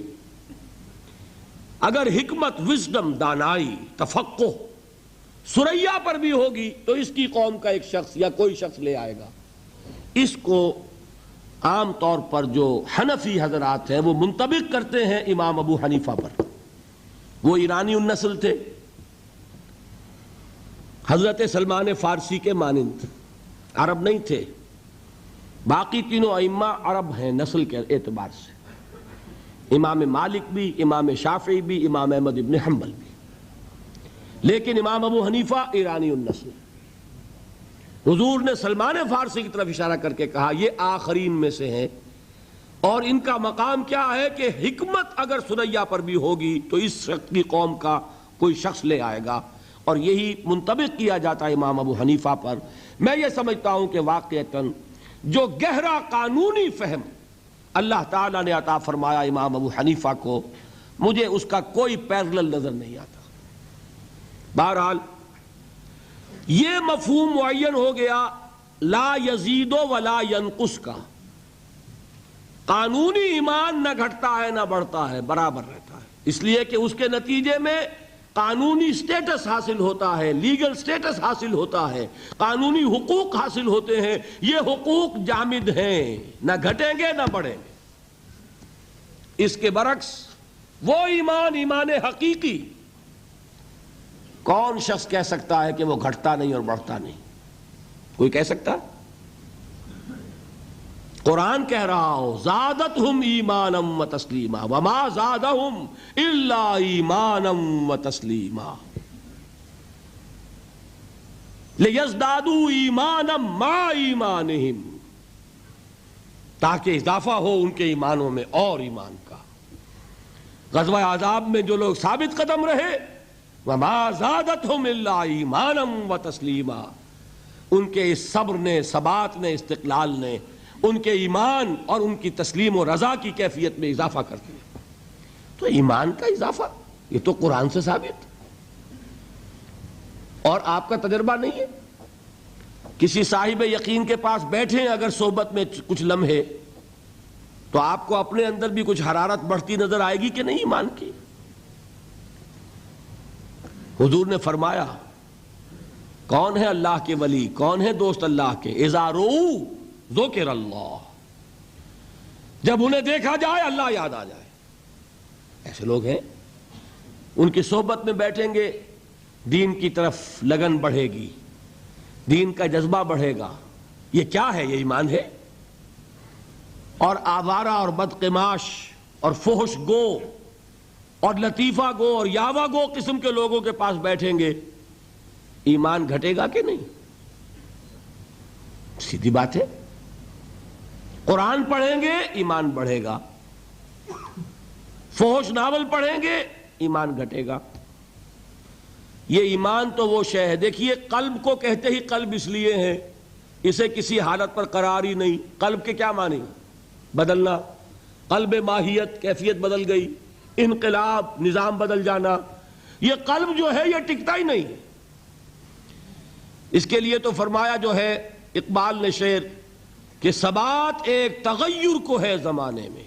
اگر حکمت، وزڈم، دانائی، تفقہ ثریا پر بھی ہوگی تو اس کی قوم کا ایک شخص یا کوئی شخص لے آئے گا. اس کو عام طور پر جو حنفی حضرات ہیں وہ منطبق کرتے ہیں امام ابو حنیفہ پر. وہ ایرانی النسل تھے، حضرت سلمان فارسی کے مانند، عرب نہیں تھے. باقی تینوں ائمہ عرب ہیں نسل کے اعتبار سے، امام مالک بھی، امام شافعی بھی، امام احمد ابن حنبل بھی. لیکن امام ابو حنیفہ ایرانی النسل. حضور نے سلمان فارسی کی طرف اشارہ کر کے کہا یہ آخرین میں سے ہیں، اور ان کا مقام کیا ہے کہ حکمت اگر ثریا پر بھی ہوگی تو اس شخص کی قوم کا کوئی شخص لے آئے گا. اور یہی منطبق کیا جاتا ہے امام ابو حنیفہ پر. میں یہ سمجھتا ہوں کہ واقعتاً جو گہرا قانونی فہم اللہ تعالیٰ نے عطا فرمایا امام ابو حنیفہ کو، مجھے اس کا کوئی پیرلل نظر نہیں آتا. بہرحال یہ مفہوم معین ہو گیا لا یزید ولا ینقص کا. قانونی ایمان نہ گھٹتا ہے نہ بڑھتا ہے، برابر رہتا ہے. اس لیے کہ اس کے نتیجے میں قانونی سٹیٹس حاصل ہوتا ہے، لیگل سٹیٹس حاصل ہوتا ہے، قانونی حقوق حاصل ہوتے ہیں. یہ حقوق جامد ہیں، نہ گھٹیں گے نہ بڑھیں گے. اس کے برعکس وہ ایمان حقیقی، کون شخص کہہ سکتا ہے کہ وہ گھٹتا نہیں اور بڑھتا نہیں؟ کوئی کہہ سکتا؟ قرآن کہہ رہا ہو زادتہم ایمانا و تسلیما وما زادہم الا ایمانا و تسلیما لیزدادوا ایمانا مع ایمانہم، تاکہ اضافہ ہو ان کے ایمانوں میں اور ایمان کا. غزوہ احزاب میں جو لوگ ثابت قدم رہے وما زادتہم الا ایمانا و تسلیما، ان کے اس صبر نے، ثبات نے، استقلال نے ان کے ایمان اور ان کی تسلیم و رضا کی کیفیت میں اضافہ کر دیا. تو ایمان کا اضافہ یہ تو قرآن سے ثابت، اور آپ کا تجربہ نہیں ہے. کسی صاحب یقین کے پاس بیٹھیں اگر صحبت میں کچھ لمحے تو آپ کو اپنے اندر بھی کچھ حرارت بڑھتی نظر آئے گی کہ نہیں ایمان کی. حضور نے فرمایا کون ہے اللہ کے ولی، کون ہے دوست اللہ کے؟ اذا رؤوا ذکر اللہ، جب انہیں دیکھا جائے اللہ یاد آ جائے. ایسے لوگ ہیں، ان کی صحبت میں بیٹھیں گے، دین کی طرف لگن بڑھے گی، دین کا جذبہ بڑھے گا. یہ کیا ہے؟ یہ ایمان ہے. اور آوارہ اور بدقماش اور فحش گو اور لطیفہ گو اور یاوہ گو قسم کے لوگوں کے پاس بیٹھیں گے، ایمان گھٹے گا کہ نہیں؟ سیدھی بات ہے. قرآن پڑھیں گے ایمان بڑھے گا، فحش ناول پڑھیں گے ایمان گھٹے گا. یہ ایمان تو وہ شے ہے. دیکھیے قلب کو کہتے ہی قلب اس لیے ہے، اسے کسی حالت پر قرار ہی نہیں. قلب کے کیا معنی؟ بدلنا. قلب ماہیت، کیفیت بدل گئی، انقلاب، نظام بدل جانا. یہ قلب جو ہے یہ ٹکتا ہی نہیں. اس کے لیے تو فرمایا جو ہے اقبال نے شعر کہ ثبات ایک تغیر کو ہے زمانے میں،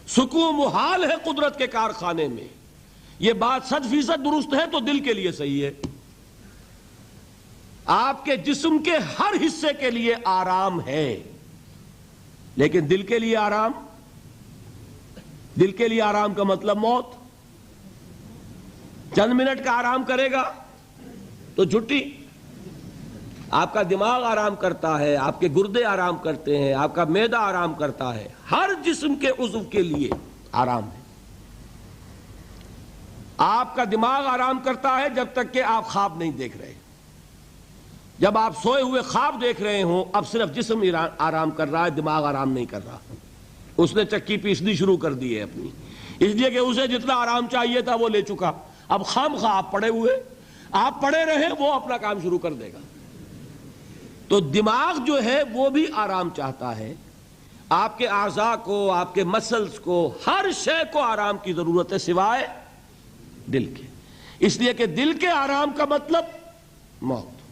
سکون محال ہے قدرت کے کارخانے میں. یہ بات 100% درست ہے تو دل کے لیے صحیح ہے. آپ کے جسم کے ہر حصے کے لیے آرام ہے، لیکن دل کے لیے آرام؟ دل کے لیے آرام کا مطلب موت. چند منٹ کا آرام کرے گا تو چھٹی. آپ کا دماغ آرام کرتا ہے، آپ کے گردے آرام کرتے ہیں، آپ کا معدہ آرام کرتا ہے، ہر جسم کے عضو کے لیے آرام ہے. آپ کا دماغ آرام کرتا ہے جب تک کہ آپ خواب نہیں دیکھ رہے. جب آپ سوئے ہوئے خواب دیکھ رہے ہوں، اب صرف جسم آرام کر رہا ہے، دماغ آرام نہیں کر رہا. اس نے چکی پیسنی شروع کر دی ہے اپنی، اس لیے کہ اسے جتنا آرام چاہیے تھا وہ لے چکا. اب خواہ آپ پڑے ہوئے، آپ پڑے رہے، وہ اپنا کام شروع کر دے گا. تو دماغ جو ہے وہ بھی آرام چاہتا ہے. آپ کے اعضاء کو، آپ کے مسلز کو، ہر شے کو آرام کی ضرورت ہے سوائے دل کے. اس لیے کہ دل کے آرام کا مطلب موت.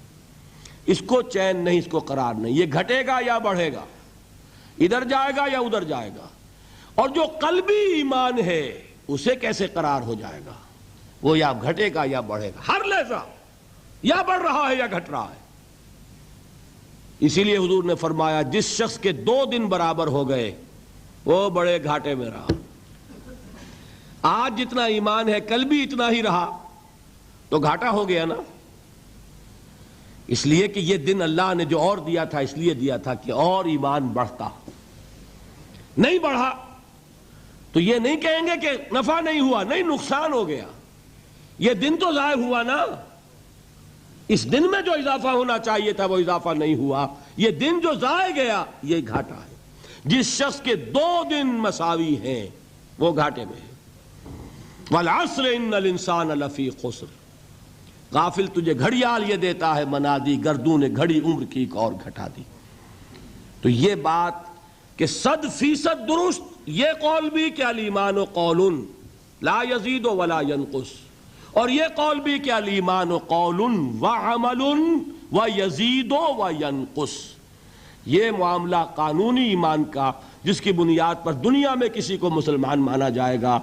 اس کو چین نہیں، اس کو قرار نہیں. یہ گھٹے گا یا بڑھے گا، ادھر جائے گا یا ادھر جائے گا. اور جو قلبی ایمان ہے اسے کیسے قرار ہو جائے گا؟ وہ یا گھٹے گا یا بڑھے گا. ہر لحظہ یا بڑھ رہا ہے یا گھٹ رہا ہے. اسی لیے حضور نے فرمایا جس شخص کے 2 دن برابر ہو گئے وہ بڑے گھاٹے میں رہا. آج جتنا ایمان ہے کل بھی اتنا ہی رہا تو گھاٹا ہو گیا نا. اس لیے کہ یہ دن اللہ نے جو اور دیا تھا اس لیے دیا تھا کہ اور ایمان بڑھتا. نہیں بڑھا تو یہ نہیں کہیں گے کہ نفع نہیں ہوا، نہیں نقصان ہو گیا. یہ دن تو ضائع ہوا نا. اس دن میں جو اضافہ ہونا چاہیے تھا وہ اضافہ نہیں ہوا. یہ دن جو ضائع گیا یہ گھاٹا ہے. جس شخص کے 2 دن مساوی ہیں وہ گھاٹے میں ہے. والعصر ان الانسان لفی خسر. غافل تجھے گھڑیال یہ دیتا ہے منادی، گردوں نے گھڑی عمر کی ایک اور گھٹا دی. تو یہ بات کہ 100% درست یہ قول بھی کہ الایمان قول لا یزید ولا ینقص، اور یہ قول بھی کہ الایمان قول وعمل ویزید وینقص. یہ معاملہ قانونی ایمان کا جس کی بنیاد پر دنیا میں کسی کو مسلمان مانا جائے گا،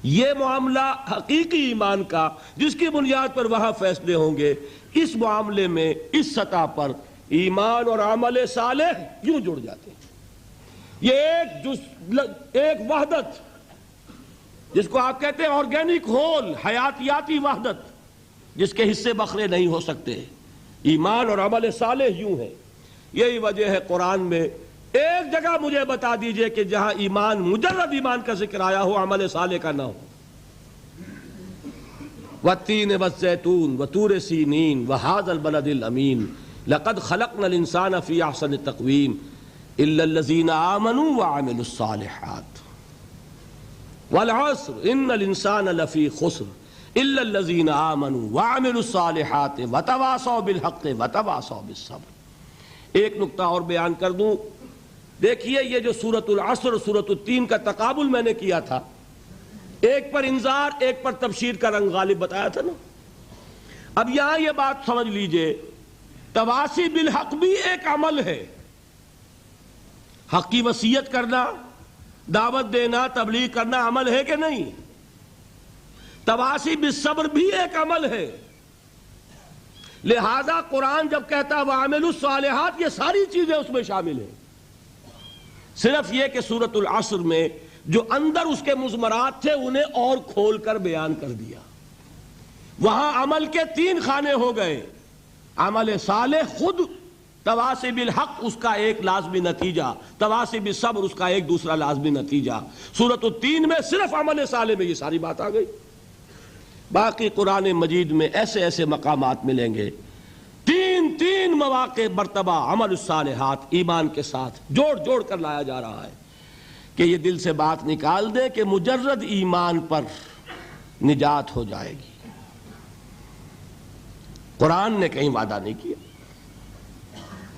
یہ معاملہ حقیقی ایمان کا جس کی بنیاد پر وہاں فیصلے ہوں گے. اس معاملے میں اس سطح پر ایمان اور عمل صالح یوں جڑ جاتے ہیں. یہ ایک وحدت جس کو آپ کہتے ہیں آرگینک ہول، حیاتیاتی وحدت جس کے حصے بکھرے نہیں ہو سکتے. ایمان اور عمل صالح یوں ہے. یہی وجہ ہے قرآن میں ایک جگہ مجھے بتا دیجئے کہ جہاں ایمان، مجرد ایمان کا ذکر آیا ہو، عمل صالح کا نہ ہو. والتین والزیتون وطور سینین وہذا البلد الامین لقد خلقنا الانسان فی احسن تقویم الا الذین آمنوا وعملوا الصالحات والعصر ان الانسان لفی خسر الا الذین آمنوا وعملوا الصالحات وتواصوا بالحق وتواصوا بالصبر. ایک نقطہ اور بیان کر دوں. دیکھیے یہ جو سورۃ العصر اور سورۃ التین کا تقابل میں نے کیا تھا، ایک پر انذار ایک پر تبشیر کا رنگ غالب بتایا تھا نا. اب یہاں یہ بات سمجھ لیجئے، تواصی بالحق بھی ایک عمل ہے. حق کی وصیت کرنا، دعوت دینا، تبلیغ کرنا عمل ہے کہ نہیں؟ تواصی بالصبر بھی ایک عمل ہے. لہذا قرآن جب کہتا ہے وَعَمِلُوا الصَّالِحَاتِ یہ ساری چیزیں اس میں شامل ہیں. صرف یہ کہ سورۃ العصر میں جو اندر اس کے مضمرات تھے انہیں اور کھول کر بیان کر دیا. وہاں عمل کے 3 خانے ہو گئے. عمل صالح خود تواصی بالحق اس کا ایک لازمی نتیجہ، تواصی بالصبر اس کا ایک دوسرا لازمی نتیجہ. سورۃ التین میں صرف عمل صالح میں یہ ساری بات آ گئی. باقی قرآن مجید میں ایسے ایسے مقامات ملیں گے، 3 مواقع مرتبہ عمل الصالحات ایمان کے ساتھ جوڑ کر لایا جا رہا ہے کہ یہ دل سے بات نکال دے کہ مجرد ایمان پر نجات ہو جائے گی. قرآن نے کہیں وعدہ نہیں کیا.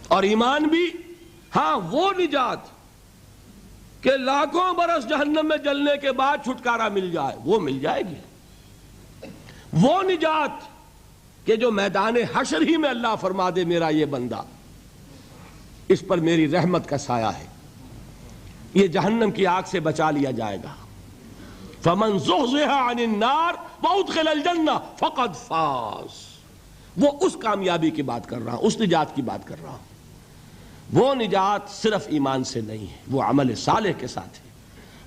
اور ایمان بھی ہاں وہ نجات کہ لاکھوں برس جہنم میں جلنے کے بعد چھٹکارا مل جائے، وہ مل جائے گی. وہ نجات کہ جو میدان حشر ہی میں اللہ فرما دے میرا یہ بندہ اس پر میری رحمت کا سایہ ہے، یہ جہنم کی آگ سے بچا لیا جائے گا. فَمَنْ زُحْزِحَ عَنِ النَّارِ وَأُدْخِلَ الْجَنَّةَ فَقَدْ فَازَ. وہ اس کامیابی کی بات کر رہا ہوں، اس نجات کی بات کر رہا ہوں. وہ نجات صرف ایمان سے نہیں ہے، وہ عمل صالح کے ساتھ ہے.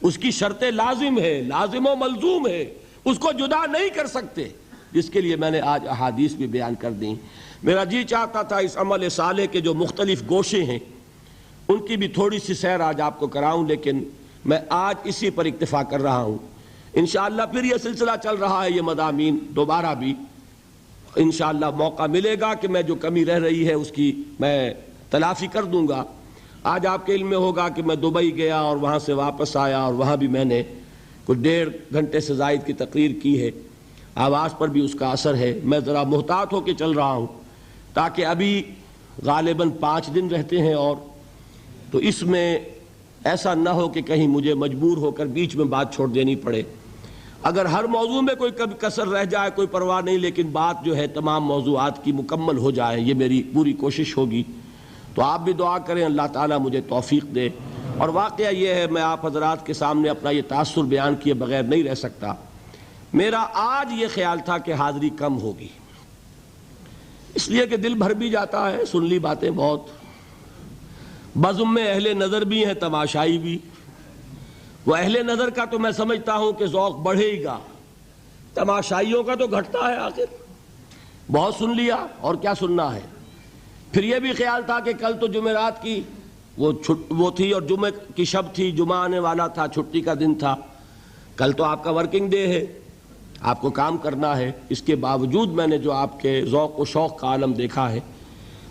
اس کی شرط لازم ہے، لازم و ملزوم ہے، اس کو جدا نہیں کر سکتے، جس کے لیے میں نے آج احادیث بھی بیان کر دیں. میرا جی چاہتا تھا اس عمل صالح کے جو مختلف گوشے ہیں ان کی بھی تھوڑی سی سیر آج آپ کو کراؤں، لیکن میں آج اسی پر اکتفا کر رہا ہوں. انشاءاللہ پھر یہ سلسلہ چل رہا ہے، یہ مضامین دوبارہ بھی انشاءاللہ موقع ملے گا کہ میں جو کمی رہ رہی ہے اس کی میں تلافی کر دوں گا. آج آپ کے علم میں ہوگا کہ میں دبئی گیا اور وہاں سے واپس آیا اور وہاں بھی میں نے کچھ 1.5 گھنٹے سے زائد کی تقریر کی ہے. آواز پر بھی اس کا اثر ہے. میں ذرا محتاط ہو کے چل رہا ہوں تاکہ ابھی غالباً 5 دن رہتے ہیں، اور تو اس میں ایسا نہ ہو کہ کہیں مجھے مجبور ہو کر بیچ میں بات چھوڑ دینی پڑے. اگر ہر موضوع میں کوئی کسر رہ جائے کوئی پرواہ نہیں، لیکن بات جو ہے تمام موضوعات کی مکمل ہو جائے، یہ میری پوری کوشش ہوگی. تو آپ بھی دعا کریں اللہ تعالیٰ مجھے توفیق دے. اور واقعہ یہ ہے، میں آپ حضرات کے سامنے اپنا یہ تاثر بیان کیے بغیر نہیں رہ سکتا. میرا آج یہ خیال تھا کہ حاضری کم ہوگی، اس لیے کہ دل بھر بھی جاتا ہے، سن لی باتیں بہت. بزم میں اہل نظر بھی ہیں، تماشائی بھی. وہ اہل نظر کا تو میں سمجھتا ہوں کہ ذوق بڑھے گا، تماشائیوں کا تو گھٹتا ہے. آخر بہت سن لیا اور کیا سننا ہے. پھر یہ بھی خیال تھا کہ کل تو جمعرات کی وہ تھی اور جمعہ کی شب تھی، جمعہ آنے والا تھا، چھٹی کا دن تھا. کل تو آپ کا ورکنگ ڈے ہے، آپ کو کام کرنا ہے. اس کے باوجود میں نے جو آپ کے ذوق و شوق کا عالم دیکھا ہے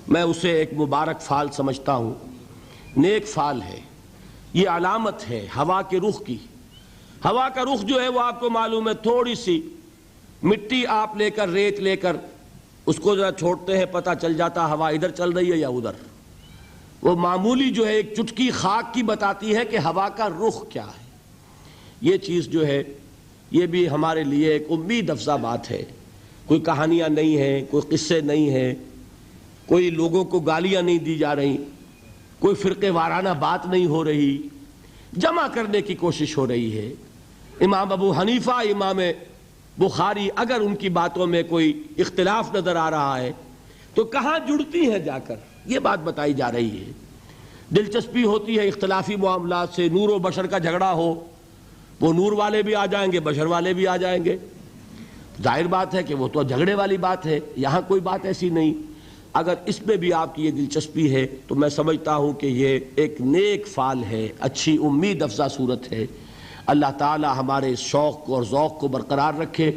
میں اسے ایک مبارک فعل سمجھتا ہوں، نیک فعل ہے. یہ علامت ہے ہوا کے رخ کی. ہوا کا رخ جو ہے وہ آپ کو معلوم ہے، تھوڑی سی مٹی آپ لے کر، ریت لے کر اس کو ذرا چھوڑتے ہیں، پتہ چل جاتا ہوا ادھر چل رہی ہے یا ادھر. وہ معمولی جو ہے ایک چٹکی خاک کی بتاتی ہے کہ ہوا کا رخ کیا ہے. یہ چیز جو ہے یہ بھی ہمارے لیے ایک امید افزا بات ہے. کوئی کہانیاں نہیں ہیں، کوئی قصے نہیں ہیں، کوئی لوگوں کو گالیاں نہیں دی جا رہی، کوئی فرقے وارانہ بات نہیں ہو رہی، جمع کرنے کی کوشش ہو رہی ہے. امام ابو حنیفہ، امام بخاری، اگر ان کی باتوں میں کوئی اختلاف نظر آ رہا ہے تو کہاں جڑتی ہیں جا کر، یہ بات بتائی جا رہی ہے. دلچسپی ہوتی ہے اختلافی معاملات سے. نور و بشر کا جھگڑا ہو، وہ نور والے بھی آ جائیں گے، بشر والے بھی آ جائیں گے. ظاہر بات ہے کہ وہ تو جھگڑے والی بات ہے. یہاں کوئی بات ایسی نہیں. اگر اس میں بھی آپ کی یہ دلچسپی ہے تو میں سمجھتا ہوں کہ یہ ایک نیک فعل ہے، اچھی امید افزا صورت ہے. اللہ تعالی ہمارے اس شوق اور ذوق کو برقرار رکھے،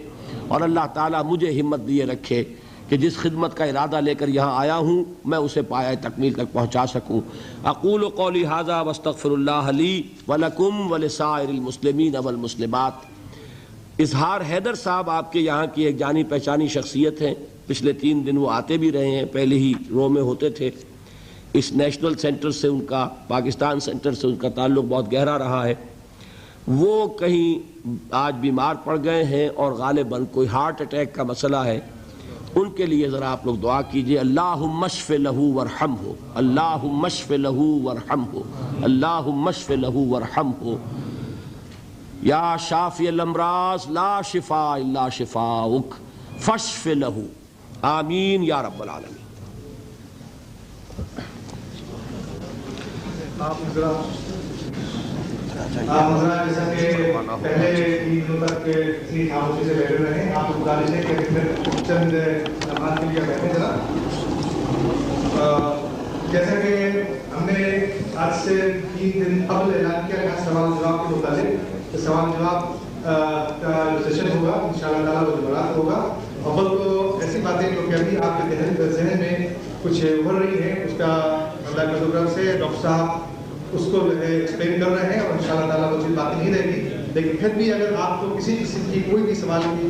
اور اللہ تعالی مجھے ہمت دیے رکھے کہ جس خدمت کا ارادہ لے کر یہاں آیا ہوں میں اسے پایہ تکمیل تک پہنچا سکوں. اقول قولی ھذا واستغفر اللہ لی ولکم ولسائر المسلمین والمسلمات. اظہار حیدر صاحب آپ کے یہاں کی ایک جانی پہچانی شخصیت ہیں. پچھلے 3 دن وہ آتے بھی رہے ہیں، پہلے ہی رو میں ہوتے تھے. اس نیشنل سینٹر سے ان کا، پاکستان سینٹر سے ان کا تعلق بہت گہرا رہا ہے. وہ کہیں آج بیمار پڑ گئے ہیں اور غالباً کوئی ہارٹ اٹیک کا مسئلہ ہے. ان کے لیے ذرا آپ لوگ دعا کیجئے. اللہم اشف لہ ورحمہ، اللہم اشف لہ ورحمہ، اللہم اشف لہ ورحمہ. یا شافی الامراض لا شفاء الا شفاؤک فاشف لہ. آمین یا رب العالمین۔ جیسا کہ پہلے 3 دنوں تک اتنی خاموشی سے بیٹھے رہے ہیں، آپ کو بتا لیجیے کہ پھر چند نماز کے لیے بیٹھے ذرا۔ جیسا کہ ہم نے آج سے 3 دن قبل اعلان کیا ہے سوال جواب کے متعلق، سوال جواب کا جو سیشن ہوگا انشاءاللہ تعالیٰ وہ جمعرات ہوگا۔ اول تو ایسی باتیں جو کہ ابھی آپ کے ذہن میں کچھ ابھر رہی ہیں، اس کا اللہ کی طرف سے ڈاکٹر صاحب اس کو جو ہے ایکسپلین کر رہے ہیں، اور انشاءاللہ تعالیٰ وہ چیز باقی نہیں رہے گی۔ لیکن پھر بھی اگر آپ کو کسی قسم کی کوئی بھی سوال کی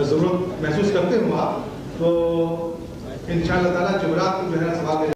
ضرورت محسوس کرتے ہو آپ، تو انشاءاللہ تعالیٰ جمعرات کو جو ہے سوال